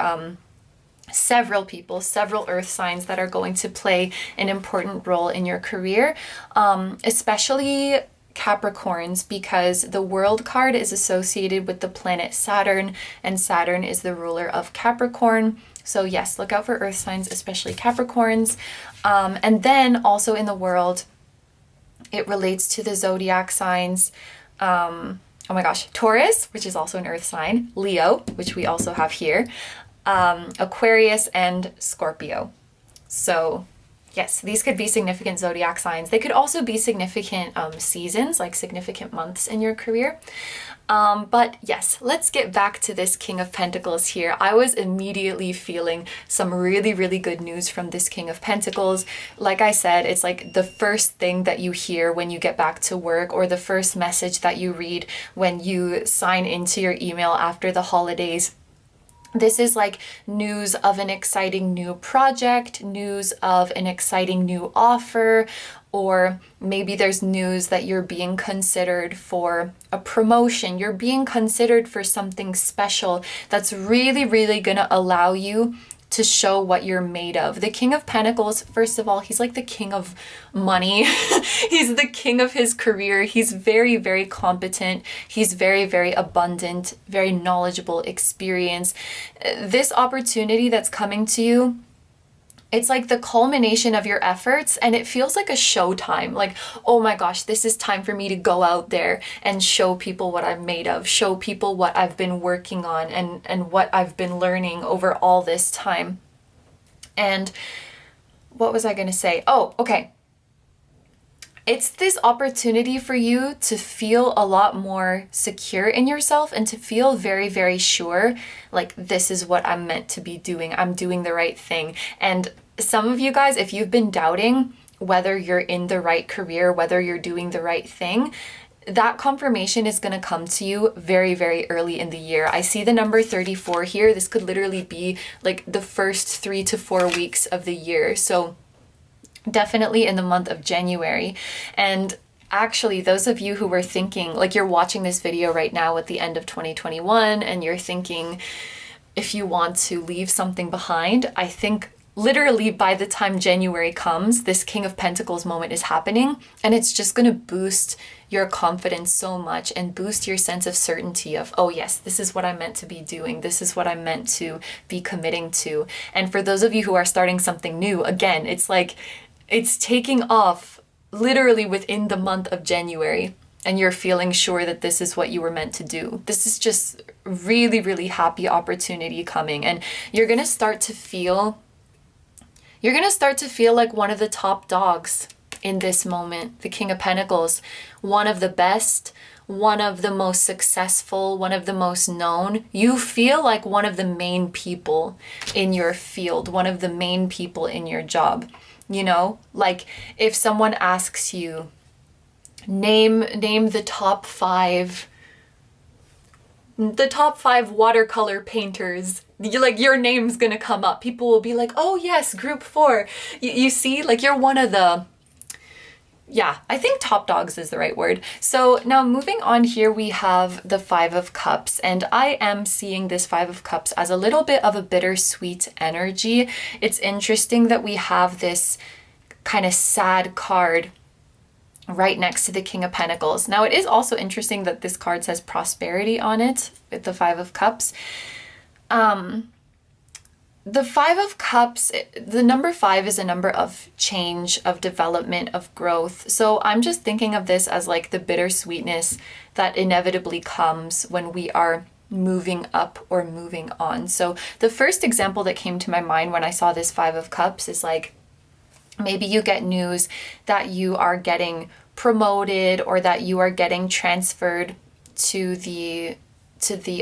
several people, several earth signs that are going to play an important role in your career, especially Capricorns, because the World card is associated with the planet Saturn, and Saturn is the ruler of Capricorn. So yes, look out for earth signs, especially Capricorns. And then also in the World, it relates to the zodiac signs. Oh my gosh, Taurus, which is also an earth sign, Leo, which we also have here, Aquarius, and Scorpio. So yes, these could be significant zodiac signs. They could also be significant seasons, like significant months in your career. But yes, let's get back to this King of Pentacles here. I was immediately feeling some really, really good news from this King of Pentacles. Like I said, it's like the first thing that you hear when you get back to work, or the first message that you read when you sign into your email after the holidays. This is like news of an exciting new project, news of an exciting new offer, or maybe there's news that you're being considered for a promotion. You're being considered for something special that's really, really going to allow you to show what you're made of. The King of Pentacles, first of all, he's like the king of money. He's the king of his career. He's very, very competent. He's very, very abundant, very knowledgeable, experienced. This opportunity that's coming to you, it's like the culmination of your efforts, and it feels like a showtime. Like, oh my gosh, this is time for me to go out there and show people what I'm made of, show people what I've been working on and what I've been learning over all this time. And what was I going to say? Oh, okay. It's this opportunity for you to feel a lot more secure in yourself and to feel very, very sure, like, this is what I'm meant to be doing. I'm doing the right thing. And some of you guys, if you've been doubting whether you're in the right career, whether you're doing the right thing, that confirmation is going to come to you very, very early in the year. I see the number 34 here. This could literally be like the first 3 to 4 weeks of the year. So definitely in the month of January. And actually, those of you who were thinking, like, you're watching this video right now at the end of 2021 and you're thinking if you want to leave something behind, I think literally by the time January comes, this King of Pentacles moment is happening, and it's just going to boost your confidence so much and boost your sense of certainty of, oh yes, this is what I'm meant to be doing. This is what I'm meant to be committing to. And for those of you who are starting something new, again, it's like it's taking off literally within the month of January, and you're feeling sure that this is what you were meant to do. This is just really, really happy opportunity coming, and you're going to start to feel like one of the top dogs in this moment, the King of Pentacles, one of the best, one of the most successful, one of the most known. You feel like one of the main people in your field, one of the main people in your job. You know, like if someone asks you, name the top five watercolor painters, your name's gonna come up. People will be like, oh yes, group 4. You see, like, you're one of the, yeah, I think top dogs is the right word. So now moving on here, we have the 5 of Cups, and I am seeing this 5 of Cups as a little bit of a bittersweet energy. It's interesting that we have this kind of sad card right next to the King of Pentacles. Now, it is also interesting that this card says prosperity on it with the 5 of Cups. The 5 of Cups, the number 5 is a number of change, of development, of growth. So I'm just thinking of this as like the bittersweetness that inevitably comes when we are moving up or moving on. So the first example that came to my mind when I saw this 5 of Cups is like, maybe you get news that you are getting promoted or that you are getting transferred to the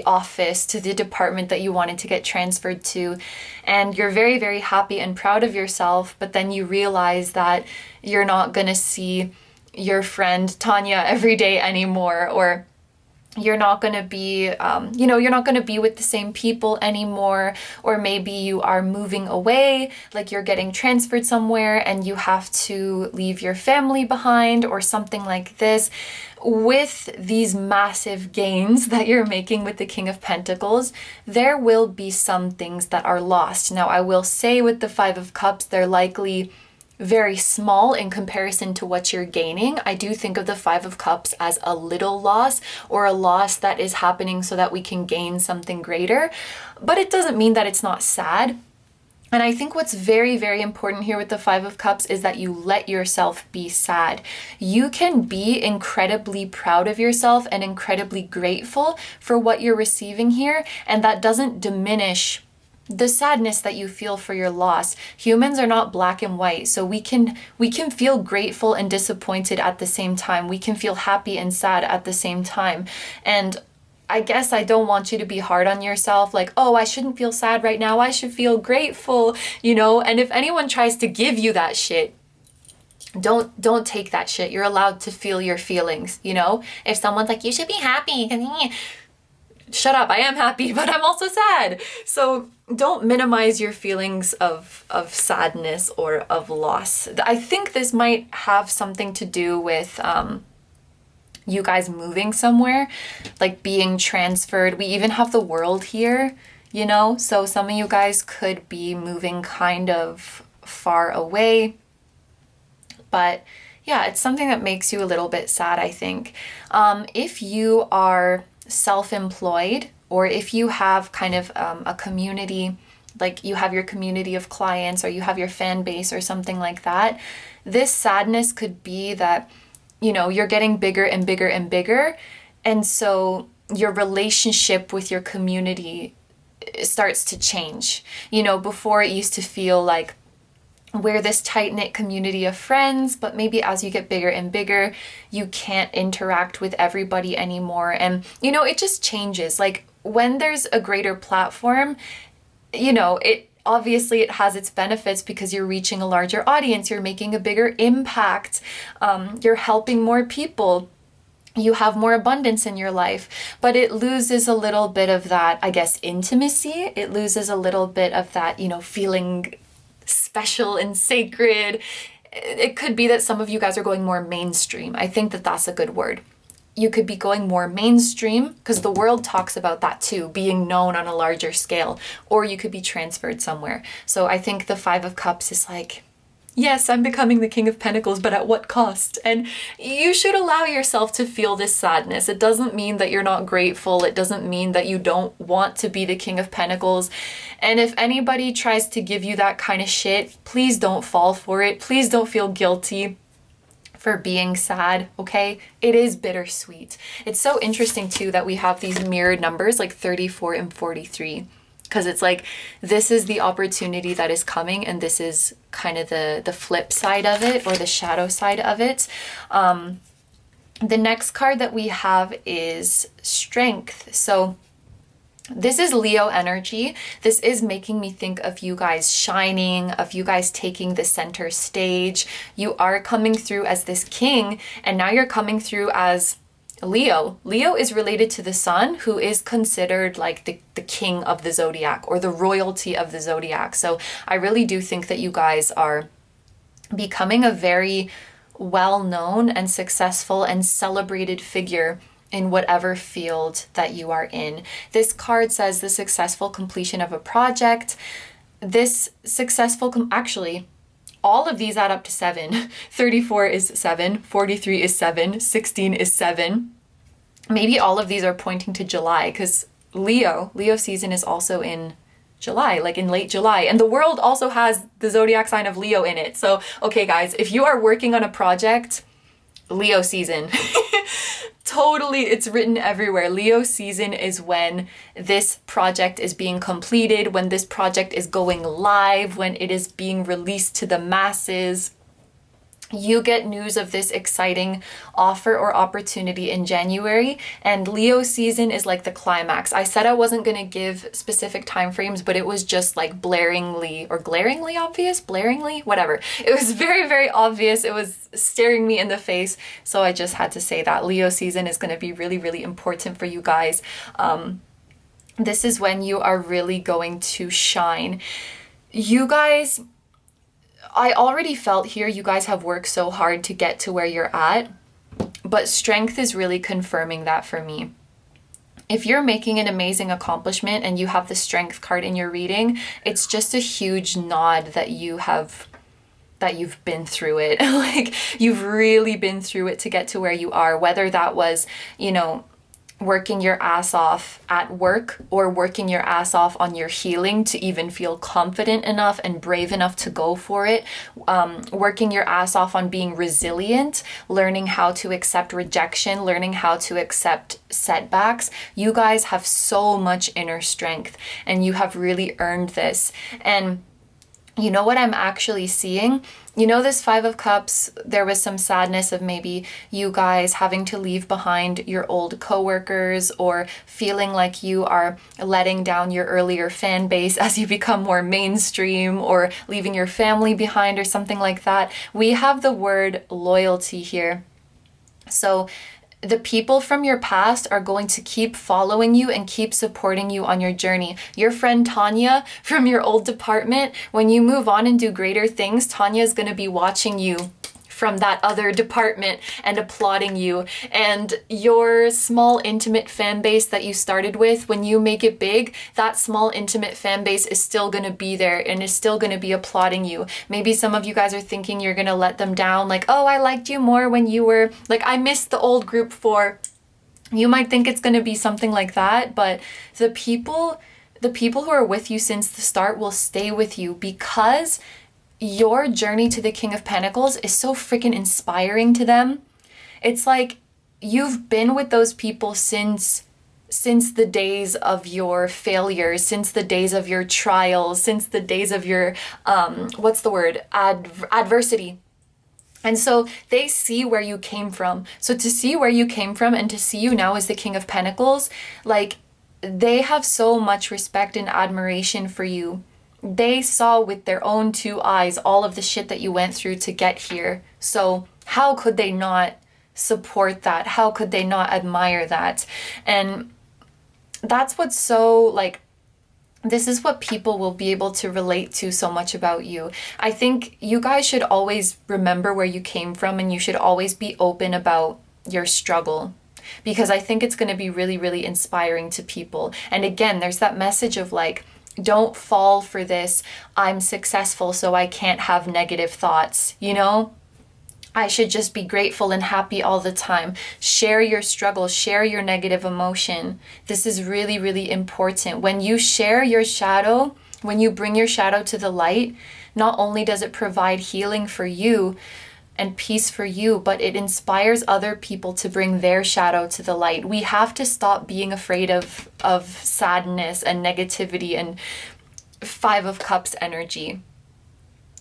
office, to the department that you wanted to get transferred to, and you're very, very happy and proud of yourself, but then you realize that you're not gonna see your friend Tanya every day anymore, or you're not going to be, you're not going to be with the same people anymore, or maybe you are moving away, like you're getting transferred somewhere and you have to leave your family behind or something like this. With these massive gains that you're making with the King of Pentacles, there will be some things that are lost. Now, I will say with the 5 of Cups, they're likely very small in comparison to what you're gaining. I do think of the 5 of Cups as a little loss, or a loss that is happening so that we can gain something greater, but it doesn't mean that it's not sad. And I think what's very, very important here with the 5 of Cups is that you let yourself be sad. You can be incredibly proud of yourself and incredibly grateful for what you're receiving here, and that doesn't diminish the sadness that you feel for your loss. Humans are not black and white, so we can feel grateful and disappointed at the same time. We can feel happy and sad at the same time. And I guess I don't want you to be hard on yourself, like, oh, I shouldn't feel sad right now, I should feel grateful, And if anyone tries to give you that shit, don't take that shit. You're allowed to feel your feelings, If someone's like, you should be happy, shut up, I am happy, but I'm also sad. So don't minimize your feelings of sadness or of loss. I think this might have something to do with you guys moving somewhere, like being transferred. We even have the World here, so some of you guys could be moving kind of far away. But yeah, it's something that makes you a little bit sad, I think. If you are self-employed, or if you have kind of a community, like you have your community of clients or you have your fan base or something like that, this sadness could be that, you're getting bigger and bigger and bigger. And so your relationship with your community starts to change. Before it used to feel like, we're this tight-knit community of friends, but maybe as you get bigger and bigger, you can't interact with everybody anymore. And, you know, it just changes. Like when there's a greater platform, you know, obviously it has its benefits because you're reaching a larger audience, you're making a bigger impact, you're helping more people, you have more abundance in your life, but it loses a little bit of that, I guess, intimacy. It loses a little bit of that, you know, feeling special and sacred. It could be that some of you guys are going more mainstream. I think that that's a good word. You could be going more mainstream because the world talks about that too, being known on a larger scale, or you could be transferred somewhere. So I think the Five of Cups is like, yes, I'm becoming the King of Pentacles, but at what cost? And you should allow yourself to feel this sadness. It doesn't mean that you're not grateful. It doesn't mean that you don't want to be the King of Pentacles. And if anybody tries to give you that kind of shit, please don't fall for it. Please don't feel guilty for being sad, okay? It is bittersweet. It's so interesting too that we have these mirrored numbers like 34 and 43. Because it's like, this is the opportunity that is coming, and this is kind of the flip side of it, or the shadow side of it. The next card that we have is Strength. So this is Leo energy. This is making me think of you guys shining, of you guys taking the center stage. You are coming through as this king, and now you're coming through as Leo. Leo is related to the sun, who is considered like the king of the zodiac, or the royalty of the zodiac. So I really do think that you guys are becoming a very well-known and successful and celebrated figure in whatever field that you are in. This card says the successful completion of a project. This successful, actually, all of these add up to 7. 34 is 7, 43 is 7, 16 is 7. Maybe all of these are pointing to July, because Leo season is also in July, like in late July. And the world also has the zodiac sign of Leo in it. So, okay guys, if you are working on a project, Leo season. Totally, it's written everywhere. Leo season is when this project is being completed, when this project is going live, when it is being released to the masses. You get news of this exciting offer or opportunity in January, and Leo season is like the climax. I said I wasn't going to give specific time frames, but it was just like blaringly obvious, whatever. It was very, very obvious. It was staring me in the face. So I just had to say that Leo season is going to be really, really important for you guys. This is when you are really going to shine. You guys, I already felt here you guys have worked so hard to get to where you're at, but Strength is really confirming that for me. If you're making an amazing accomplishment and you have the Strength card in your reading, it's just a huge nod that you've been through it. Like, you've really been through it to get to where you are, whether that was, you know, working your ass off at work, or working your ass off on your healing to even feel confident enough and brave enough to go for it, working your ass off on being resilient, learning how to accept rejection, learning how to accept setbacks. You guys have so much inner strength, and you have really earned this. And you know what I'm actually seeing? You know, this Five of Cups, there was some sadness of maybe you guys having to leave behind your old coworkers, or feeling like you are letting down your earlier fan base as you become more mainstream, or leaving your family behind or something like that. We have the word loyalty here. So the people from your past are going to keep following you and keep supporting you on your journey. Your friend Tanya from your old department, when you move on and do greater things, Tanya is going to be watching you from that other department and applauding you. And your small intimate fan base that you started with, when you make it big, that small intimate fan base is still going to be there and is still going to be applauding you. Maybe some of you guys are thinking you're going to let them down, like, oh, I liked you more when you were, like, I missed the old group for. You might think it's going to be something like that, but the people who are with you since the start will stay with you, because your journey to the King of Pentacles is so freaking inspiring to them. It's like you've been with those people since since the days of your failures, since the days of your trials, since the days of your, adversity. And so they see where you came from. So to see where you came from and to see you now as the King of Pentacles, like, they have so much respect and admiration for you. They saw with their own two eyes all of the shit that you went through to get here. So how could they not support that? How could they not admire that? And that's what's so, like, this is what people will be able to relate to so much about you. I think you guys should always remember where you came from, and you should always be open about your struggle, because I think it's going to be really, really inspiring to people. And again, there's that message of like, don't fall for this, I'm successful so I can't have negative thoughts, you know? I should just be grateful and happy all the time. Share your struggle, share your negative emotion. This is really, really important. When you share your shadow, when you bring your shadow to the light, not only does it provide healing for you and peace for you, but it inspires other people to bring their shadow to the light. We have to stop being afraid of sadness and negativity and Five of Cups energy.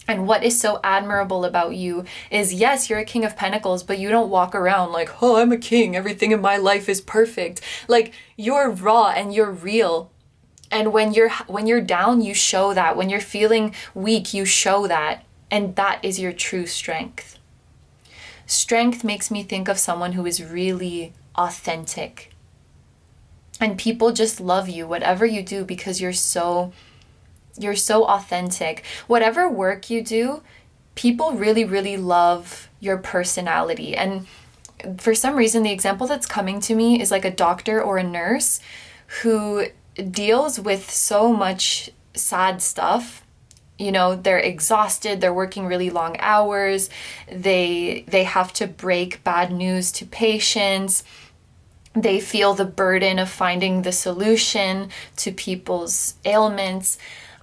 And what is so admirable about you is, yes, you're a King of Pentacles, but you don't walk around like, oh, I'm a king, everything in my life is perfect. Like, you're raw and you're real. And when you're down, you show that. When you're feeling weak, you show that. And that is your true strength. Strength makes me think of someone who is really authentic. And people just love you, whatever you do, because you're so authentic. Whatever work you do, people really, really love your personality. And for some reason, the example that's coming to me is like a doctor or a nurse who deals with so much sad stuff. You know, they're exhausted, they're working really long hours, they have to break bad news to patients. They feel the burden of finding the solution to people's ailments.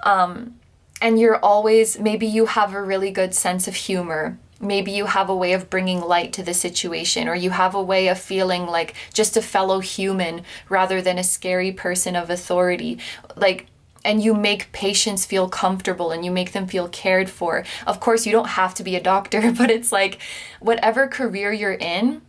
And you're always, maybe you have a really good sense of humor. Maybe you have a way of bringing light to the situation, or you have a way of feeling like just a fellow human rather than a scary person of authority. Like, and you make patients feel comfortable and you make them feel cared for. Of course, you don't have to be a doctor, but it's like whatever career you're in,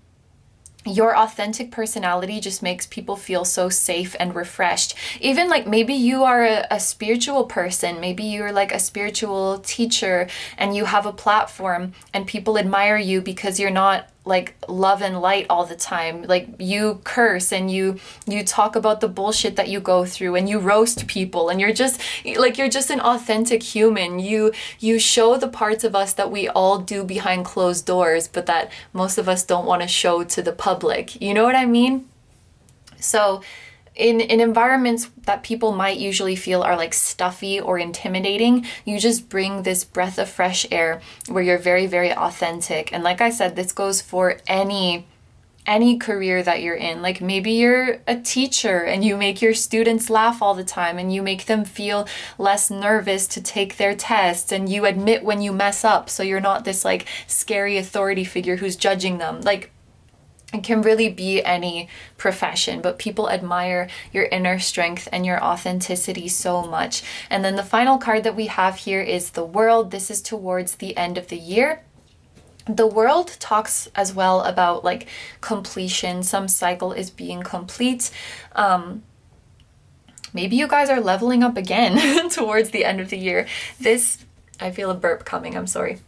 your authentic personality just makes people feel so safe and refreshed. Even like maybe you are a spiritual person, maybe you're like a spiritual teacher and you have a platform and people admire you because you're not like love and light all the time. Like you curse and you talk about the bullshit that you go through and you roast people and you're just an authentic human. You show the parts of us that we all do behind closed doors, but that most of us don't want to show to the public. You know what I mean? So in environments that people might usually feel are like stuffy or intimidating, you just bring this breath of fresh air where you're very, very authentic. And like I said, this goes for any career that you're in. Like maybe you're a teacher and you make your students laugh all the time and you make them feel less nervous to take their tests and you admit when you mess up so you're not this like scary authority figure who's judging them. Like, it can really be any profession, but people admire your inner strength and your authenticity so much. And then the final card that we have here is the World. This is towards the end of the year. The World talks as well about like completion. Some cycle is being complete. Maybe you guys are leveling up again towards the end of the year. I feel a burp coming, I'm sorry.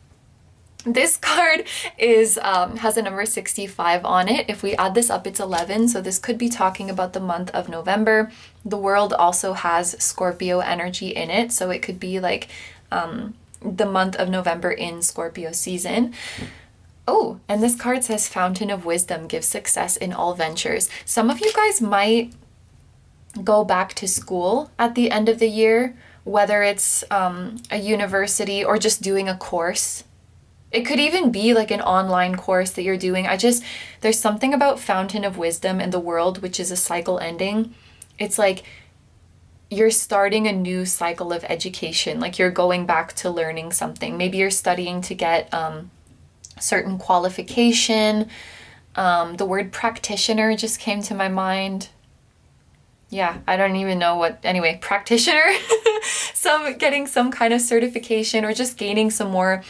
This card is has a number 65 on it. If we add this up, it's 11. So this could be talking about the month of November. The World also has Scorpio energy in it. So it could be like the month of November in Scorpio season. Oh, and this card says Fountain of Wisdom gives success in all ventures. Some of you guys might go back to school at the end of the year, whether it's a university or just doing a course. It could even be like an online course that you're doing. There's something about Fountain of Wisdom and the World, which is a cycle ending. It's like you're starting a new cycle of education. Like you're going back to learning something. Maybe you're studying to get certain qualification. The word practitioner just came to my mind. yeah, I don't even know what, anyway, practitioner, getting some kind of certification or just gaining some more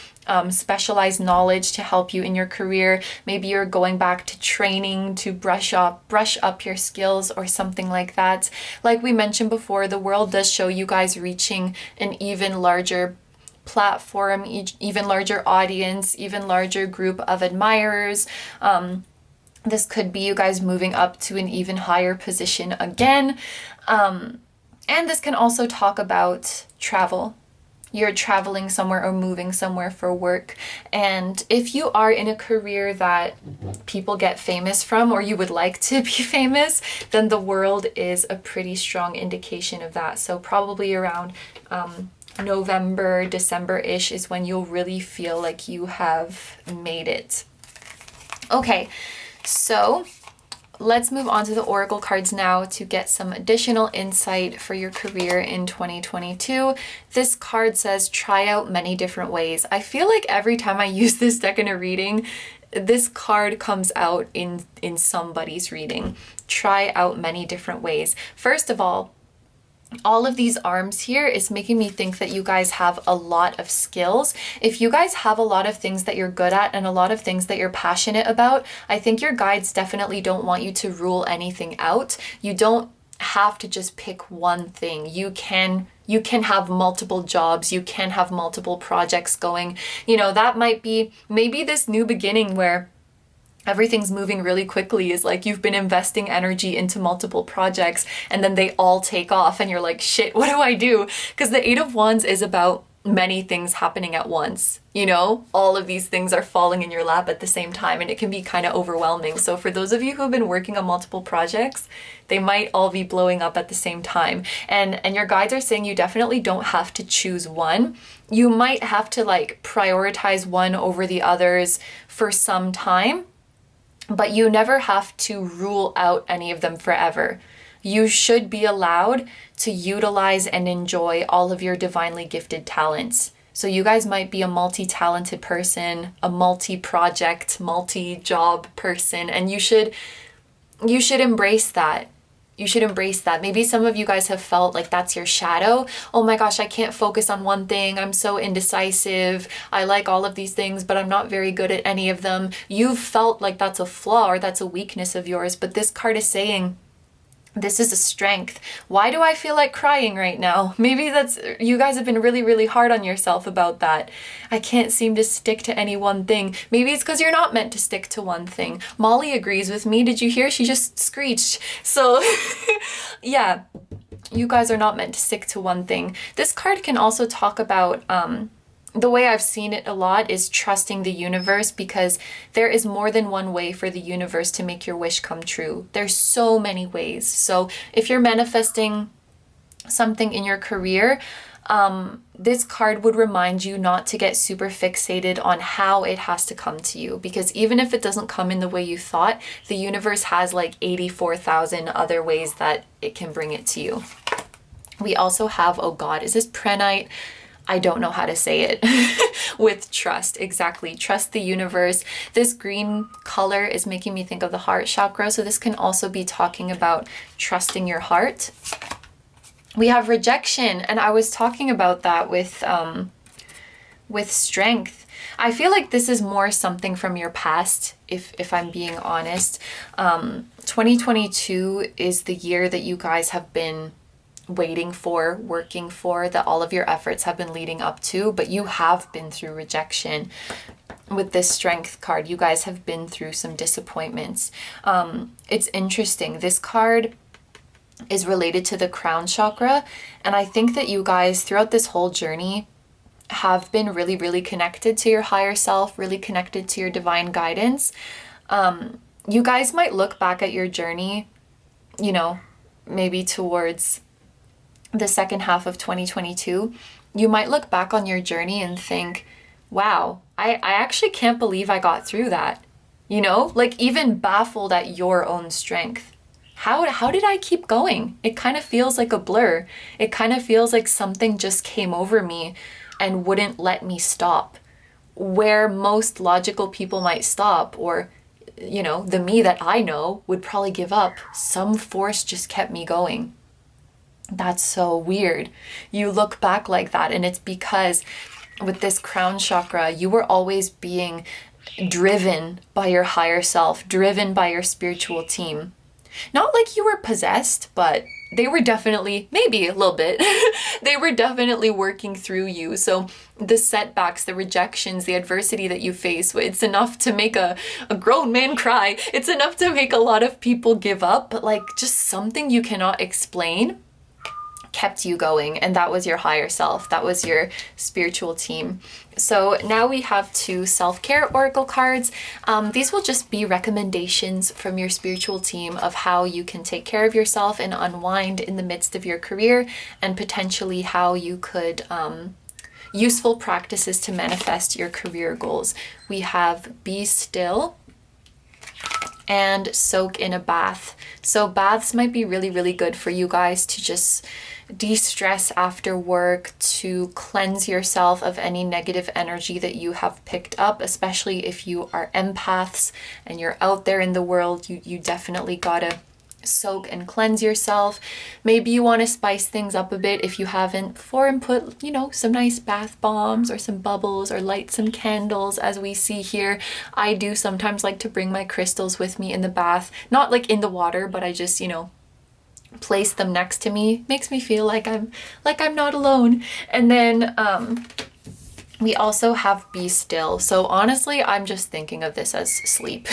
specialized knowledge to help you in your career. Maybe you're going back to training to brush up your skills or something like that. Like we mentioned before, the world does show you guys reaching an even larger platform, even larger audience, even larger group of admirers. This could be you guys moving up to an even higher position again. And this can also talk about travel. You're traveling somewhere or moving somewhere for work. And if you are in a career that people get famous from, or you would like to be famous, then the world is a pretty strong indication of that. So probably around November, December-ish is when you'll really feel like you have made it. Okay. So let's move on to the oracle cards now to get some additional insight for your career in 2022. This card says, try out many different ways. I feel like every time I use this deck in a reading, this card comes out in somebody's reading. Try out many different ways. First of all of these arms here is making me think that you guys have a lot of skills. If you guys have a lot of things that you're good at and a lot of things that you're passionate about, I think your guides definitely don't want you to rule anything out. You don't have to just pick one thing. You can have multiple jobs. You can have multiple projects going. You know, that might be maybe this new beginning where everything's moving really quickly is like you've been investing energy into multiple projects and then they all take off and you're like, shit, what do I do? Because the Eight of Wands is about many things happening at once. You know, all of these things are falling in your lap at the same time and it can be kind of overwhelming. So for those of you who have been working on multiple projects, they might all be blowing up at the same time. And your guides are saying you definitely don't have to choose one. You might have to like prioritize one over the others for some time, but you never have to rule out any of them forever. You should be allowed to utilize and enjoy all of your divinely gifted talents. So you guys might be a multi-talented person, a multi-project, multi-job person, and you should embrace that. You should embrace that. Maybe some of you guys have felt like that's your shadow. Oh my gosh, I can't focus on one thing. I'm so indecisive. I like all of these things, but I'm not very good at any of them. You've felt like that's a flaw or that's a weakness of yours, but this card is saying, this is a strength. Why do I feel like crying right now? Maybe that's, you guys have been really, really hard on yourself about that. I can't seem to stick to any one thing. Maybe it's because you're not meant to stick to one thing. Molly agrees with me. Did you hear? She just screeched. So yeah, you guys are not meant to stick to one thing. This card can also talk about, the way I've seen it a lot is trusting the universe, because there is more than one way for the universe to make your wish come true. There's so many ways. So if you're manifesting something in your career, this card would remind you not to get super fixated on how it has to come to you, because even if it doesn't come in the way you thought, the universe has like 84,000 other ways that it can bring it to you. We also have, oh God, is this Prenite? I don't know how to say it. With trust, exactly. Trust the universe. This green color is making me think of the heart chakra. So this can also be talking about trusting your heart. We have rejection, and I was talking about that with strength. I feel like this is more something from your past, if I'm being honest. 2022 is the year that you guys have been waiting for, working for, that all of your efforts have been leading up to, but you have been through rejection. With this strength card, you guys have been through some disappointments. It's interesting. This card is related to the crown chakra, and I think that you guys throughout this whole journey have been really, really connected to your higher self, really connected to your divine guidance. You guys might look back at your journey, you know, maybe towards the second half of 2022, you might look back on your journey and think, wow, I actually can't believe I got through that. You know, like even baffled at your own strength. How did I keep going? It kind of feels like a blur. It kind of feels like something just came over me and wouldn't let me stop. Where most logical people might stop, or you know, the me that I know would probably give up, some force just kept me going. That's so weird. You look back like that, and it's because with this crown chakra, you were always being driven by your higher self, driven by your spiritual team. Not like you were possessed, but they were definitely, maybe a little bit, they were definitely working through you. So the setbacks, the rejections, the adversity that you face, it's enough to make a grown man cry. It's enough to make a lot of people give up, but like just something you cannot explain kept you going, and that was your higher self. That was your spiritual team. So now we have 2 self-care oracle cards. These will just be recommendations from your spiritual team of how you can take care of yourself and unwind in the midst of your career, and potentially how you could useful practices to manifest your career goals. We have Be Still and Soak in a Bath. So baths might be really, really good for you guys to just de-stress after work, to cleanse yourself of any negative energy that you have picked up, especially if you are empaths and you're out there in the world. You definitely gotta soak and cleanse yourself. Maybe you want to spice things up a bit if you haven't before, and put, you know, some nice bath bombs or some bubbles, or light some candles as we see here. I do sometimes like to bring my crystals with me in the bath, not like in the water, but I just, you know, place them next to me. Makes me feel like I'm not alone. And then we also have Be Still. So honestly, I'm just thinking of this as sleep.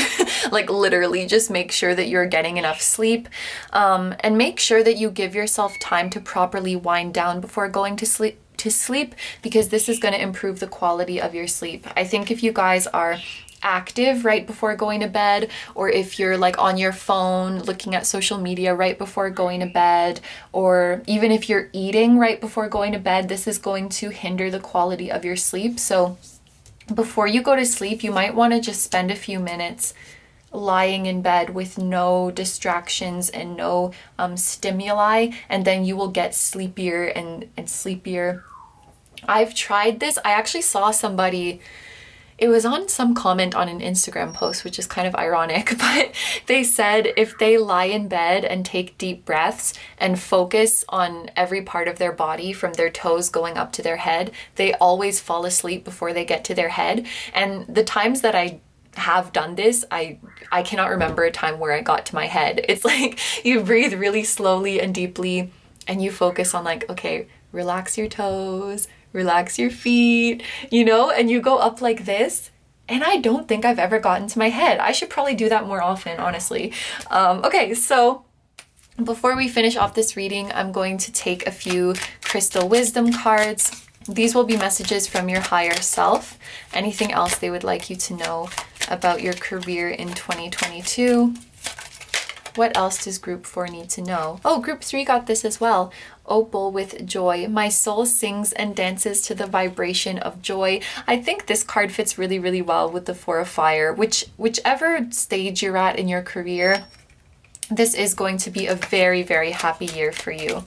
Like literally just make sure that you're getting enough sleep, and make sure that you give yourself time to properly wind down before going to sleep, because this is going to improve the quality of your sleep. I think if you guys are active right before going to bed, or if you're like on your phone looking at social media right before going to bed, or even if you're eating right before going to bed, this is going to hinder the quality of your sleep. So before you go to sleep, you might want to just spend a few minutes lying in bed with no distractions and no stimuli, and then you will get sleepier and sleepier. I've tried this. I actually saw somebody, it was on some comment on an Instagram post, which is kind of ironic, but they said if they lie in bed and take deep breaths and focus on every part of their body from their toes going up to their head, they always fall asleep before they get to their head. And the times that I have done this, I cannot remember a time where I got to my head. It's like you breathe really slowly and deeply, and you focus on like, okay, relax your toes, relax your feet, you know, and you go up like this. And I don't think I've ever gotten to my head. I should probably do that more often, honestly. Okay, so before we finish off this reading, I'm going to take a few crystal wisdom cards. These will be messages from your higher self. Anything else they would like you to know about your career in 2022. What else does group 4 need to know? Oh, group 3 got this as well. Opal with joy. My soul sings and dances to the vibration of joy. I think this card fits really, really well with the 4 of fire. Whichever stage you're at in your career, this is going to be a very, very happy year for you.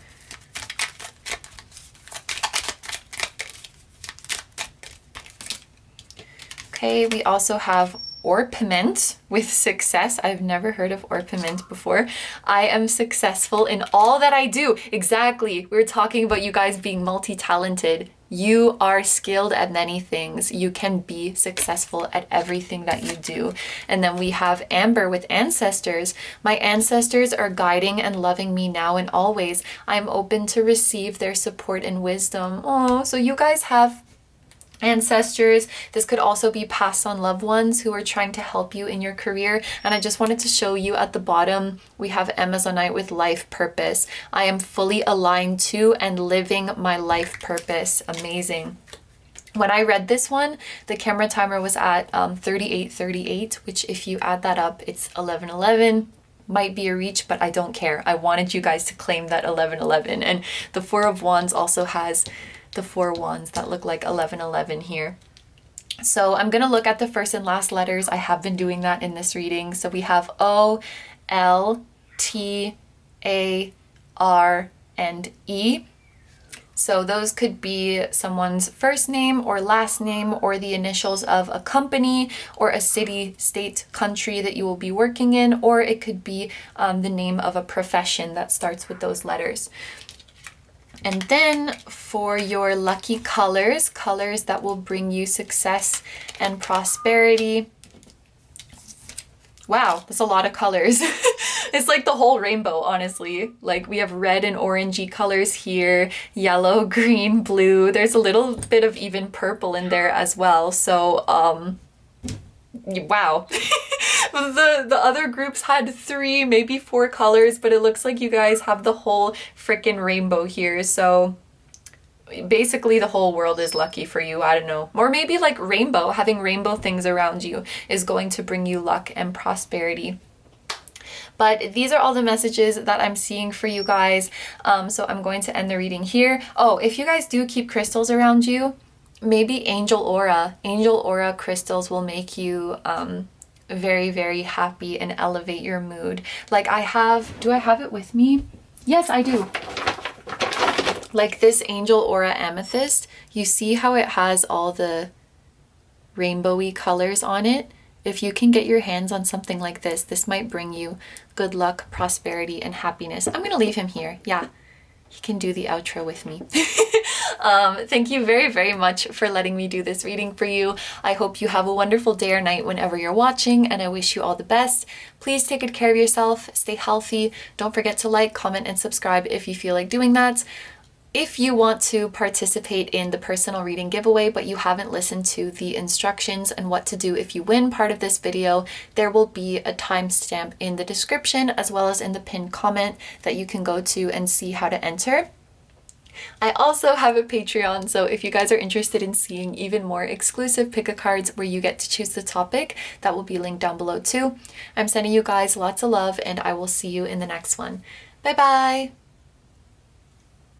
Okay, we also have orpiment with success. I've never heard of orpiment before. I am successful in all that I do. Exactly. We were talking about you guys being multi-talented. You are skilled at many things. You can be successful at everything that you do. And then we have Amber with ancestors. My ancestors are guiding and loving me now and always. I'm open to receive their support and wisdom. Oh, so you guys have ancestors. This could also be passed on loved ones who are trying to help you in your career. And I just wanted to show you at the bottom, we have Amazonite with life purpose. I am fully aligned to and living my life purpose. Amazing. When I read this one, the camera timer was at 3838, which if you add that up, it's 1111. Might be a reach, but I don't care. I wanted you guys to claim that 1111. And the 4 of Wands also has the 4 wands that look like 1111 here. So I'm going to look at the first and last letters. I have been doing that in this reading. So we have O, L, T, A, R, and E. So those could be someone's first name or last name, or the initials of a company or a city, state, country that you will be working in, or it could be the name of a profession that starts with those letters. And then for your lucky colors, colors that will bring you success and prosperity. Wow, that's a lot of colors. It's like the whole rainbow, honestly. Like we have red and orangey colors here, yellow, green, blue. There's a little bit of even purple in there as well. So, wow. The other groups had 3, maybe 4 colors, but it looks like you guys have the whole frickin' rainbow here. So basically the whole world is lucky for you. I don't know. Or maybe like rainbow, having rainbow things around you is going to bring you luck and prosperity. But these are all the messages that I'm seeing for you guys. So I'm going to end the reading here. Oh, if you guys do keep crystals around you, maybe angel aura. Angel aura crystals will make you very, very happy and elevate your mood. Like do I have it with me? Yes, I do. Like this angel aura amethyst, you see how it has all the rainbowy colors on it? If you can get your hands on something like this might bring you good luck, prosperity, and happiness. I'm gonna leave him here. Yeah, he can do the outro with me. Thank you very, very much for letting me do this reading for you. I hope you have a wonderful day or night whenever you're watching, and I wish you all the best. Please take good care of yourself, stay healthy. Don't forget to like, comment, and subscribe if you feel like doing that. If you want to participate in the personal reading giveaway, but you haven't listened to the instructions and what to do if you win part of this video, there will be a timestamp in the description as well as in the pinned comment that you can go to and see how to enter. I also have a Patreon, so if you guys are interested in seeing even more exclusive pick-a-cards where you get to choose the topic, that will be linked down below too. I'm sending you guys lots of love, and I will see you in the next one. Bye bye!